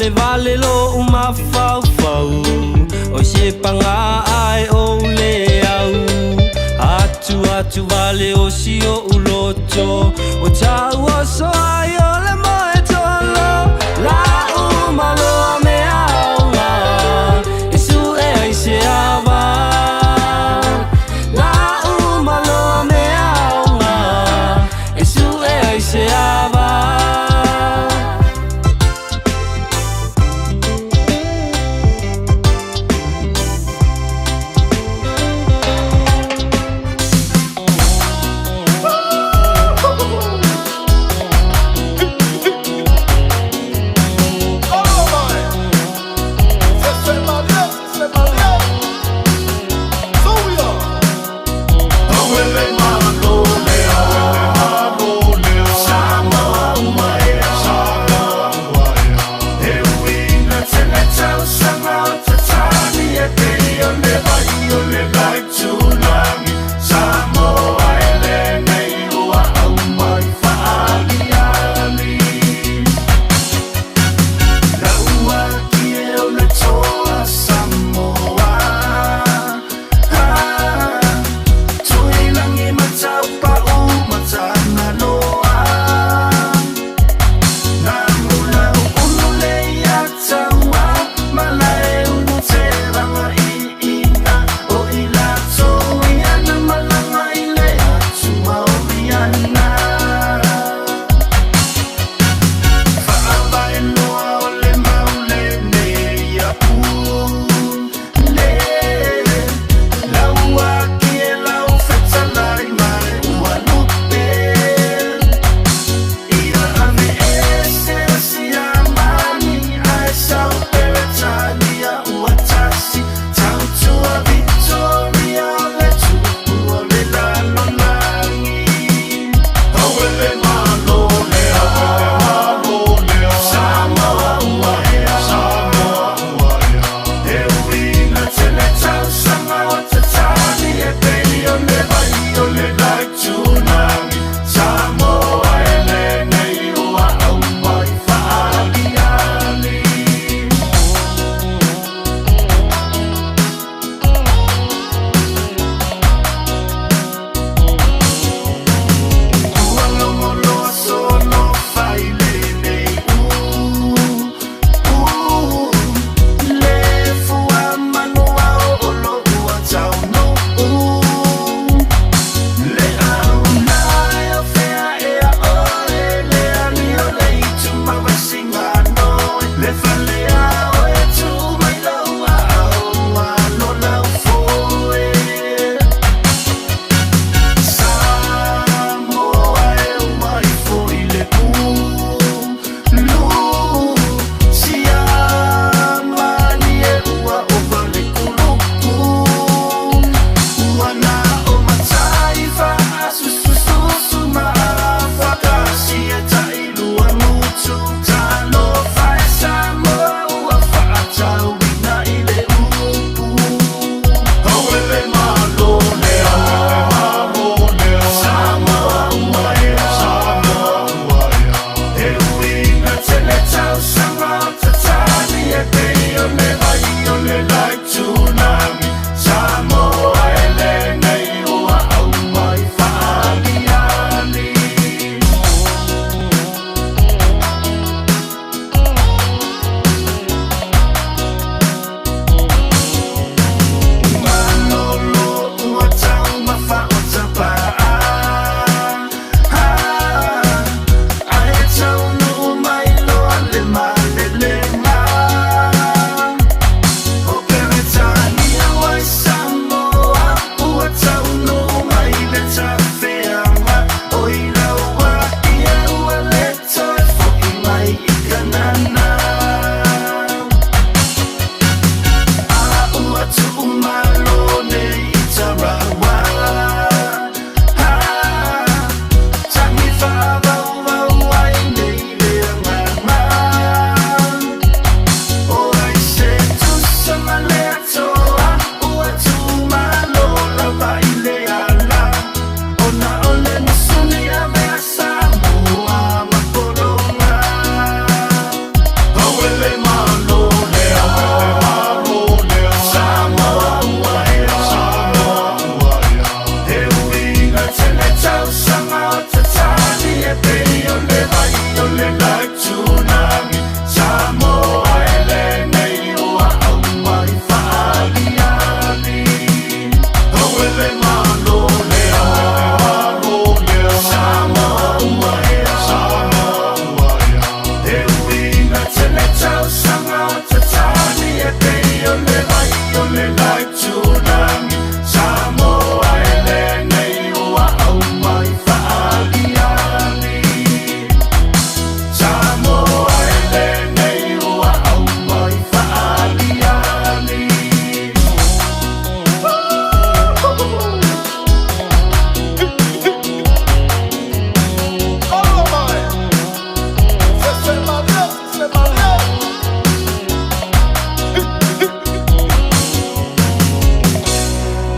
le vale lo uma fau o se panga ai o le au atu vale o si o uloto o tau o so ai o le moe tolo la uma lo me aunga e su e ai se ava la uma lo me aunga e su e ai se ava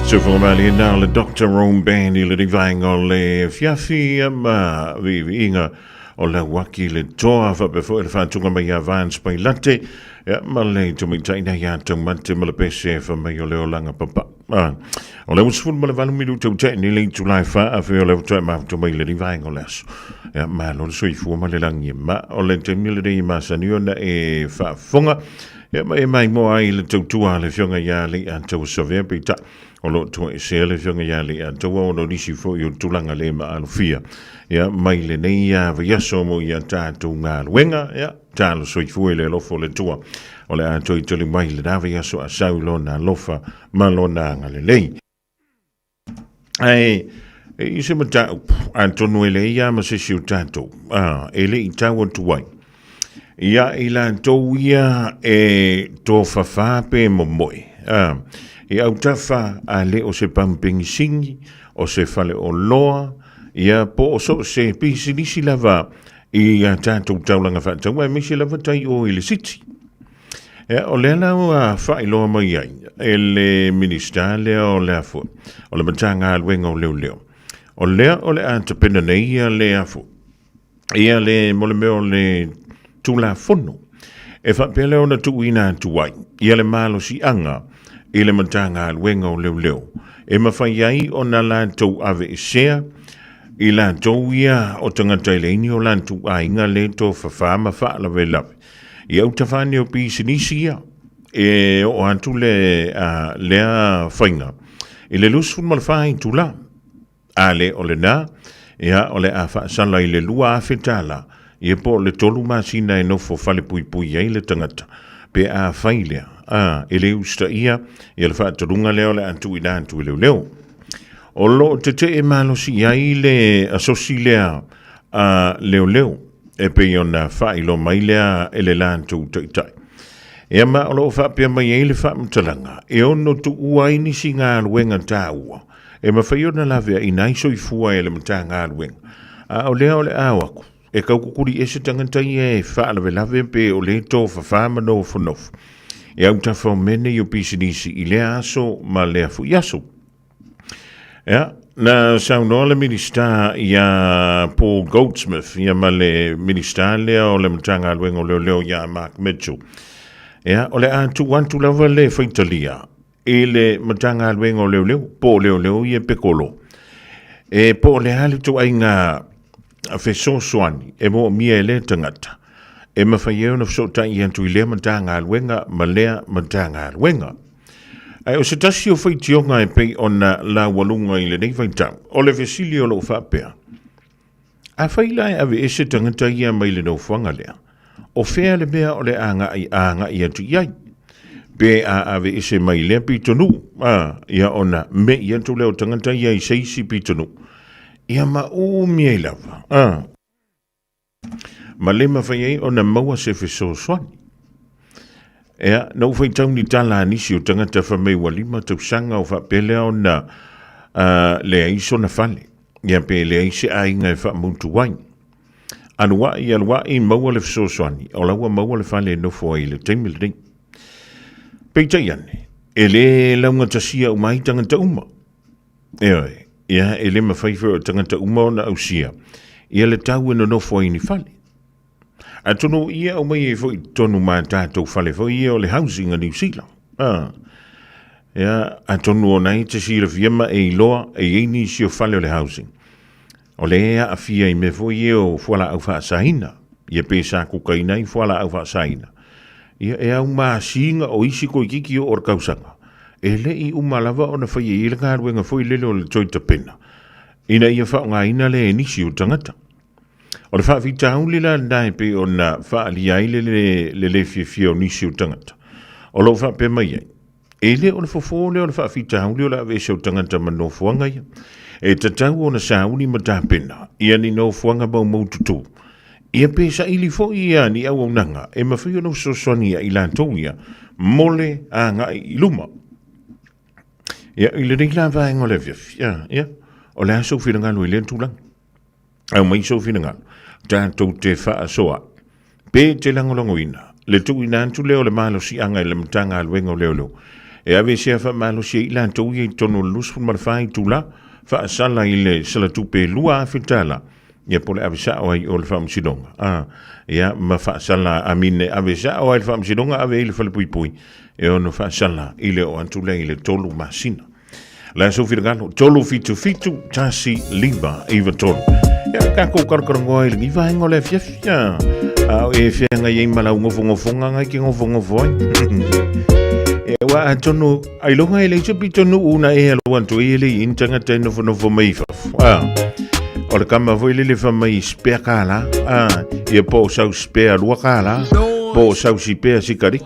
So for mali na le Dr. Rome Band i le divang o le fiafi ma vi inga o le waki le toa fa before le fatunga mai avans pai latte ya ma le to mi taina ya tong mante ma le pese fa mai o le olanga papa o le usful ma le valu milu to te ni le July fa a fe o le to ma to mai le divang o les ya ma lo so i fu ma le langi ma o le te mi le de ma saniona e fa fonga ya mai mo ai le to tua le fionga ya le anto so ve pita o lo to e se le fionga ya le anto o no disi fo yo tulanga le ma alfia ya mai le nei ya via so mo ya tatu nga wenga ya talo so i fu le lo fo le tua o le anto i tuli mai le dava ya so a saulo na lofa malona nga le lei ai e se mata anto no le ya ma se siu tatu ele i tawo tuai ia ila toia e to fafape momoi ia utafa ale o se pamping singi o se fale o loa ia po o so se pisi nisi lava ia tatou taulanga whataua e misi lava tai o ile siti ia o lea lau a whailoa mai ai e le minista lea o lea fu o le matanga alwenga o leo leo o lea o le antapena nei ia lea fu ia le mole meo le tula fono e fa pele ona tu ina tuai ia le malo si anga i le matanga alwenga o leo leo e mawhai ai o na lantou ave isea i lantou ia o tangata i leini o lantou a inga le to fafama whaala ve lawe i au tawhane o pisinisi ia e o antu le lea whainga i le lusu malwhai tula a le o le na ia o le a whaasala i le lua a whetala ia po le tolu masina e nofo fale pui pui ai le tangata pe a whailea ele usta ia le whaatarunga leo le antu i nantu leo leo o lo te e malo si ai le asosi lea leo leo e pe ona whailo mai lea ele lantu taitai e ma o lo whaapea mai e le whaamtalanga e ono tu uai nisi ngā luenga tā ua e ma whaiona lawea i naiso i fua e le mata ngā luenga o lea o le awaku e kau kukuri e se tangatai e whaalawe lawe pe o le tō whawhama no whanof. E au ta whao mene i o pisinisi i le aso ma le afu i aso. Ea, na sau noa le minista i a Paul Goldsmith, i a ma le minista lea o le matanga alwengo leo leo i a Mark Mitchell. Ea, o le antu wantu lava le whaitalia e le matanga alwengo leo leo, po leo leo i e pekolo. E po le hali tu ai ngā a feso soani e mo mia ele tangata e mawhai na so tai i antu i lea matanga alwenga ma lea matanga alwenga ai o se tasi o whaitionga e pei ona la walunga i le nei whaitau o le vesili o lo whapea a whailai ave ese tangata i a mai le no whanga lea o whea le mea o le anga i atu iai pe a ave ese mai lea pitonu ia ona me i antu leo tangata i ai seisi pitonu ia ma o miei lava. Ma le mawhai ei o na maua se wheso soani. Ea, nau whai tau ni tala anisi o tangata whamei walima tau sanga o whapele o na le aiso na whale. Ia pe le aise a inga e whamuntu wain. Anua i maua le wheso soani. O laua maua le whale no fua i le teimil nei. Peita iane. E le launga tasia o mai tangata uma. Ea ia e le mawhaiwha o tangata umao na ausia. Ia le tau eno no fwai ni whale. A tono ia o mai e fwai tonu maa tātou whale fwai ia o le housing a New Zealand. Ia a tonu o nei te sira fiema e iloa e eini si o whale o le housing. O le ea a fia i me fwai ia o fwala au wha sahina. Ia pēsā kukaina i fwala au wha sahina. Ia e au maa siinga o isi koi kiki o or kausanga. E le i umalava o na whai e ilinga aruenga fwoi lele o le toita pena. Ina ia whao ngā ina le nisi o tangata. O le wha whita haulila nai pe o na wha ali aile le fia o nisi o tangata. O lo wha pe mai ai. E le o le fofole o le wha whita hauli o la vese o tangata ma no fuanga ia. E tatau o na sauni ma tā pena. Ia ni no fuanga mau maututu. Ia pe sa ili fo ia ni au au nanga. E ma whi o no sosoni ia ilantou ia. Mole a ngai iluma. Ia, i le reila vaenga o le fiaf. Ia. O le aso whina ngalo i le tulang. Au mai so whina ngalo. Tātou te wha soa. Pe te langolongo ina. Le tu ina antu leo le malo si anga i le matanga alwenga o leo leo. E ave se fa malo se ila to ye tono lus fu mal fai tula fa sala ile sala tu pe lua fitala ia pole ave sa o le fam sidonga ia ma fa sala amine ave sa o le fam sidonga ave ile fa le pui e ono fa sala ile o antule ile tolu masina la so firgalo tolu fitu tasi liba iva tolu ia ka ko karkarongo ile ni va ngole fia e fia nga ye mala ngofonga nga ki ngofongo e wa atono ai longa ele chupi tonu una e lo wanto ele intanga teno fo meifa o le kama voi le fa mai spekala e po sau spea luakala po sau si pea sikari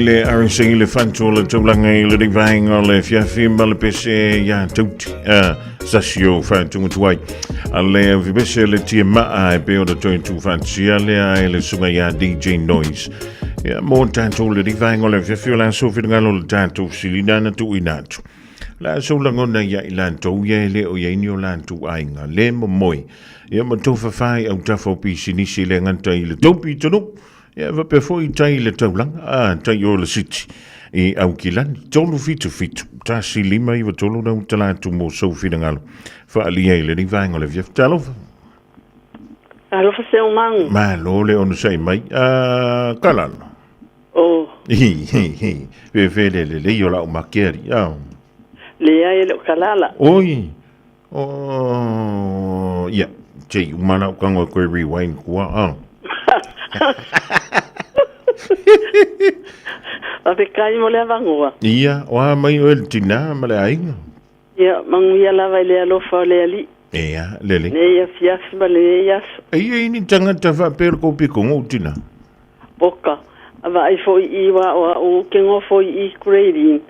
le arising le fanto le tolanga le divanga le fiafimba le pese ya tuti sasio fanto mutuai ale vibese le tima e pe o de 22 fantia le le sunga ya DJ Noise ya mo tanto le divanga le fiafiola so fingalo le tanto silina tu inato la so langona ya ilanto ye le o ye nio lantu ainga le moi ya mo tofa fai au tafo pisi ni sile nganta ile topi tonu ya va pe foi tai le taulang tai o le siti e au kilani tolu fitu ta silima i va tolu na utala tu mo so finangalo fa ali ele ni vanga le vief talo alo fa se mang ma lo le on sai mai kalalo oh hi ve le yo la makeri Le ai lo kalala. Oi. Oh, yeah. Che, umana kango ko rewind kwa. Ave kai mo le avangua. Ia, wa mai o el tina male ainga. Ia, manguia lava le alofa le ali. Ia, lele. Ne ia fias ma le ias. Ia ini tangata fa per ko piko tina. Boka. Ava ai fo I wa o kengo fo I grading.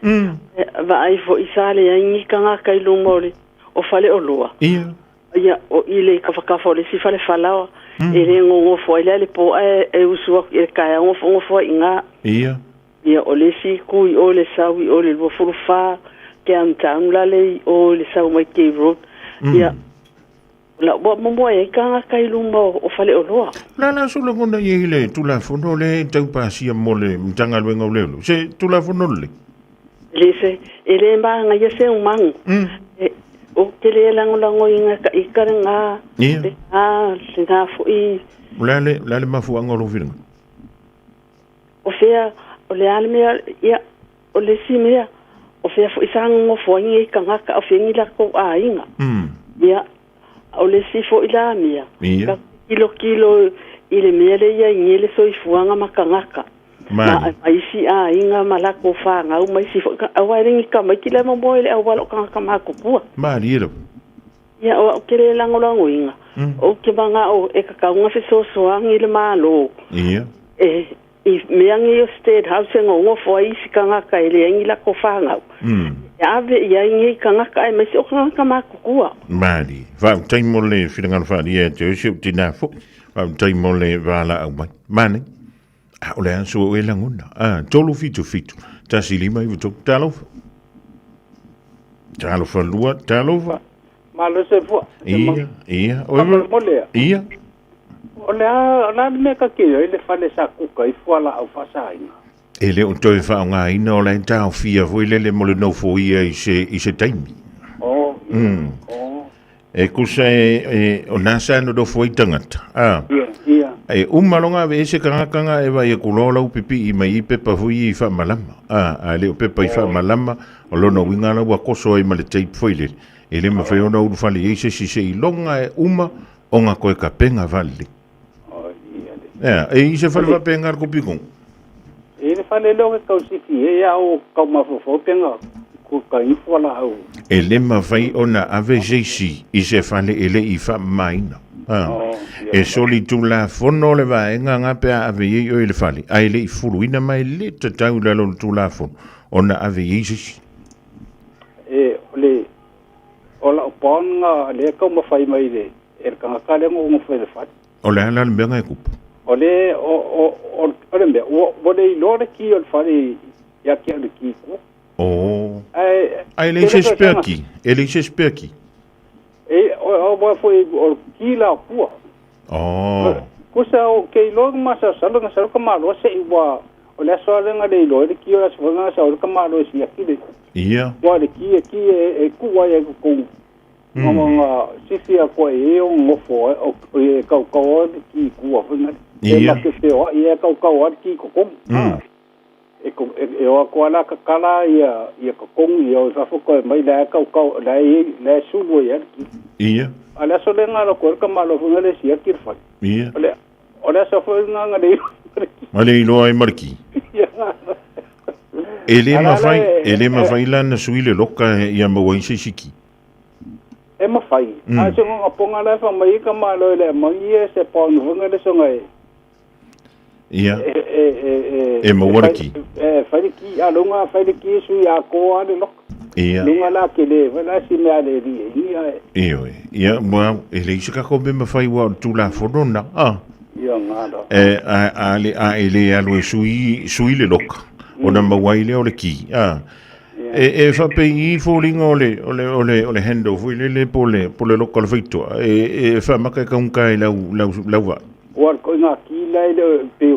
Ava ai fo I sale ai kanga kai lumole. O fale o lua. Ia. Ia, o ile ka fo le si fale falao. E ngo fo ile le po e usua e kai ngo fo inga. Ia. Ia o le si kui o le sawi o le furufa ke amtangla le o le sawi mai ke road. Ia. La mo e kanga kai lumbo o fale o loa. La solo ngona yele tu la fono le tau pasia mole mtanga luenga ulelo. Se tu la fono le. Le se ele mbanga ye se umang. O tele lango inga ka ikaranga. Ia. Le na fo I. Lale mafu angolo filma. O fea o le almea ia o le simea o fea fo isang mo fo ngi kanga ka o fengi la ko ainga. Ia o le sifo ila mia. Ia. Kilo ile mele ia ngile so ifuanga makangaka. Ma isi inga malako fanga o mai sifo awaringi kama kila mo boile awalo kanga makupua. Ma diro. Ia o kele lango inga. O ke banga o e ka nga fe so angile malo. Ia. I meangi o state house ngo fo isi kanga ka ile ngila ko fanga. Ave ia ngi kanga ka mai so kanga makukua. Mari, va taimo le filangal fa dia te se tina fo. Va taimo le vala au mai. Mane. Ole an so e langona. Tolu fitu. Ta silima i vuto talo. Talo fa lua, talo fa. Malo se fo. Ia. Ia. Ona me ka ke ile fale sa kuka I fuala au fasaina. Ele o toi fa nga ina o la tau fia foi le mo le no fo ia I se taimi. E kusa o nasa no do foi tangata. Ia. E umalonga ve se kanga e vai ku lola upipi I mai pepa foi I fa malama. Ale o pepa I fa malama o lono winga la wa koso I male tape foi le. Ele ma foi ona u fale I se I longa e uma onga koe ka penga vale. E se fale va penga ko pikon. E fale lo ka usiki e au ka mafofo penga ku ka I fuala au. Ele ma fai ona ave jeisi I se fale ele I fa maina. E soli tu la fono le va nga pe ave ye o le fale. Ai le I fuluina mai le tatau la lo tu la fono. Ona ave jeisi. E ole ola ponga le ka ma fai mai le. E ka le mo fai le fat. Ole ala le benga ku. Ole ole me o le lore ki o fale ya ki le ki ku. Ai le se speki. Ele se speki. E o foi o ki la ku. Kusa o ke lo ma sa ka ma lo se wa o le so le nga le lo ki o so nga sa ka ma lo si ya ki le. Ia. Wa le ki e ku wa ya ku. Nga sisi a ko e o ngofo o e ka ki ku a funa. E ma ke se o e ka ki ko kom. E o ko ala ka kala ia ko kom ia sa fo ko mai la ka la su bo ya ki. Ia. Ala so le nga ko ka malo funa le si ki fa. Ia. Ole so fo nga le. Ale no ai marki. Ele ma fai la na suile loka ia ma wai se siki. E ma fai. A se nga ponga la fa mai ka malo le mai se pon hunga le so ngai. Ia. E ma warki. Fai ki alunga fai ki su ya ko ale lok. Ia. Lunga la ke le wala si me ale ri. Ia mo ele se ka ko be ma fai wa tu la forona. Ia ngado. Ele alu sui le loka. Ona ma wai le o le ki. E fa pe I folinga ole hendo foi le pole local feito e fa maka ka un kai lau va o ko nga ki lai le pe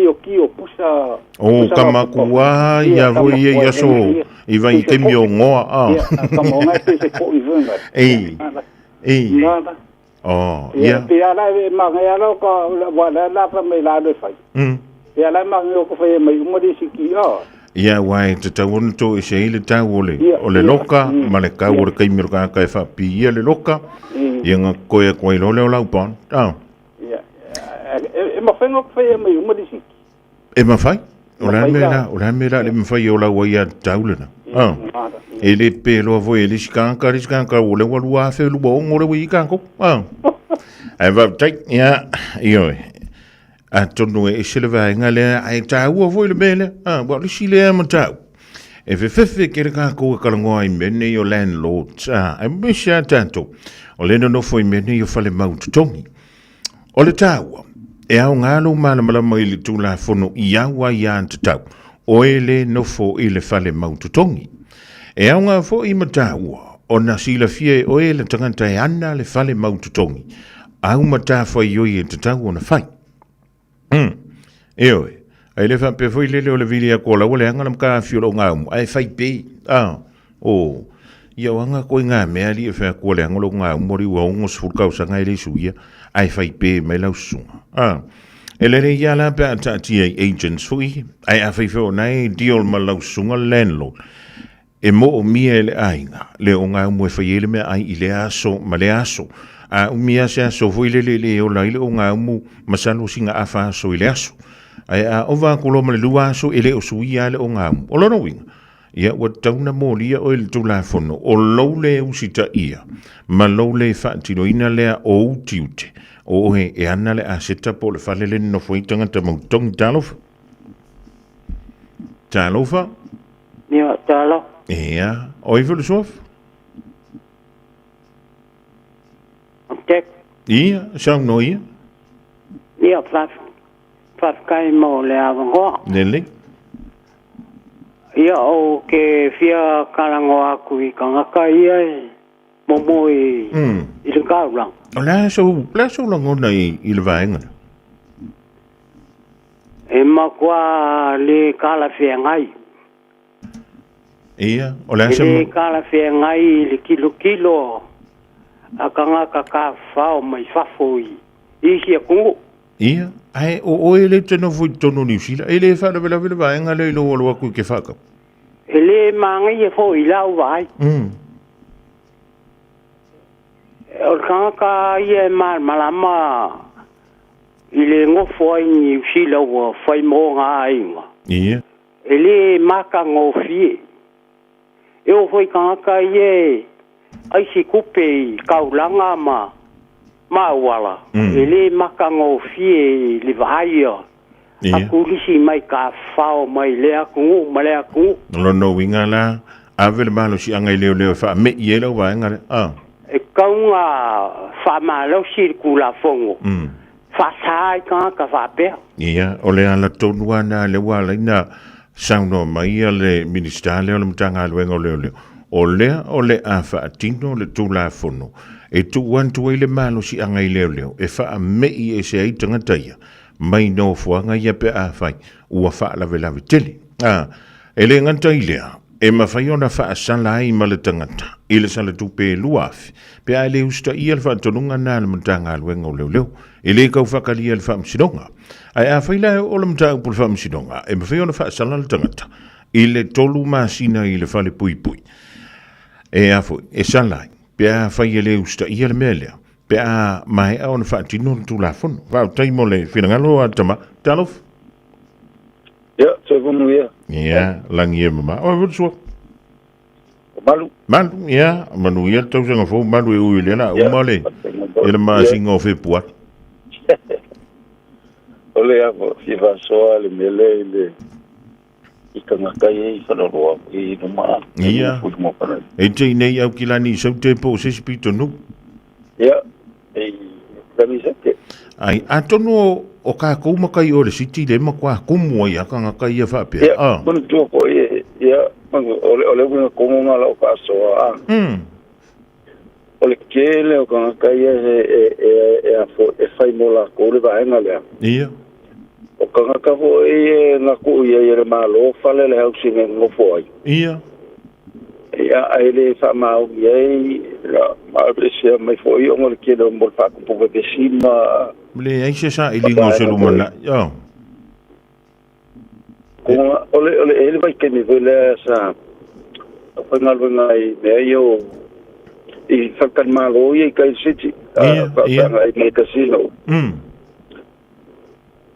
o ki o pusa o kama kuwa ya voi ya so I vai te mio ngoa kama nga se ko I venga nada ia pe ala ma nga la ko la fa me la de fai pe ala ma ngo ko fai mai mo di siki Ia wai te tauona to e se ile tau o le loka, ma le kau o le kaimiro ka e whapi ia le loka, ia ngā koe koe lo leo lau pon. E mawhenga kwhai e mai umarisiki. E mawhai? O la mera le mawhai o lau ia taulena. E le pe loa voi e riskanka o le walua fe lua o ngore wai kanko. Ai vau tai, ia, ioi. A tonu e se le vaenga le ai tau o voi le mele. Wa le si le ama tau. E fe ke le kako e kalangoa i mene o landlord. Ai misia tanto. O le no foi mene o fale mautu tongi. O le tau. E au ngalo malama i le tula fono i awa i anta tau. O ele no fo i le fale mautu tongi. E au ngā fo i mataua. O na sila fie o ele tanganta e ana le fale mautu tongi. Au mata fai yoi e te tau o na fai. Eoi. Ai le whape foi lele o le vili a kola. Ole anga na mka fiora o ngā umu. Ai fai pe. Ia wanga koe ngā mea li e whea kola anga lo ngā umu. Mori ua ongo sfurkau sa ngai le suia. Ai fai pe mai lau sunga. E le rei ala pe ata tia agents fui. Ai a fai feo nai deal ma lau sunga landlord. E mo o mia le ainga. Le o ngā umu e fai ele mea ai i le aso ma le aso. A umia se aso foi le o laile o ngā umu masalo singa afa aso i le aso. Ai a ova koloma le lua aso ele o sui ale o ngā umu. O lono winga. Ia ua tauna mōlia o ele tulafono. O lau le usita ia. Ma lau le whaatino ina lea o utiute. O ohe e ana le aseta po le whale le no foi tangata mautongi talofa. Talofa? Ia, talo. Ia. Oi fulu sof? Tek. Ia, sao no ia? Ia, whafkai mo le awangoa. Nele? Ia o ke fia karango aku i kangaka ia e momo i le kaurang. O la so langona i le vaenga. E makua le kala fia ngai. Ia, o la so le kala fia ngai le kilo. A kangaka ka whao mai whafo i hia kungu. Ia, ai o ele teno fui tono New Zealand. Ele whana vela vaenga le ilo alo aku ke whaka. Ele mangai e fo i lau vai. O kangaka ia malama i le ngofo ai New Zealand wa whai mo ngā inga. Ia. Ele maka ngofie. E o fwoi kangaka ia ai si kupe i kaulanga ma wala. Ele maka ngofie le vahaia. Aku lisi mai ka whao mai lea kungu, ma lea kungu. Lono winga la, avele malo si angai leo wha me i elo wa engare. E kaunga wha malo si kula fongo. Wha sai ka wha pea. Ia, o le ala tonua na le wala ina sauno mai le minister leo le mtanga aluenga leo. O lea o le a wha atino le tula fono. E tu wantu le malo si angai leo. E wha me i e se ai tangataia. Mai no fuanga ia pe a fai ua fa la vela viteli ele nganta ilea e ma fai ona fa sala ai male tangata ile sala tu pe luaf pe ale usta ia fa tonunga na le mtanga luenga leo ele ka fa kali el fa msidonga ai a fai la o le mtanga pul fa msidonga e ma fai ona fa sala le tangata ile tolu masina ile fa le pui e a fo e sala pe a fai ele usta ia le melea pe a mai a ona whaatino tu la fono. Wau taimo le whinangalo a tama. Talof? Ia, tō wunu ia. Ia, langi e mama. O, wadu sua? Malu. Malu, ia. Manu ia tau sanga fō. Malu e ui lena. Uma le. E le maa singa o whepua. Ole a whiwa soa le mele le i kangakai e i whanoroa i no maa. Ia. E te nei au ki lani sau te po se spito nu. Ia. Ai, atonu o ka koumakai o le siti le makua kumua ia ka ngakai ia whapea. Ia, munu tuoko ia, ole wina kumunga lau ka soa. Ole kele o ka ngakai e whai mola kore vaenga lea. Ia. O ka ngakafo e ngaku ia i le malo whale le hausi me ngofo ai. Ia. Ia, ai le whamau iei, maabrisia mai foi o ngole kele o mol whakupuka ke sima. Le aise sa i lingo se lumana. Ia. ole ele vai ke ni vele sa pengalu ngai me yo I fakan malo I kai city I me casino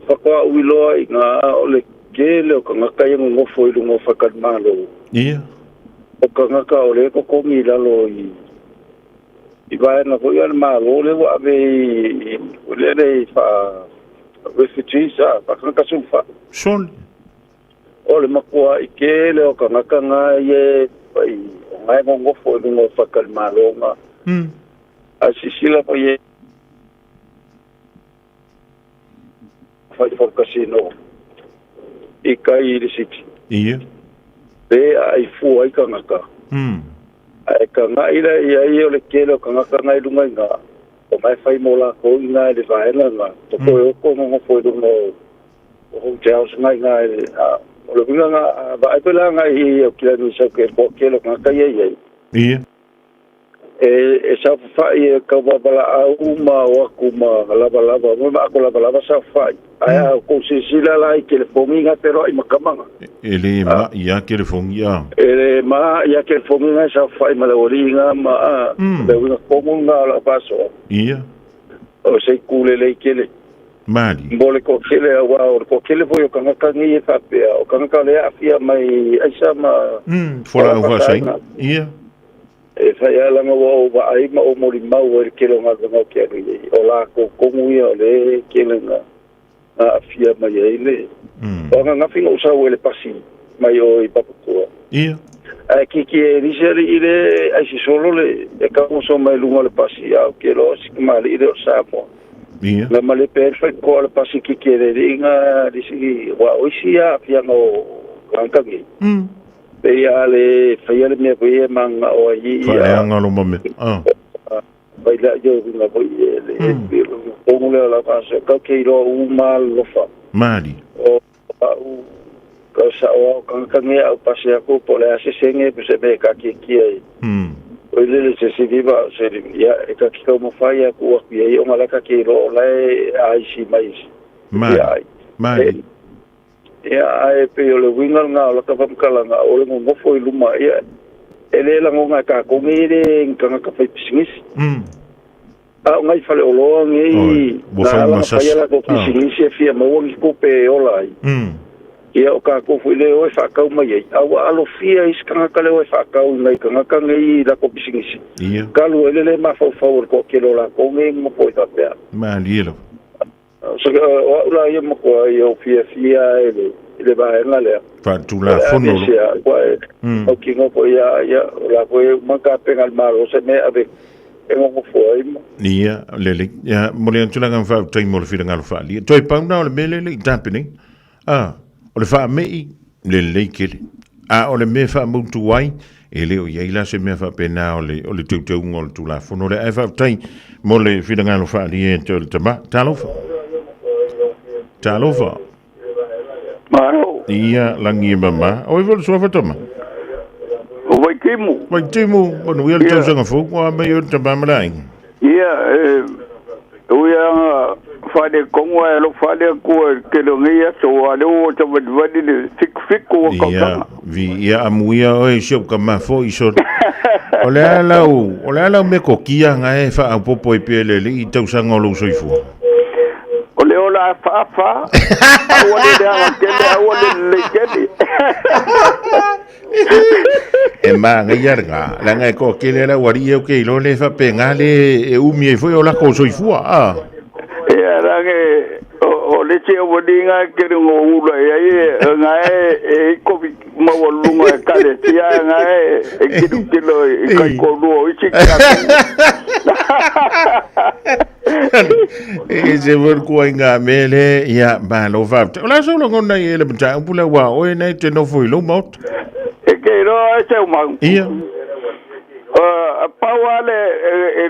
fakwa uilo I nga ole kele o nga kai ngo foi lu ngo fakan malo o nga ka ole ko komi lalo I vai na foi al malo le wa be ole le fa refugees fa ka sufa sol ole makua I kele o nga ka nga ye pai ngai mo fo no fakal malonga asisila pa ye fa casino I kai le city be ai fu ai kanga ai kanga ila ia le kelo kanga kanga lunga nga o mai fai mola ko ina le vaela nga to ko mo fo no o jaus ngai ngai o le nga ba ai pela nga I o kila ni sa ke po kelo nga kai ai sa fa I ka ba bala au ma wa kuma lava mo ma ko lava sa fa ai ko sila lai ke le fominga pero I makamanga ele ma ia ke le fongia ele ma ia ke le fominga sa fa I malaoringa ma le una fomunga la paso o se kule le kele mali mbole ko kele wa o ko kele foi o kanga kangi fa pe o kanga le afia mai aisa ma fora o vai e sai ala ngo wa ai ma o mori mau o kelo nga ngo ke o la ko komu ia le kele nga afia mai ele o nga fingo sa o le pasi mai o I paputua ki riseri ile ai si solo le e ka mo so mai lunga le pasi au kelo sikmali ile o Samoa la male perfect ko le pasi ki le ringa disi wa o sia afia ngo kangi pe ale fayale me pe manga o ai fa nga lo mame vai la yo na voi le o le la pasa ka ke ro u mal lo fa mali o ka sa o ka nge au pase ko po le ase senge pe se be ka ki ai o le se viva se ya e ka ki mo fa ya ko ai o mala ka ke ro la ai si mais mali ai pe o le winga nga o ka pamkala nga o le mo foi luma ia ele la nga ka ko ngire nga ka fa pisingis ngai fale o lo ngi na fa ia la ko pisingis e fia mo ngi ko pe o lai ia o ka ko foi le o fa ka mai au alo fia is ka le o fa ka ngai ka ngai la ko pisingis ka lu ele ma fa favor ko ke lo la ko ngi mo foi ta pe mali so la ia mo ko ia fia ele va en la fa tu la fono o ki ngo po ia la po maka penga al malo se me ave ngo foi ia lele ya mo le tula ngam fa tai mo le fira ngal fa li toi pa na le mele le tapini o le fa me le kele o le me fa mo tu wai ele o ia ila se me fa pena o le tu ngol tu la fono le fa tai mo le fira ngal fa li e to tama talofa Maro. Ia langi mama. Oi vol so fatoma. Vai timu. Bueno, ia tau sanga fu, wa me yo tama mai. Ia o ia fade kongo lo fade ko ke lo ngia so ale o to vadi de fik ko ko. Ia amuia o e shop kama fo iso. Ola la me ko kia nga e fa popo e pele li tau sanga lo so ifu. Ole ola fa awole da kende awole le kende e ma nga yarga la nga ko kele la wari o ke lo le fa pengale e umi e foi ola ko so ifua ya range o le che wodinga ke ngo ula ya nga e ko ma wolunga ka le tia nga e kilo kai ko lo i e se vor ko nga mele ya ba lo va la solo ngona ele bta pula wa o ne te no foi lo mot e ke ro se uma ia pawale e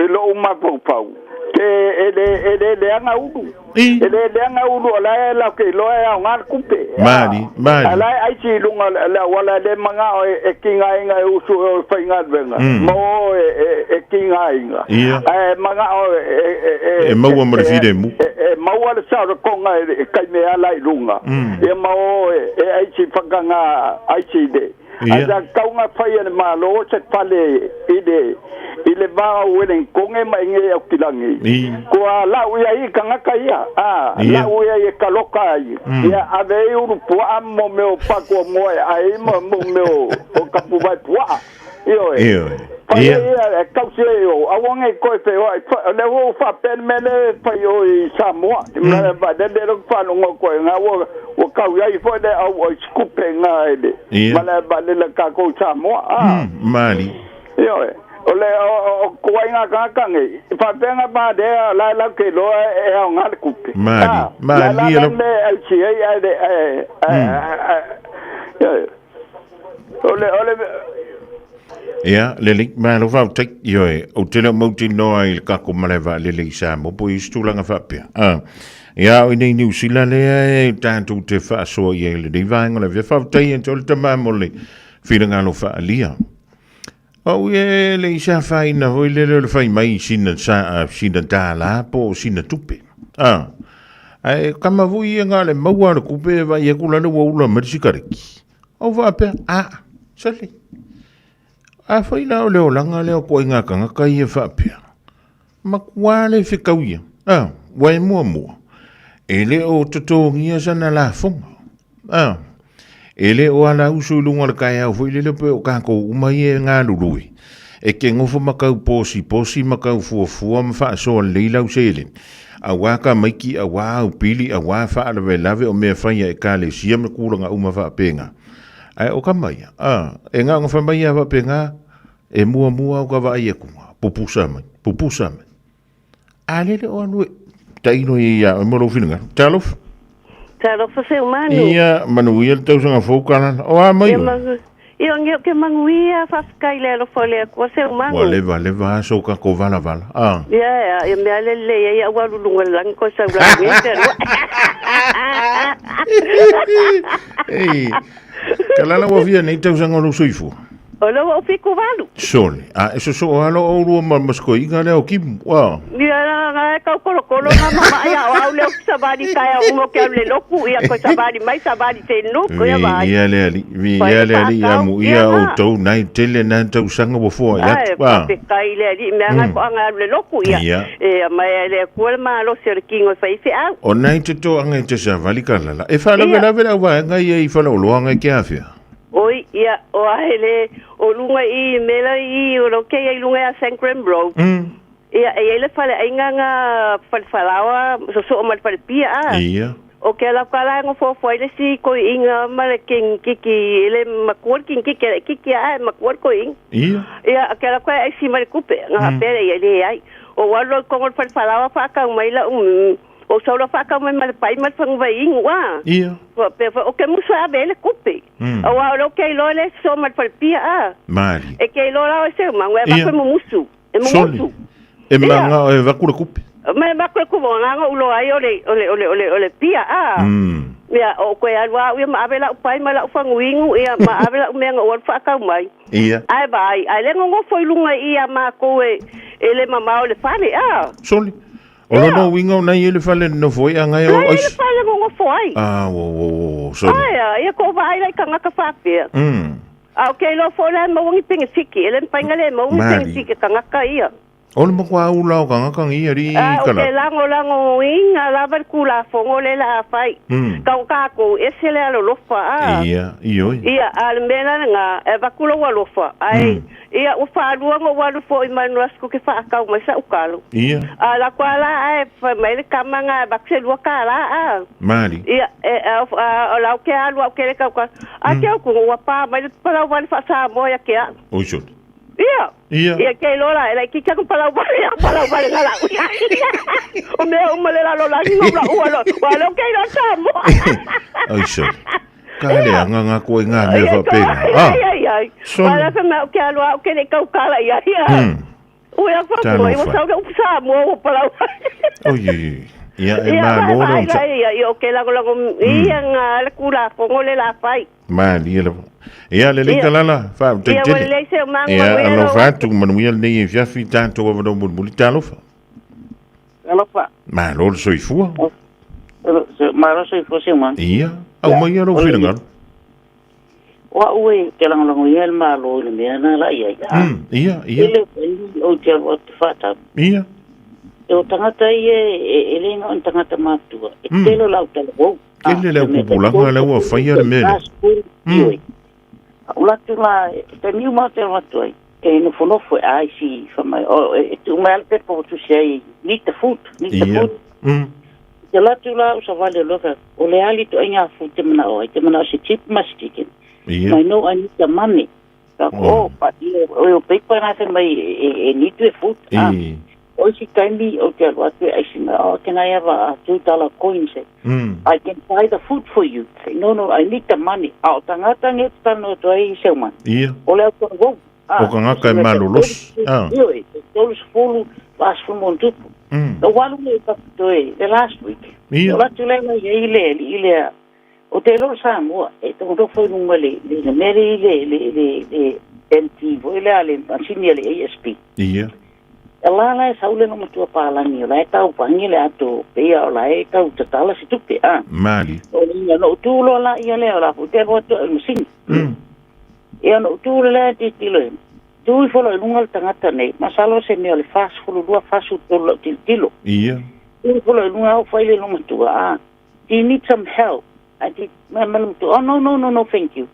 lo ma pau ke ele leanga ulu. Leanga ulu la ke loa ngar kupe. Mari. Ala ai si lunga la wala le manga e kinga inga usu o fainga venga. Mo e kinga inga. Manga e mau mo fide mu. Mau ala sa ko nga e kai me ala lunga. E mau e ai si fakanga ai si de. Ada kaunga fai na malo se pale ide ile ba welen konge mainge o kilangi ko la uya I kanga kaia la uya e kaloka ya ave uru po ammo me o pako mo ai mo me o kapu vai po io e kausi o awonge ko pe o le wo fa pen mele pa yo I Samoa me ba de ro fa no ko nga o kau ya I fo de o skupe nga ide mala ba le ka ko Samoa mali io ole o kuainga kange fa penga ba de la ke lo e o ngal kupe mali lo le ci ole ya lelik malo va tek yo o tele mo ti no ai ka ko maleva lele sa mo po istulanga fa pe ya o nei New Zealand le tanto te fa so ye le divanga le fa te en tol te mamole filanga lo fa lia o ye le sa fa ina ho le fa mai sin sa sin dala po sin tupe ai kama vui nga le mo wa ku pe va ye kula le wo me sikariki o va pe sali a foi na o leo langa leo ko inga kanga kai e whapea. Makuale whikauia. Wai mua. Ele o totongia sana la fonga. Ele o ala usu lunga le kai au foi lele pe o kako umai e ngā lurui. E ke ngofo makau posi makau fuafua mwha so leila usele. A waka maiki a wā au pili a wā wha lave o mea whaia e kāle sia me kūranga uma whapenga. Ai o ka mai e nga fa mai va penga e mua o ka vai e kunga pupusa mai ale le onu taino ia mo lo finga talo fa se umano ia manu ia tau sanga fokana o a mai io ngeo ke manguia fa skai le lo fole ko se umano wale va so ka ko vala ia me ale le ia wa lunga lang ko sa bla Kalala wa via nei tau sanga lo soifu. Olo o fiku valu. Sole. Eso so alo o ru masko inga le o kim. Wa. Ia ka kolo na mama ia o le sabari kaya umo ke le loku ia ko sabari mai sabari te no ko ia vai. Ia le ali ia mu ia o tau nai tele na tau sanga wo fo ia. Wa. Pe kai le ali me anga ko anga le loku ia. E mai le ko ma lo ser kingo fai fe a. O nai te to anga te sa vali kala. E fa la vela wa nga ia I fa lo anga ke afia. Oi, ia, o ahele, o lunga I mela I, o roke I lunga a St. Graham. Ia, e ele fale, ainga nga falfalawa, so o mal falpia, Ia. O ke ala kala ngo fo ele si ko inga male king kiki, ele makuar king kiki makuar ko ing. Ia. Ia, ke ala kala ai si mal kupe, nga pere ia le ai. O walo ko ngol falfalawa fa ka maila o solo fa ka mai mal pai mal fang vai ingwa ia o ke musa bele kupe o wa lo ke lo le so mal falpia mali e ke lo la se mangwe ba ko musu e musu e manga e va ku kupe me ba ko nga ulo ai ole pia ya o ko ya wa wi ma abela pai mala fang wingu ia ma abela me nga o fa ka mai ia ai bai ai le ngo foi lunga ia ma ko ele mama o le fale soli Olo no wingo na ele fale no foi anga o ai. Ele fale ngo foi. Wo so. Ai, ia ko vai lai kanga ka fape. Okay, lo fole mo ngi pingi fiki, ele pangale mo ngi pingi fiki kanga ka ia. Olo mo kwa ula kanga kanga ia ri kala. Okay, lango inga la ver kula fongo le la fai. Ka ko esele lo lofa. Ia, io. Ia al mena nga e va kulo wa lofa. Ai. Ia o fa luango walu fo I manuas ko ke fa ka mai sa ukalo. Ia. Ala kwala ai fa mai le kamanga bakse lua kala Mali. Ia ala ke alu ke le ka a ke ko wa pa mai para wa fa sa mo ya ke. O shot. Ia ke lola ela ki ka para wa ngala. O me le la lola ni no wa lo ke lo sa mo. O shot. Kale nga ko nga me fa pena. Ai. Para fa me ke alu ke le ka kala ia. O ya fa ko, eu só o sa mo para. Oye. Ia e malolo. Ia o ke la ia nga la kula ngole la fai. Mali le. Ia le kalala fa te. Ia le se manga. Ia lo fatu manuia le ia fi tanto o no bulita lo fa. Alofa. Malolo soifua. Malo soifua se man. Ia. Au mai ro filinga. Wa ue ke lang lang ia malo le me na la ia. Ia. Ile o te o te fata. Ia. O tangata ie ele nga on tangata matua. E telo lau talo wau. Kele lau kupulanga lau a whaia le mele. Ula tula, te niu mau te matua. Ke ino whanofo e aisi whamai. E tu mai pepo tu sei, need the food. Te latu la usa wale loka. O le ali tu inga food te mana o. Te mana o se chip mastikin. Mai no I need the money. O, pa o pepa na se mai e need the food. O si kindly o te alu atu e aisina, oh, can I have a $2 coin? Say, I can buy the food for you. Say, no, I need the money. O tangata nge tano to ai seu man. Ia. O leo to go. O kangaka e malulos. Iyo e, tolos fulu last from on tupu. The walu e paputoe, the last week. Ia. O latu lema ile, o te lo Samoa, e tongo foi nunga le meri le MT, vo ile ale, ansini ale ASP. Ia. Lala e saule no matua palangi, la e tau pangi le ato, pea o la e tau tatala si tupe, Mali. O inga no utulo la ia leo la pute roto el masini. Ia no utulo la te tilo e. Tui folo e lunga le tangata nei, masalo se meo le fast fulu lua fasu tolo tilo. Ia. Tui folo e lunga au faile no matua, do you need some help? I did, oh no, thank you.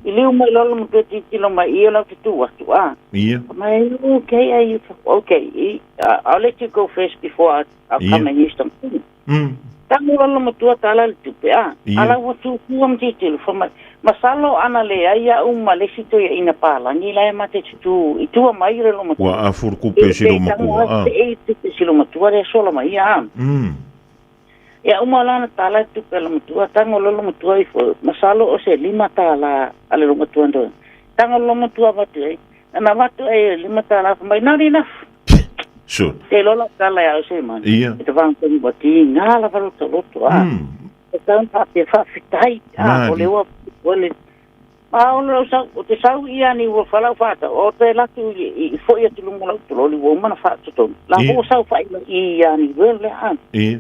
Iliu mai lolo mutu tilo mai ia la tu watu, Ia. Mai, okay, I'll let you go first before I'll come and use them. Tango lolo mutua tala le tupe, ala watu kuam titilo, masalo ana le aia le sito ia ina pala, ni la e mate tu, itua mai re lo mutua. Wa afur kupe silo makua, E tupe silo mutua re solo mai ia, Ia umalana tala tu pela mutua tango lolo mutua ifo masalo o se 5 tala ale lo mutua ndo tango lo mutua watu na watu 5 tala mai not enough sure te lolo tala ya se man te van ko bati ngala valo to loto e tan pa te fa fitai o le o le lo sa o te sau ia ni wo fala fata o te la tu i fo ia tu lungo lo li wo mana fa to la wo sau fa ia ni le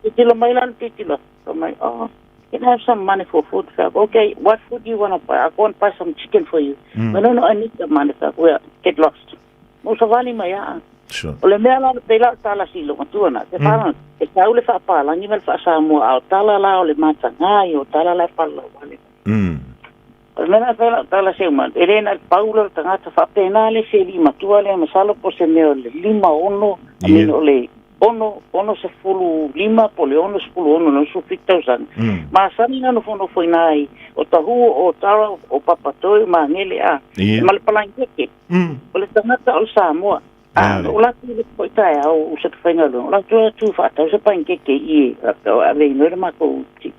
Titilo mailan titilo. So my, can I have some money for food? Okay, what food do you want to buy? I'll go and buy some chicken for you. But no, I need the money. Well, get lost. Musa vali maya. Sure. Ole mea la pela tala silo matuana. Te fala, e taule fa pala, ni vel fa Samoa, o tala la ole matanga, o tala la pala vale. Ole mea pela tala se man. Elena Paulo tangata fa penale se lima tuale masalo po se meo le 5 ono, amino ole ono se fulu 5 pole ono se fulu ono no su 5000 ma sani no fono foi nai o tahu o tara o papatoi ma ngele ma le palangeke o le tangata o Samoa o la tu le poita o se fenga lo la tu fa ta se pankeke i a ve no ma ko ti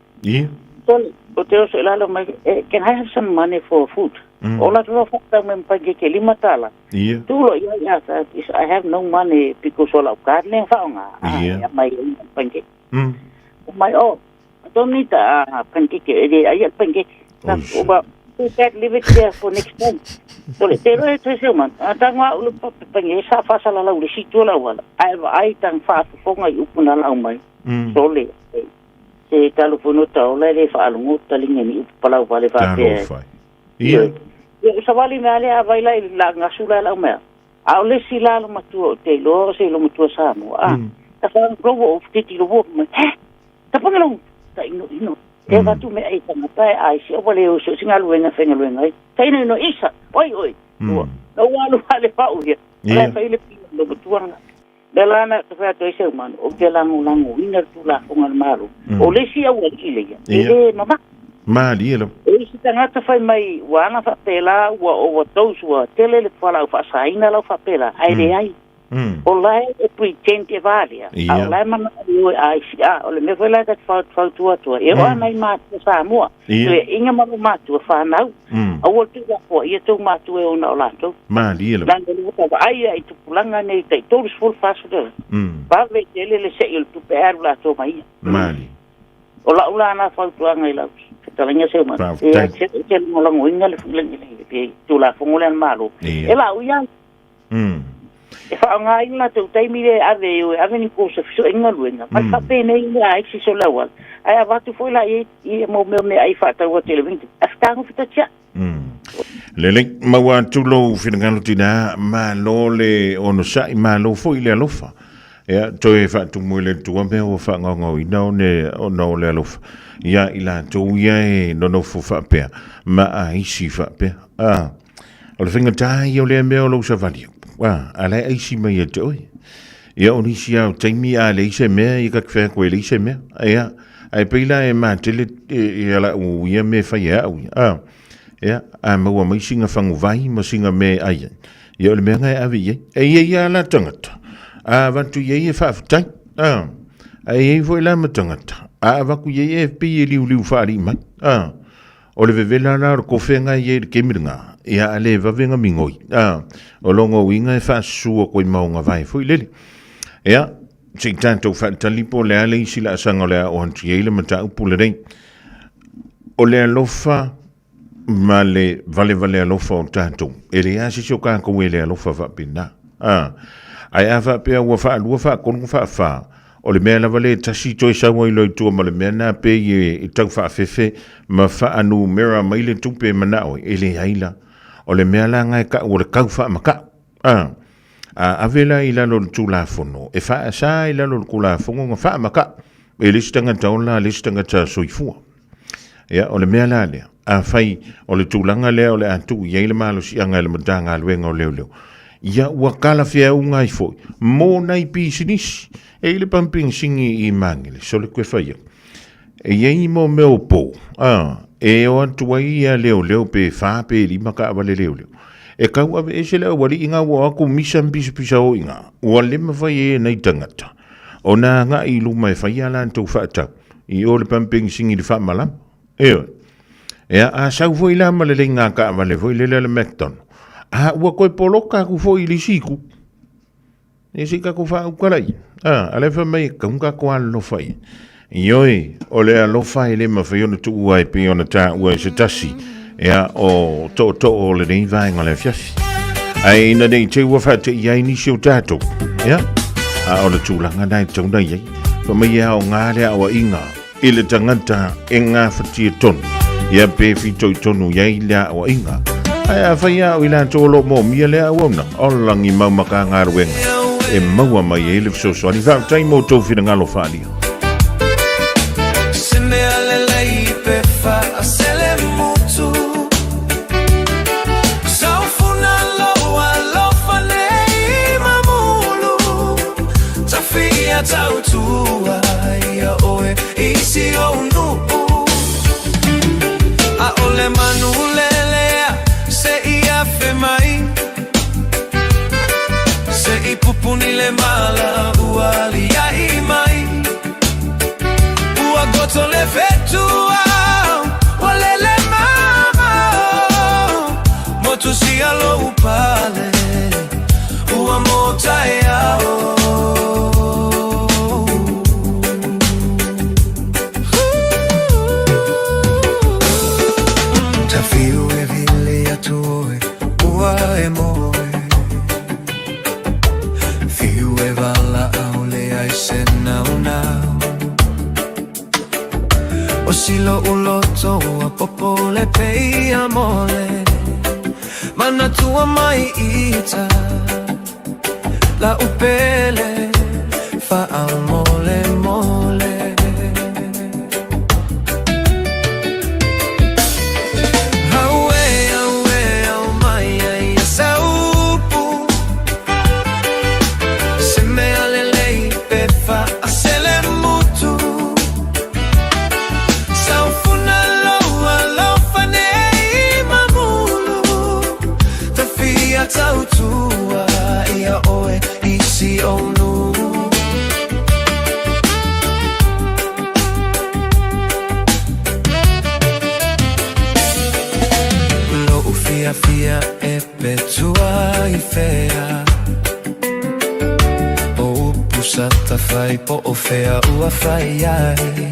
o te o se la lo mai can I have some money for food Ola tu fa ta men pankeke 5 tala tu lo ia I have no money because ola ka le fa nga mai pankeke mai I don't need pankeke I pankeke o to get live it there for next time so le te ro te se man tanga u pankeke sa fa sala la u si tu la wala ai tang fa fo nga u puna la mai so le se telefono ta ola le fa lu talinga ni pala vale fa te sa wali male a vai la ngasula la me a le sila lo matu te lo se lo matu Samoa ta fa provo of titi lo wo me ta pangalo ta ino e va tu me ai ta ai si o vale o so singa luenga fenga luenga ta ino isa oi no walu vale fa u ya la fa ile lo matu anga Belana fa to ise man o ke langu ina tu la fonga malu o le si a wali ile ya ile mama Mali elo. E si tangata fai mai wana fa pela wa o tosu wa tele le fala fa saina la fa pela ai le ai o lai e pretend e valia a lai mana ai sia o le me vela ka fautua tua e o mai matu Samoa e inga mau matu fa nau a o tu ko ia tu matu e ona la tu mali le lan le ko ai ai tu pulanga nei te todos full fast va ve le se il tu per la to mai mali o la ula na fautua ngai la talanya se ma e se mo la ngoinga le le tu la fungole malo e la uya e fa nga ina tu tai mire ave ni ko se so inga luenga ma fa pene ina ai si so lawa ai ava tu foi la e mo me ai fa ta o televinte asta ngo fita cha le mawa tu lo finangalo tina ma lo le ono sai ma lo foi le alofa e to e fa tu mo le tu me o fa ngo ina ne ono le alofa ia ila tu ia e no fa pe ma ai si fa pe o le finga tai o le me o lo sa valia ala ai si mai e toi ia oni si au taimi a le se me i ka kwe ko le se me ia ai pila e ma tele ia la u ia me fa ia ia a ma wa mai singa fangu vai ma singa me ai ia le me ngai avi e ia la tangata a vantu ia fa tai ai foi la matangata a va ku ia FEB liu fa ri mai o le vevela la ko fenga ia ke miringa ia ale va venga mingoi o longo winga e fa su ko maunga vai foi lele ia se tanto fa talipo le ale sila sanga le o antiele mata upule dei o le lofa male vale alofa o tanto ele a si soka ko ele alofa va pina ai ava pe wa fa kon fa o le mea vale tasi toi sa mo ilo tu ma le mea na pe i tau fa fefe ma fa anu mera mai le tupe manao ele haila o le mea la ngai ka o le kau fa maka avela ila lo tu la fono e fa sa ila lo ku la fongo fa maka e listanga taula listanga ta soifua ya o le mea la le a fai o le tulanga le o le atu ye le malo si anga le matanga le ngo leo ya wakala fia unga ifo mo nai pisinis e le pamping singi i mangile so le kwe fai e ye mo meu po e o atu ia leo pe fa pe li maka vale leo e ka wa e se le wali inga wa ku misam pisa o inga wa le ma fai e nei tangata ona nga i lu mai fai ala tu fa ta i o le pamping singi di fa mala e a sa foi la ma le nga ka vale foi le mekton wa koe poloka ku foi li siku e sika ku fa ukalai ale fa mai ka ko allo fai ioi o le allo fai le ma fai ona tu ai pe ona ta wa se tasi o to o le nei vai ngale fiafi ai na dei che wa fa te ia ni sio tato o le tu langa dai tong dai fa mai ya o nga le o inga ile tangata enga fati ton ia pe fito tonu ia ila o inga ai fa ia o ila tolo mo mi le o na o langi mau maka ngarwenga e maua mai e le so so ni va tai mo to fi ngalo fali se me ale lei pe fa asele mutu sa funa lo fa nei mamulu ta fia ta utua ia oe isi o nu a ole manulele se ia fe mai i pupuni le mala uali ai mai ua goto le fetua wale le mama motu si alo upale ua mota e ao tafiu e vile atue ua e moe o silo uloto a popole pei amole mana tua mai ita la upele fa amole mole isi onu Lo ufia fia e petua I fea O pusata fai po o fea ua fai ai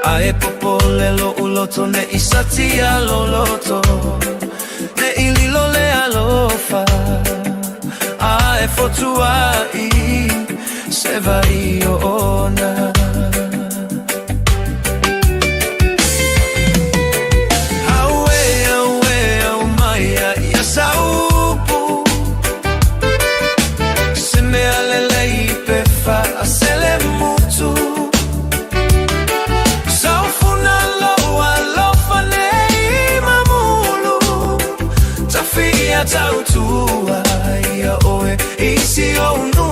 Ae popole lo uloto ne isati alo loto Ne ililo le alofa Ae fotua I se vai ona Aue, aue, au maia ia saupu Se me alele I pefa a sele mutu Tautua ia oe isi onu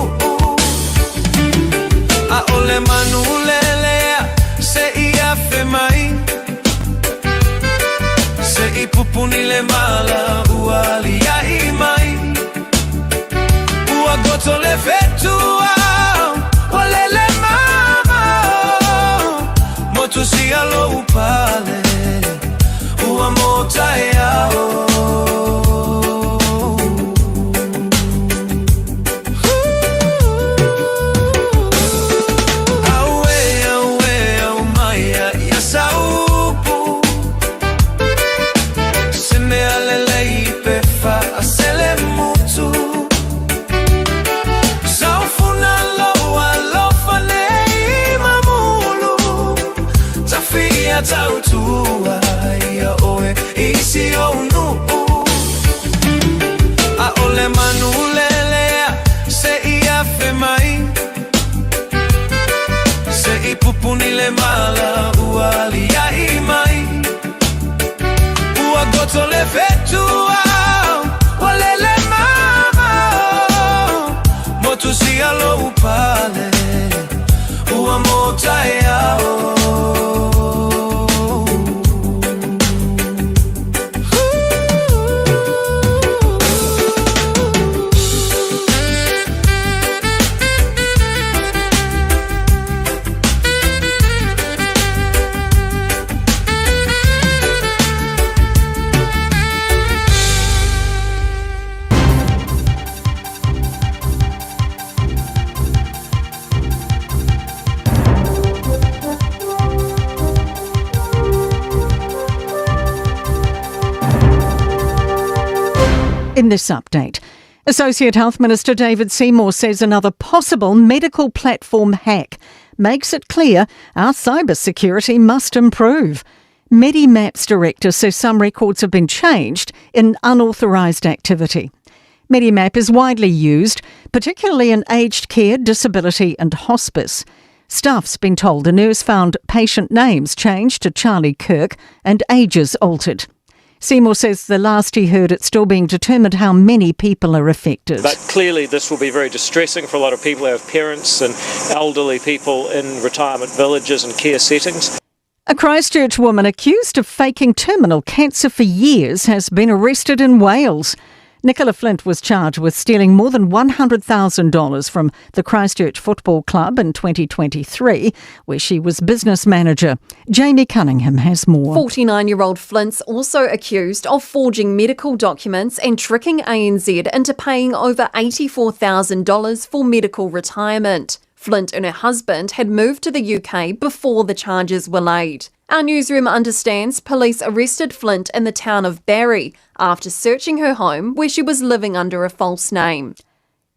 A ole manu lelea se ia fe mai Se I pupuni le mala ua lia I mai Ua goto le vetua Ua lele mama Motu si alo upale Ua mota e ao Tautua ia oe isi onu A ole manu lelea se ia fe mai Se I pupuni le mala ua lia I mai Ua goto le vetua Ua lele mama Motu si alo upale Ua mota e ao In this update, Associate Health Minister David Seymour says another possible medical platform hack makes it clear our cybersecurity must improve. Medimap's director says some records have been changed in unauthorised activity. Medimap is widely used, particularly in aged care, disability and hospice. Staff's been told a nurse found patient names changed to Charlie Kirk and ages altered. Seymour says the last he heard it's still being determined how many people are affected. But clearly this will be very distressing for a lot of people who have parents and elderly people in retirement villages and care settings. A Christchurch woman accused of faking terminal cancer for years has been arrested in Wales. Nicola Flint was charged with stealing more than $100,000 from the Christchurch Football Club in 2023, where she was business manager. Jamie Cunningham has more. 49-year-old Flint's also accused of forging medical documents and tricking ANZ into paying over $84,000 for medical retirement. Flint and her husband had moved to the UK before the charges were laid. Our newsroom understands police arrested Flint in the town of Barry after searching her home where she was living under a false name.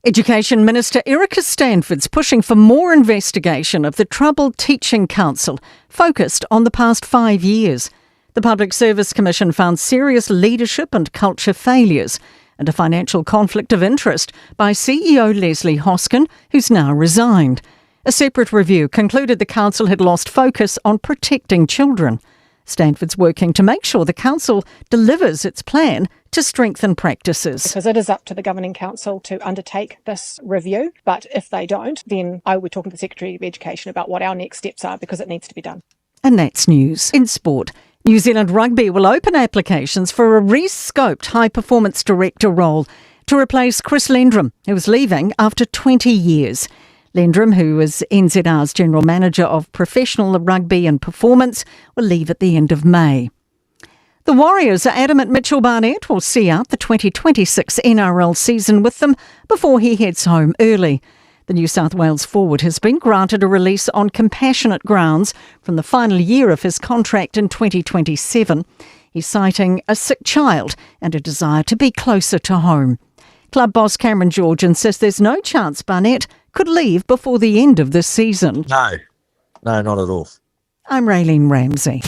Education Minister Erica Stanford's pushing for more investigation of the troubled Teaching Council, focused on the past 5 years. The Public Service Commission found serious leadership and culture failures and a financial conflict of interest by CEO Leslie Hoskin, who's now resigned. A separate review concluded the council had lost focus on protecting children. Stanford's working to make sure the council delivers its plan to strengthen practices. Because it is up to the Governing Council to undertake this review, but if they don't, then I would talk to the Secretary of Education about what our next steps are, because it needs to be done. And that's news. In sport, New Zealand Rugby will open applications for a re-scoped high-performance director role to replace Chris Lendrum, who was leaving after 20 years. Lendrum, who is NZR's General Manager of Professional Rugby and Performance, will leave at the end of May. The Warriors are adamant Mitchell Barnett will see out the 2026 NRL season with them before he heads home early. The New South Wales forward has been granted a release on compassionate grounds from the final year of his contract in 2027. He's citing a sick child and a desire to be closer to home. Club boss Cameron George insists there's no chance Barnett could leave before the end of this season. No, not at all. I'm Raylene Ramsey.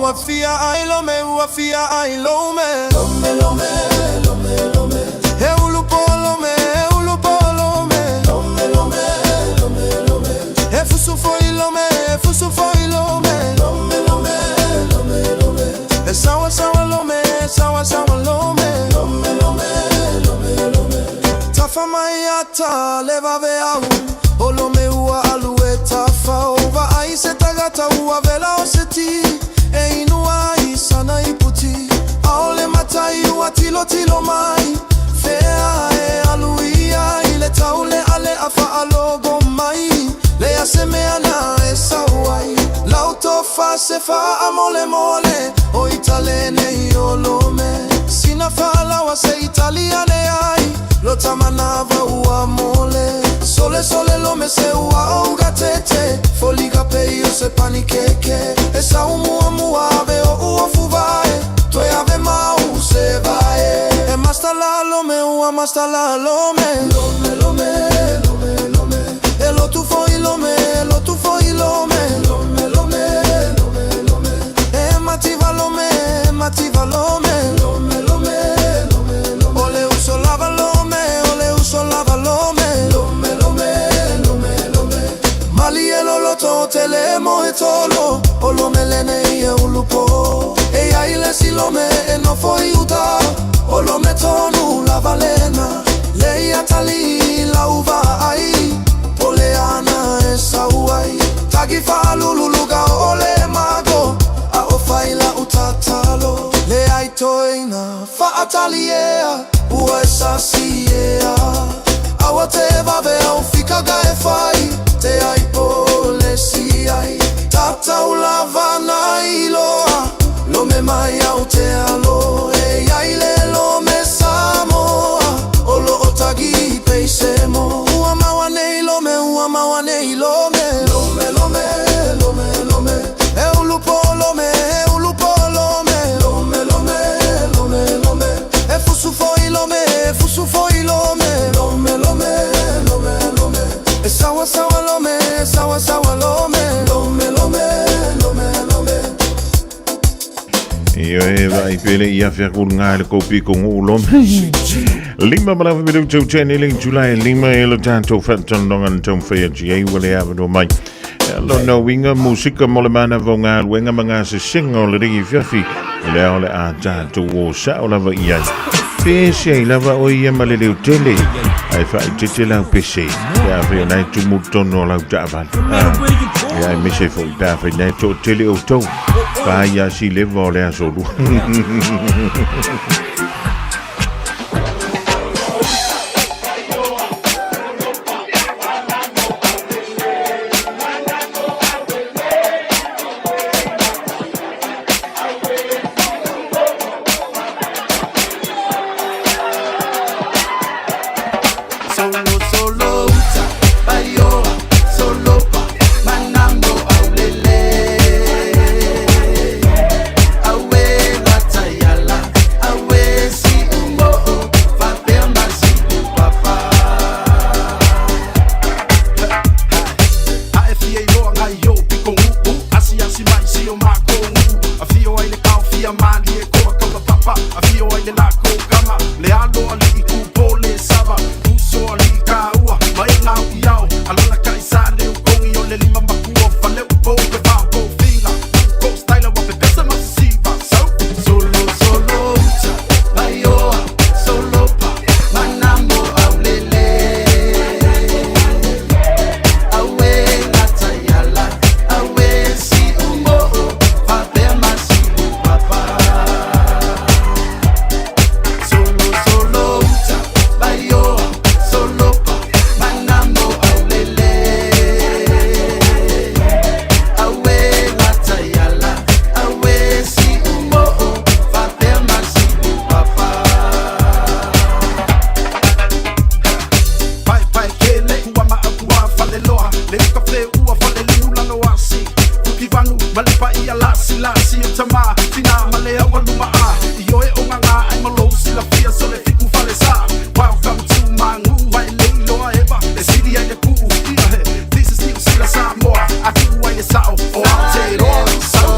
Wafia ailome, wafia ailome, lome lome, lome lome. Eulupolome, eulupolome, lome lome, lome lome. Efusu foilome, efusu foilome, lome lome, lome lome. Sawa sawa lome, sawa sawa lome, lome lome, lome lome. Tafamayata leva veau, olome ua alue tafa ova aise tagata ua vela oseti. Einua isana iputi aole matai ua tilo tilo mai fea aluia ile taule ale afa alogo mai le asemeana esawai lauto fa se fa amole mole o italene iolome sina fala wa se italiane ai lotamanava ua mole sole sole lome se ua ungatete foliga peio se panikeke esa umuamuave o uofuvae toi ave mau se vae e mastala lome ua mastala lome lome lome lome lome e lo tu foi lome lome lome lome lome lome e mativa lome lome lome lome ole uso lava lome lome lome lome malielo lo to telemo e tolo olo melene e ulupo e aile silome e no foi uta olo metonu la valena lei atali la uva ai oleana e sauai tagi fa luluga ole mago a ofaila utatalo le ai toina fa atalia uesa siea awate vave au fika gae fai te ai pole si ai tata ulavana iloa lo me mai au te alo e ai le lo me samoa olo otagi peisemo ua mawane ilome lome lome lome e ulupo lome lome lome e fusu foi lome lome lome e sawa sawa lome lome Io e vai pele ia fiakul ngale kopi kong ulom. Lima malawa bidu tau channeling July lima elo tanto fatanongan tau faya wale abado mai. Lo no winga musika molemana vonga wenga manga se singo le ringi fiafi. Le ole a tanto wo sa ola va ia. Pese lava o ia malele tele. Ai fa tete la pese. Ya fe na tu mutono la tavan. Ya mi se fo da fe na to tele o to. Vaya si le vole a solo. I look like tama tina malea waluma a ioe o nganga ai malo sila fia so le fiku fale sa welcome to mangu vai leilo eba the city ya ku this is new sila Samoa I think why you sao o te ro so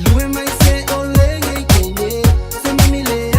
Lume mai se ole ngai kene, se mami le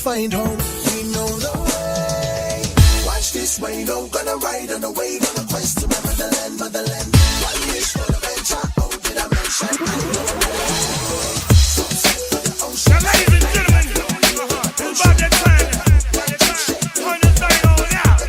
find home. We know the way. Watch this way, no gonna ride on the way, gonna quest to my motherland, motherland. One wish for the venture, oh, did I mention? Now, ladies and gentlemen, it's about that time. Turn this thing on out.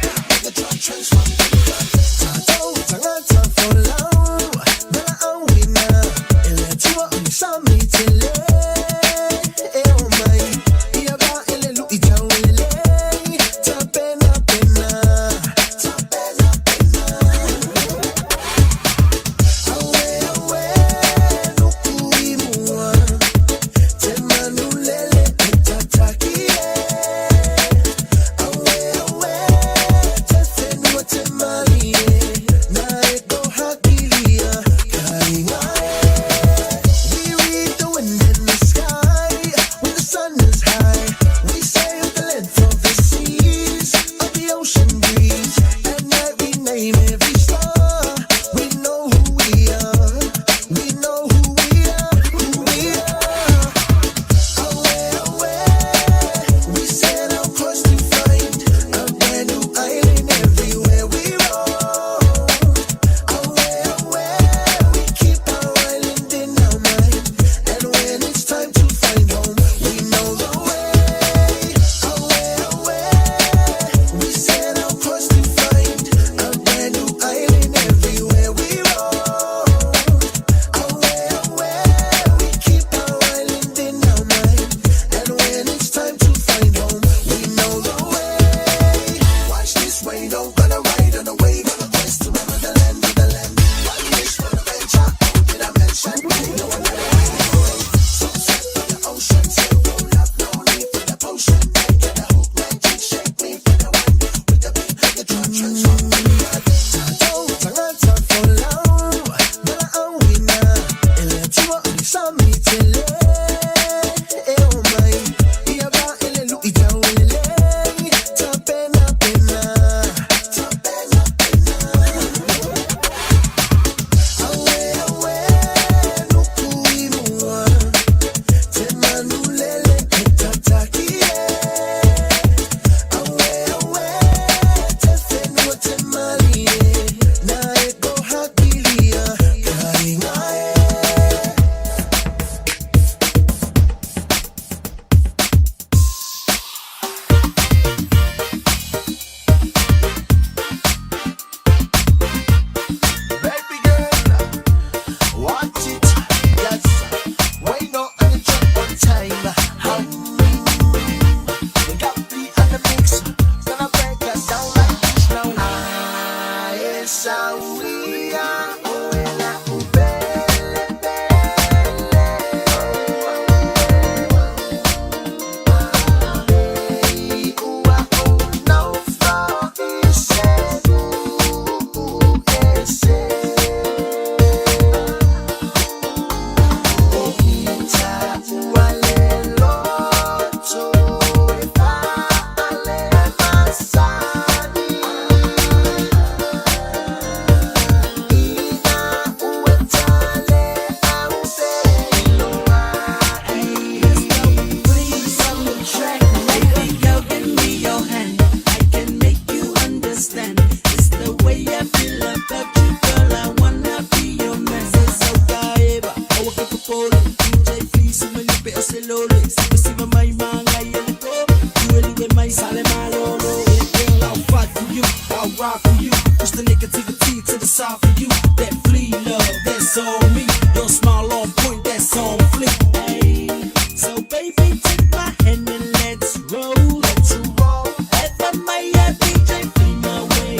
the way I feel about you, girl. I wanna be your man. So kaeba, I walk up a pole. DJ please, me lipe a celole. See my man, I yell go. You really with my sale malolo. Girl, I'll fight for you, I'll ride for you. Push the negativity to the side for you. That flea love, that's on me. Your smile on point, that's on fleek. Hey, so baby, take my hand and let's roll. Let's roll. Ever my DJ, be my way.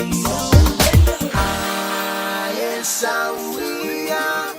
Yes, we are.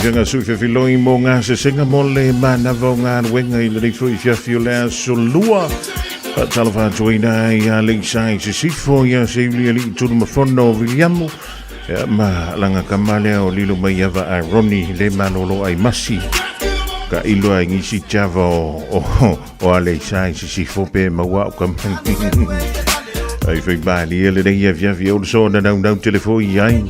Nga suife filoi mo nga se senga mole mana vo nga wenga i le fui fia fiolea solua talva joina ia le sai se sifo ia se li tulu mafono viliamu ma langa kamale o lilo mai ava a Roni le manolo ai masi ka ilo ai ngisi chavo o ale sai se sifo pe mawa kam ai fai bali ele dei via via o so na não telefone ai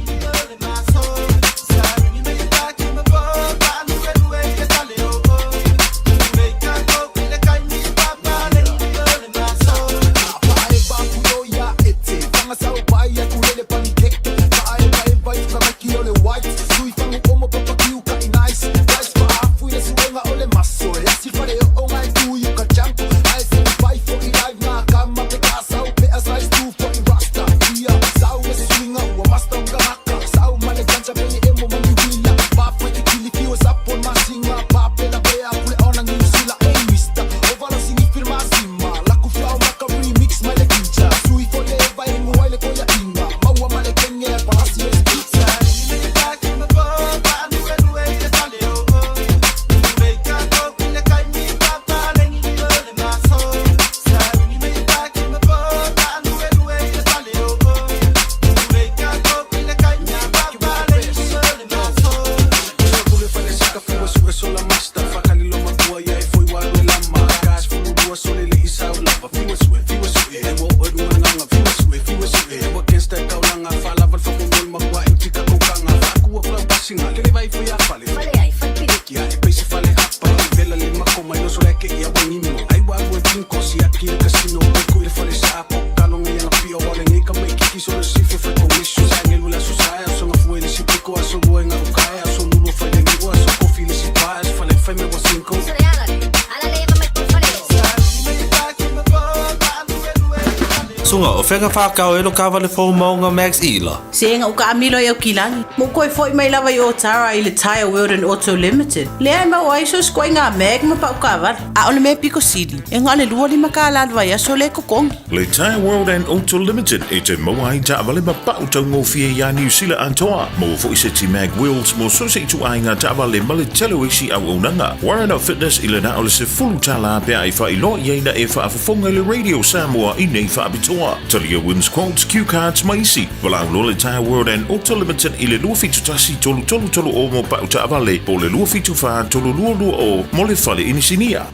Fue Tonga o whenga whakau elo ka wale fo maunga Max Ila. Senga o ka amilo e o kilangi. Mo koe foi mai lava i o Tara i le Tire World and Auto Limited. Le ai mau ai so skoi ngā meg ma pau ka wale. A ole me piko sidi. E ngā le lua lima ka alalwa ia so le kokongi. Le Tire World and Auto Limited e te maua i ta wale ma pau tau ngō fia ia New Zealand antoa. Mo fo i se ti mag wheels mo so se i tu ai ngā ta wale ma le telo isi au onanga. Warren Fitness i le na ole se fulu tala pia i wha i loa i eina e wha afafonga le Radio Samoa i nei wha abitoa. Talia wins quotes, cue cards, maisi. Walau lo le Tire World and Auto Limited i le lua fitu tasi tolu o mo pau ta wale. Po le lua fitu wha tolu lua o mo le whale inisinia.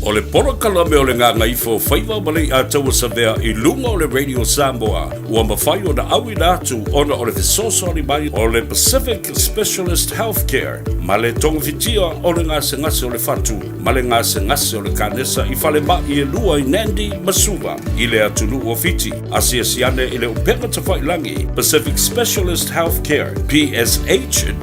O le porokala me o le ngā ngaifo whaiva malei a taua savea i lunga o le Radio Samoa. Ua mawhai o na awi nātu ona o le fesosori mai o le Pacific Specialist Healthcare. Ma le tonga fitia o le ngase ngase o le fatu. Ma le ngase ngase o le kanesa i whale ma i e lua i Nandi Masuva. I le atunu o fiti. Asia siane i le upenga ta whailangi. Pacific Specialist Healthcare. psh.com.fj.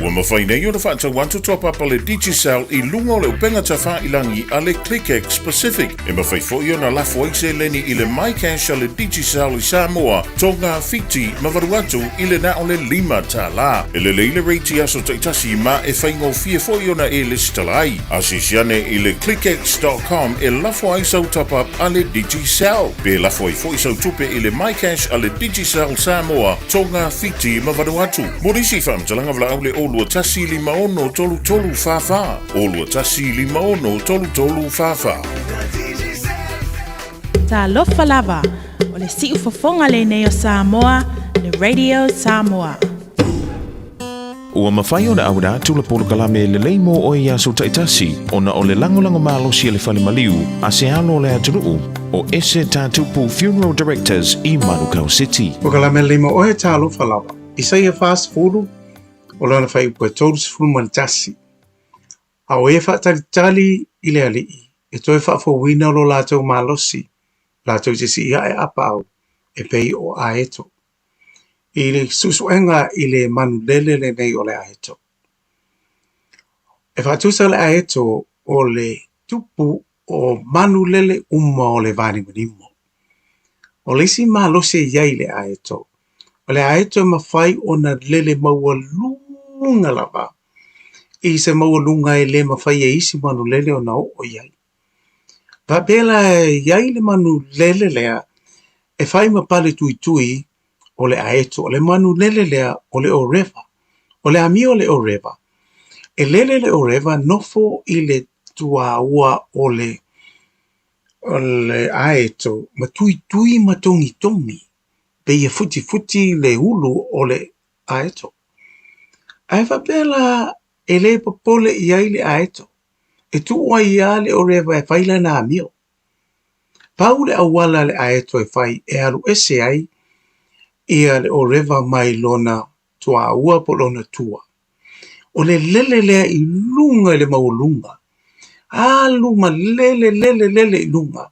Ua mawhai nei o na whaata want to top up a le Digicel i lunga o le upenga ta whailangi a le ClickX Pacific. E mawhai fo i o na lafo se leni i le MyCash a le Digicel i Samoa. Tonga fiti mawaruatu i le na o le lima ta la. E le leile reiti aso taitasi ma e whaingo fia fo i o na e listalai. Asisiane i le ClickX.com e lafo ai sau top up a le Digicel. Pe lafo ai fo i sau tupe i le MyCash a le Digicel Samoa. Tonga fiti mawaruatu. Morisi whamtalanga vla au le Olua tasi lima ono tolu fafa. Olua tasi lima ono tolu fafa. Ta lofa lava. O le siu fofonga le nei o Samoa, le Radio Samoa. Ua mawhai o na awada tula polo kalame le leimo o ia so taitasi. Ona o le langolango malo si le fale maliu. A se alo le atunuu. O ese tātupu Funeral Directors i Manukau City. O kalame leimo o e ta lofa lava. Isa ia fast food. O lana whai ua tōru se fulman tasi. A o e whaatalitali i le alii. E toi whaafowina o lo lātou malosi. Lātou te si ia e apa au. E pei o aeto. I le susuenga i le manu lele le nei o le aeto. E whaatusa le aeto o le tupu o manu lele uma o le vani manimo. O le si malosi iai le aeto. O le aeto mawhai o na lele maua lunga lava. I se maua lunga e le mawhai e isi manu lele o na o iai. Vapela iai le manu lele lea e whai mapale tui o le aeto. O le manu lele lea o le o reva. O le ami o le o reva. E lele o reva nofo i le tuaua o le aeto ma tui ma tongi. Pe ia futi le ulu o le aeto. Ai whapela e le papole i ai le aeto. E tuua i a le o reva e whaila na amio. Pau le awala le aeto e whai e alu ese ai ia le o reva mai lona tua ua po lona tua. O le lele lea i lunga le maulunga. A luma lele i lunga.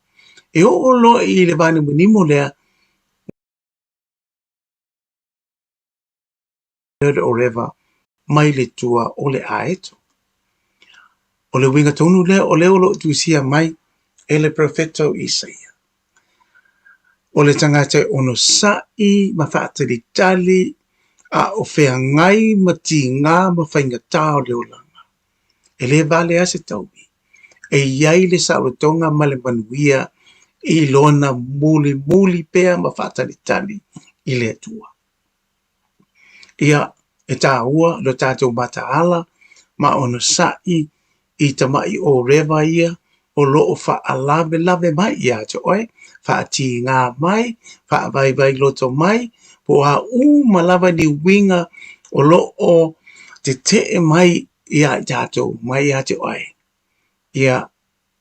E o lo i le vane manimo lea o reva mai le tua o le aeto. O le winga tonu lea o le olo tuisia mai e le profeto Isaia. O le tangata ono sai ma whaatari tali a o whea ngai ma ti ngā ma whainga tāo le olanga. E le vale ase taubi. E iai le saurotonga ma le manuia i lona muli pea ma whaatari tali i le atua. Ia e tā ua lo tātou mataala ma ono sai i tamai o rewa ia o loo lave mai ia te oe, whaati ngā mai, whaavai loto mai, po a malava ni winga o loo te mai ia tātou mai ia te oe. Ia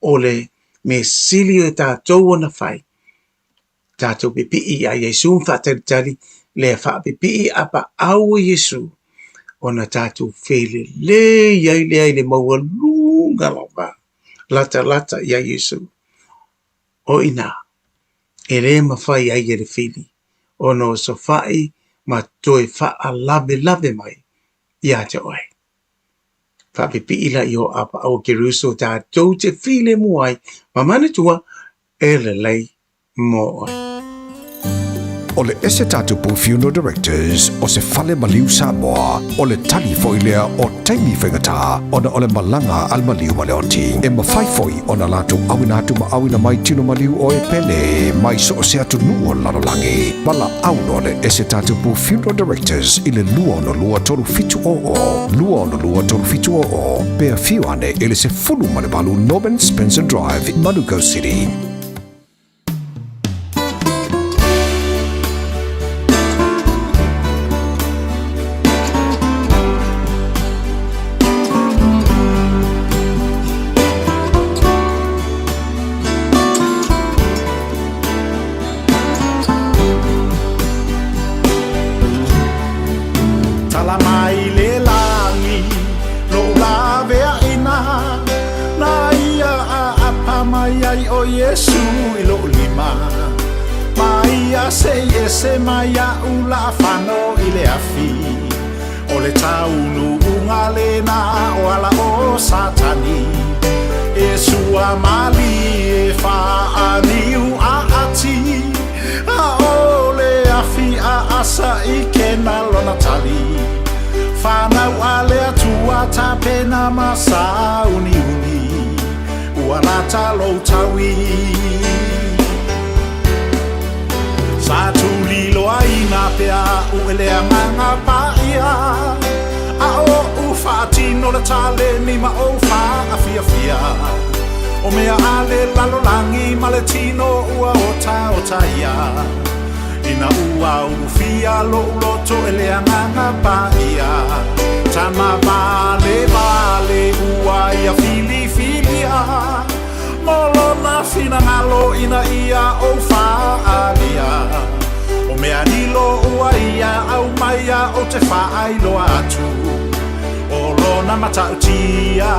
ole me sili o tātou ana whai. Tātou pipi a Yesu whaataritari le whaapipi apa au Yesu. Ona tātou whele le iai le maua lunga lava. Lata ia Yesu. O ina. E re mawhai ai e le whili. Ona o so whai ma toi wha lave mai. Ia te oe. Whaapipi ila i o apa au ke ruso tātou te while muai. Ma mana tua e le lei mo oe. O le ese tatupu funeral directors o se fale maliu Samoa o le tali foilea o taimi whaingata ona o le malanga al maliu maleoti e mawhaifoi ona latu awinatu ma awina mai tino maliu o e pele mai so o se atu nuo lalolangi wala auno le ese tatupu funeral directors i le lua ono lua tolu fitu o pea fiu ane ele se fulu male balu Norman Spencer Drive Manuka City. Se maya ula fano ile afi o le taunu unga lena o ala o satani e sua mali e fa aniu a ati a o le afi a asa i kena lona tali fana wale atua ta pena masa uni uanata lo tawi sa tuli loa ina pea uele amanga paia a o ufati no le tale ni ma o fa afia fia o mea ale lalo langi maletino ua o taia ina ua ufia lo uloto ele amanga paia tama vale ua ia filia molona fina ngalo ina ia o fa alia o mea nilo ua ia au maia o te fa ailo atu o lona matautia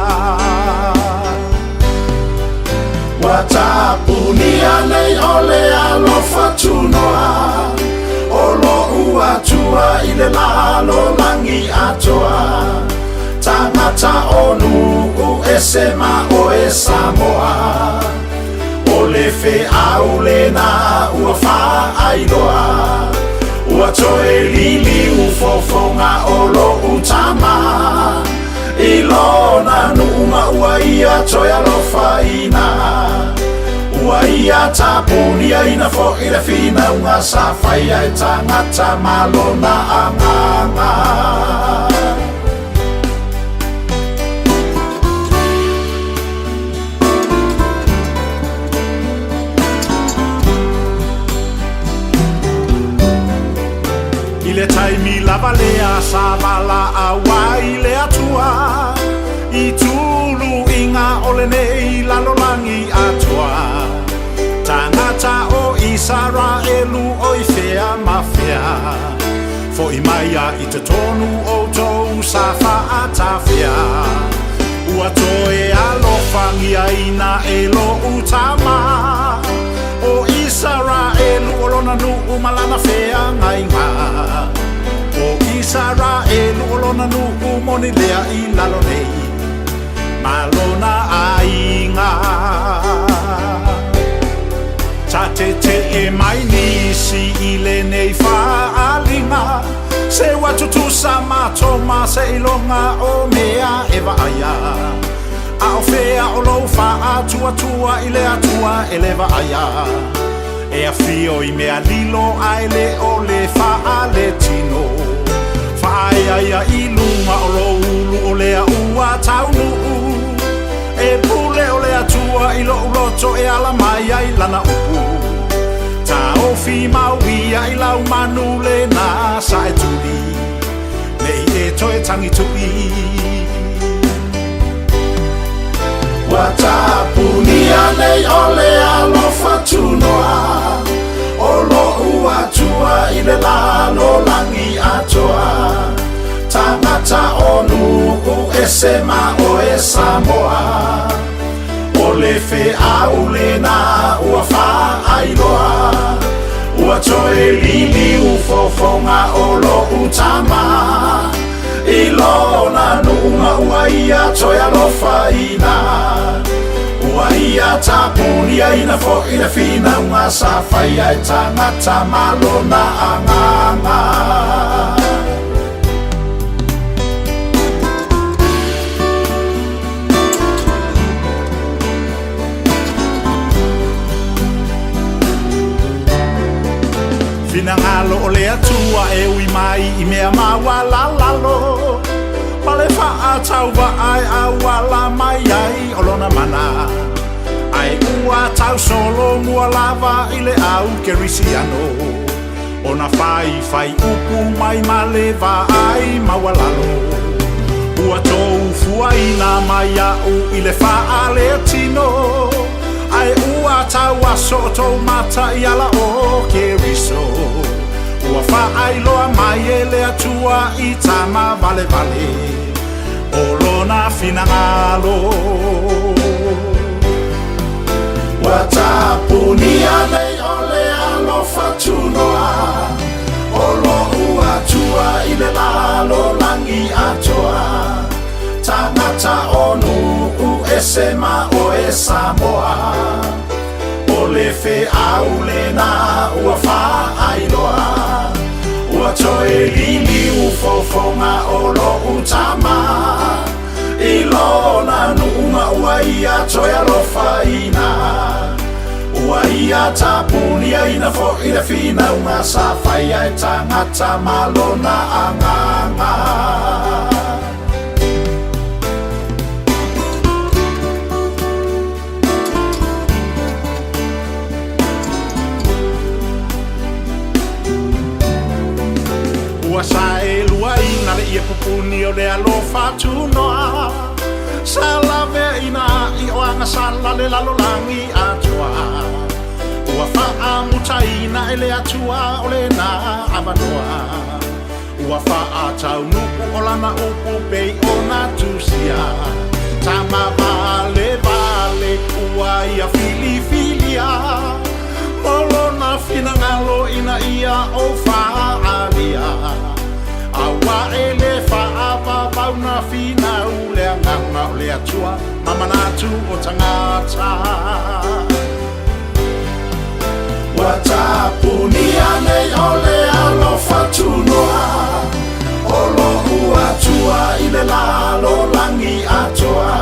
watapunia nei ole alo fatunoa o lo ua tua ile lalo langi atoa tangata onu u esema o e Samoa o le fe aule na ua fa ailoa ua toe lili u fofonga o lo utama ilona numa ua ia toe alofa ina ua ia tapunia ina fo ina fina unga safaya e tangata malona anganga ile taimi lava lea savala awai lea tua i tulu inga ole nei lalolangi atua tangata o Israelu o i fea mafia fo i maia i te tonu o tou safa atafia ua toe alofangia ina elo utama o Israelu o lona nu umalana fea ngainga o Israelu o lona nu umoni lea i lalo nei malona ainga tate te e mai nisi ile nei faalinga se watutu sama toma se ilonga o mea eva aya a o fea o lo fa atua ile atua eleva aya e a fio i mea lilo aile o le fa aletino fa aya i lunga o lo ulu o lea ua taunu e pule o lea tua i lo uloto e ala mai ai lana upu ta o fi mauia i lau manu le na sa e tuli nei e toe tangi tui watapunia nei ole alo fatunoa o lo ua tua i le lalo langi atoa tangata onu u esema o e Samoa o le fe aule na ua fa ailoa ua toe lili u fofonga o lo utama ilona numa ua ia toe alofa ina ua ia tapuni punia ina fo ina fina unga sa fai ai tangata malona anganga. Finangalo o le atua e ui mai I mea mawala lalo. Pale faa tau wa ai awala mai ai olona mana. Ai ua tau solo mua lava I le au kerisiano. Ona fai upu mai maleva ai mawalalo. Ua tou fuaina mai au I le faa le tino. Ai ua tau asoto mata I ala o keriso. Ua whaai loa mai e le atua I tama vale vale. Olona finangalo. Ua tapunia nei ole alo fatunoa. Olo ua tua I le lalo langi atoa. Tangata onu u esema o e Samoa. O le fe aule na ua wha ailoa. Ua toe lili u fofonga o lo utama. I lona nuunga ua ia toe alofa ina. Ua ia tapunia ina fo ina fina unga sa fai ai tangata malona anganga. Ua sa e lua ina le ia pupuni o le alofa tunoa. Sa lave ina I oanga sala le lalolangi atua. Ua faa muta ina e le atua o le na avanoa. Ua faa tau nuku o lana upu pei o na tusia. Tama vale vale ua ia fili filia. Molo na finangalo ina ia o faa alia. Awa ele faa pau na fina ule anganga ule atua. Mamanatu o tangata. Watapunia nei ole alo fatunoa. Olo ua tua ile lalo langi atoa.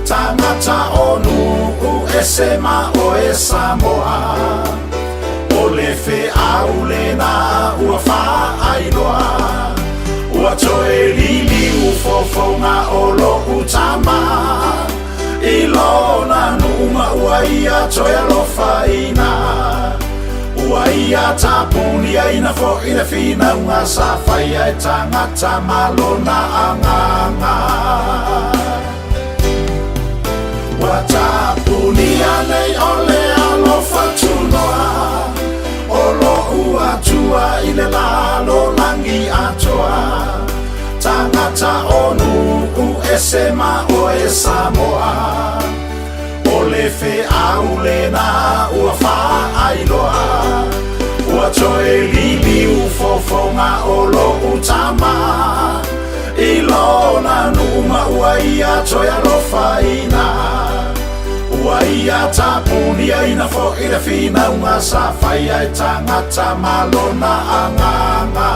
Tangata onu u esema o e Samoa. O le fe aule na ua wha ailoa. Ua toe lili u fofonga o lo utama. I lona nuunga ua ia toe alofa ina. Ua ia tapunia ina fo ina fina unga sa fai ai tangata malona anganga. Watapunia nei ole alo fatunoa. Olo ua tua I le lalo langi atoa. Tangata onu u esema o e Samoa. O le fe aule na ua wha ailoa. Ua toe lili u fofonga o lo utama. I lona nuunga ua ia toe alofa ina. Ua ia tapunia ina fo ina fina unga sa fai ai tangata malona anganga.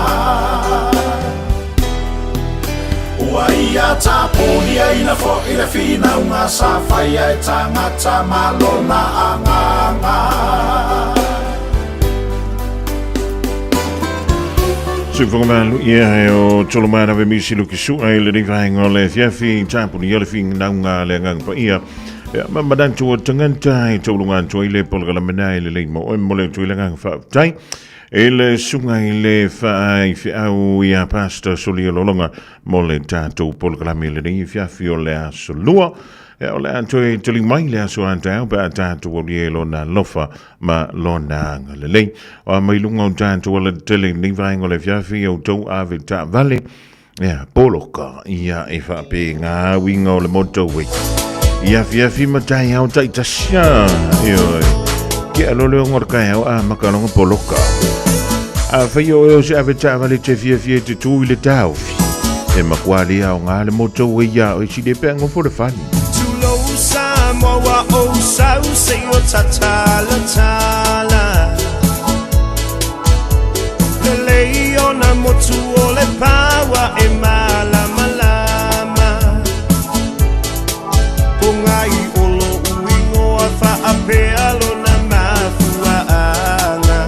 Ua ia tapunia ina fo ina fina unga sa fai ai tangata malona anganga. Fofogamua ia o tolomana ve misi lukisu ai le rivainga le fiafi tapunia le fing naunga le ngang pa ia. Madan tua tanganta I tolungan tua ile polgala menai le leimo o mole tua ile ngang fa tai ele sungai le fa fi au ia pasta soli lolonga mole tato polgala mele ni fia fio le asolua o le antoi tuli mai le aso anta ba tato o le lona lofa ma lona le le o mai lunga tato le tele ni vaingo le fia fio to ave ta vale ia poloka ia e fa pe nga winga o le moto we ia fi matai au tai tasha io che allora ngor kai au makalonga poloka a faio e se aveta vale te fie te tu ile tau e makwali au ngale moto we ia o si de pengo for the fun Samoa o sau se o tatala tala le lei ona motu o le pawa e mala malama pongai olo uingo a fa apea lona mafuaanga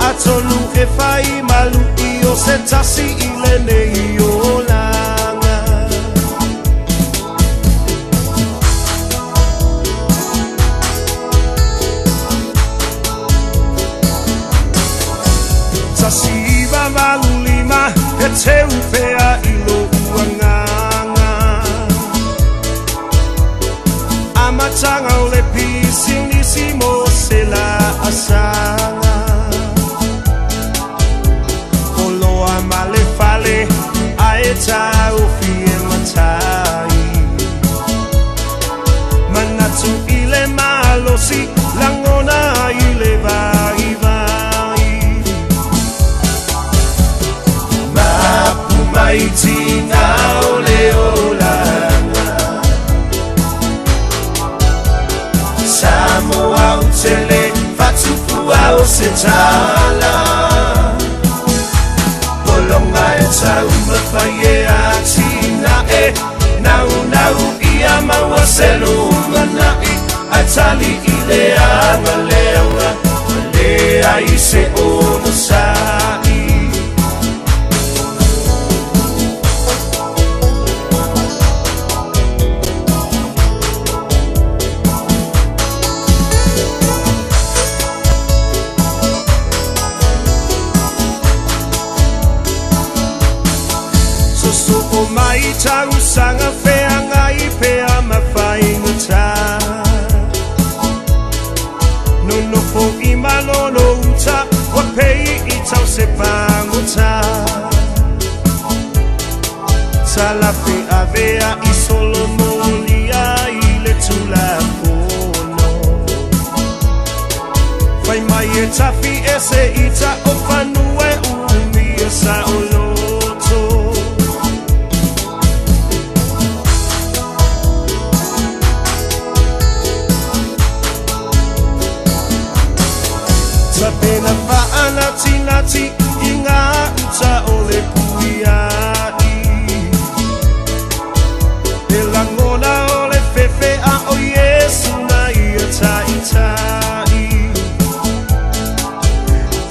atonu e fai malu I o se tasi I le nei o langa tasiva malu lima e te upea I lo uanganga amatanga o le pisingisimo se la asanga male fale aeta ofie matai manatu ile malosi langona ile vai vai mapu maiti na ole olanga Samoa utele fatufu au setala longa e tau mawhaie a tina e nau nau ia maua selu manai a tali I le anga leanga le ai se ono sai mai tau sanga fea ngai pea mawhai ngata no no fo I malono uta wa pei I tau se panguta salafi avea I solo molia I le tula fono fai mai e tafi ese ita o fanue umi e sa olo pena faana tinati inga uta ole puiai Pelangona ole fefe a o Yesu na ia tai tai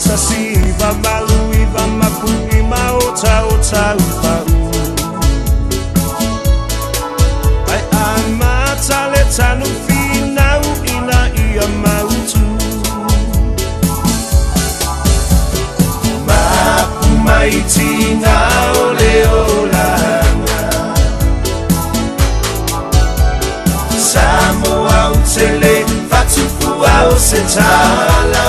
Tasiva malui va mapui maota ota upau Ai amata le tanu finau ina ia mautu maiti na ole olanga Samoa utele fatufu au setala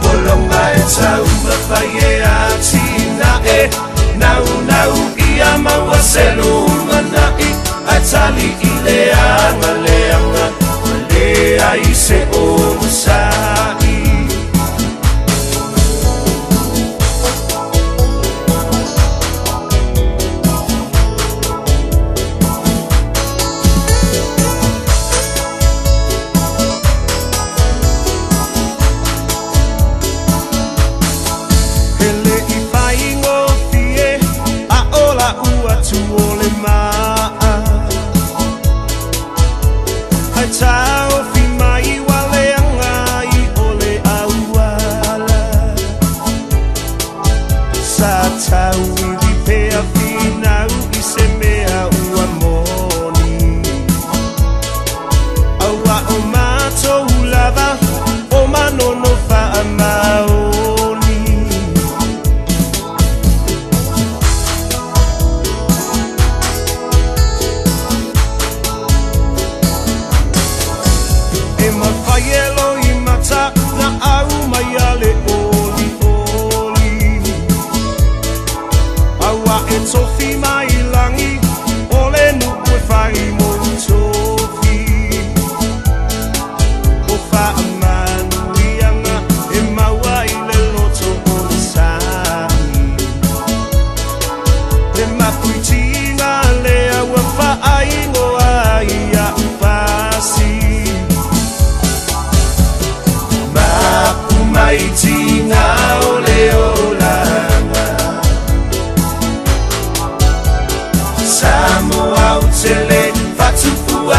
Polonga e tau mawhaie a tina e nau nau ia maua selu manai a tali I leanga leanga le ai se ono sai Tau fi mai wale angai ole auala Sa tau I pea finau I se mea ua moni Aua o matou lava o manono faa maoni Yellow I mata na au mai ale oli oli Awa e tofi mai langi ole nu e fai mo tofi O fa amanu ianga e maua I le loto o sani Le mapuitina le awa fa aingo a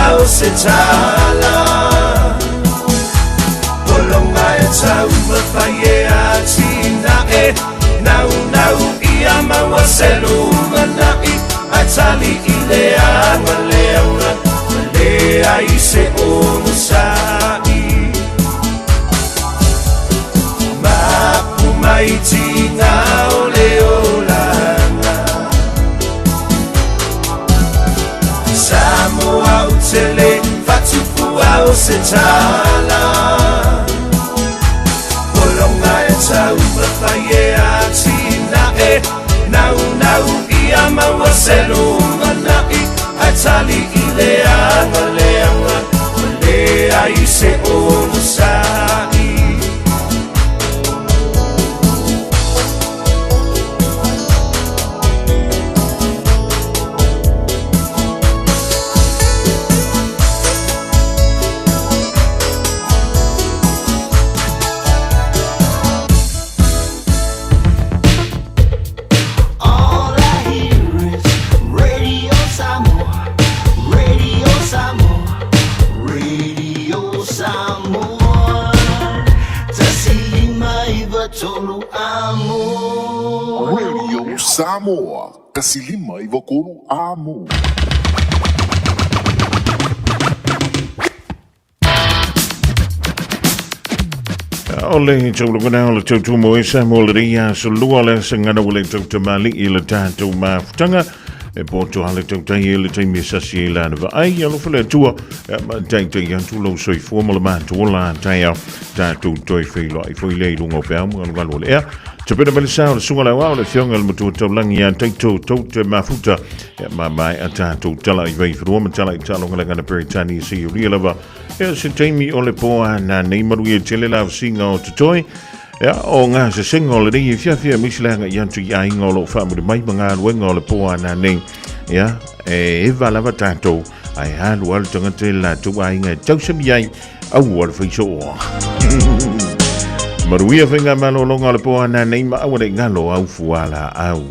au se tala Polonga e tau mawhaie a tina e Nau nau ia maua selu manai A tali i le anga leanga Le ai se onu sai Mapu mai tina o le olanga Samoa utele fatupu au se tala Polonga e tau mawhaie a tina e Nau nau ia maua selu manai A tali i le anga leanga Le ai se onu sai Samoa, kasilima i wakonu amo. Ole tolu kana ole tolu mo Samoa le ia so luale sangana ole tolu mali i le tatou mafutanga e poto ale tolu tai le tai misasi e lana va ai alo fele tua ma tai tai yan tulo soi formal man to la tai tatou toi felo ai foi le lungo pe am ngalo le te pena mele sa o sunga la wa le fionga le mutu taulangi an taito te mafuta ma mai ata to tala i vai fro ma tala i tala ngala ngana peritani si o ria lava se taimi o le poa na nei maru e tele la singa o tutoi o nga se singa o le ri fia mislanga yantu ya ingolo fa mu mai manga wenga o le poa na nei e va lava tato ai han wal tanga te la tu ai nga tausam yai au wal fa so Maruia venga malo longa le poa na nei ma awale ngalo au fuala au.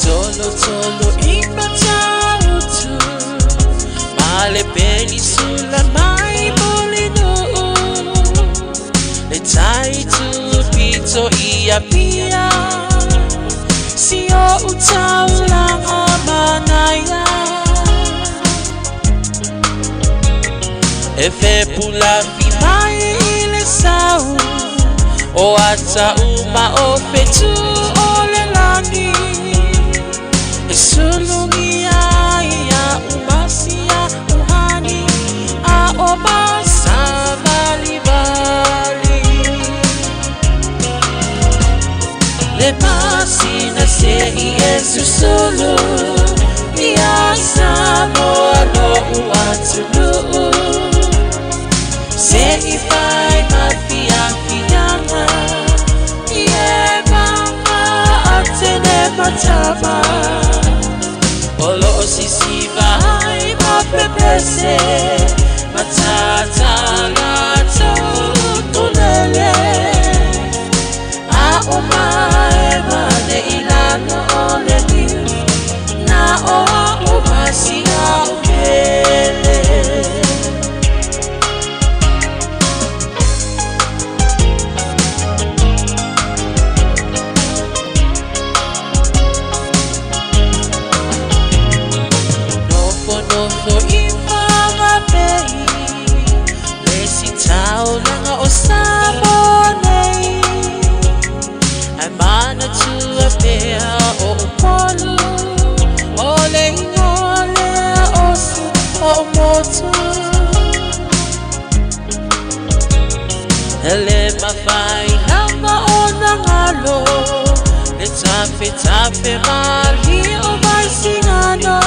Tolo tolo ipata utu Male penisula mai molino Le tai tu pito ia pia Si o utaula amanaya Efe pula fi mai ile sau O ata uma o fetu o le lani E sulungi ia umasia uhani A o masa vali vali Le masina se i esu sulu Ia Samoa no uatulu Se i fai mafia fianga Ie mama atene matama Olo sisi vai mapepese Matata lato tulele A umae mane ilano ole niu Na oa umasi a umele Ele mafai hama ona ngalo Le tape mali o vai singano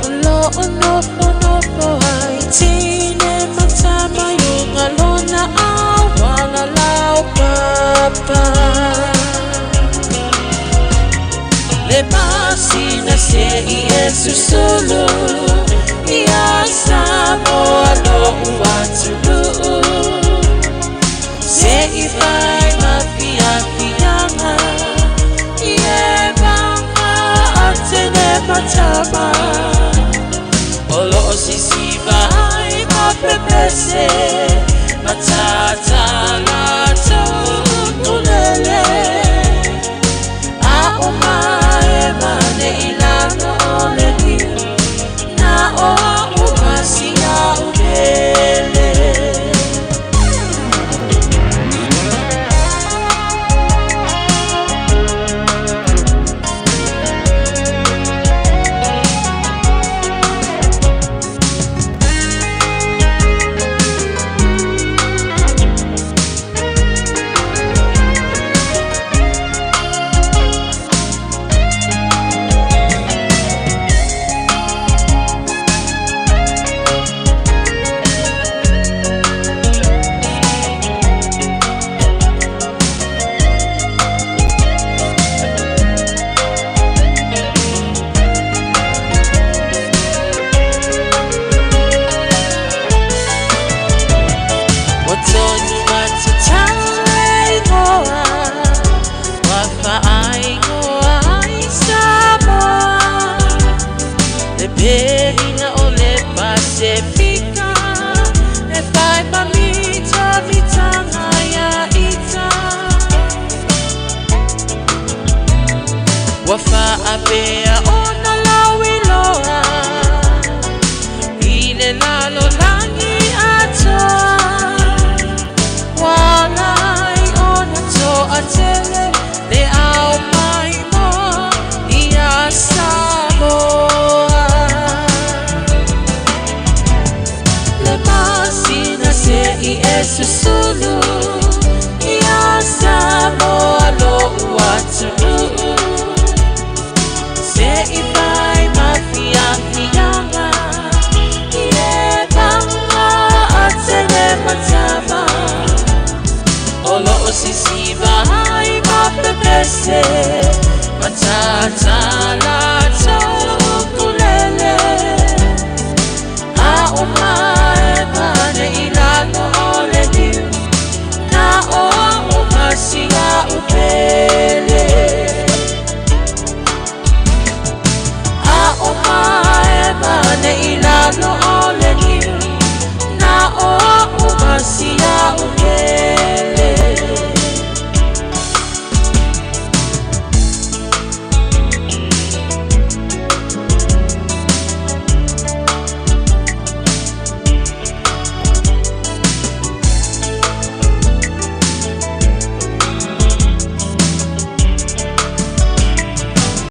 Olo onofo haitine matama Yungalona awala lau papa Le masina se i esu solo Ia Samoa no uatulu Se i fai mafia fianga Ie mama atene matama Olo sisi wafa apea ona lawi loa ile lalo langi atoa walai ona to atele le au mai mo ia Samoa le masina se I esusulu ia Samoa lo watu se I pai mafia fianga ie banga atele matama olo osisiva hai mapepese matata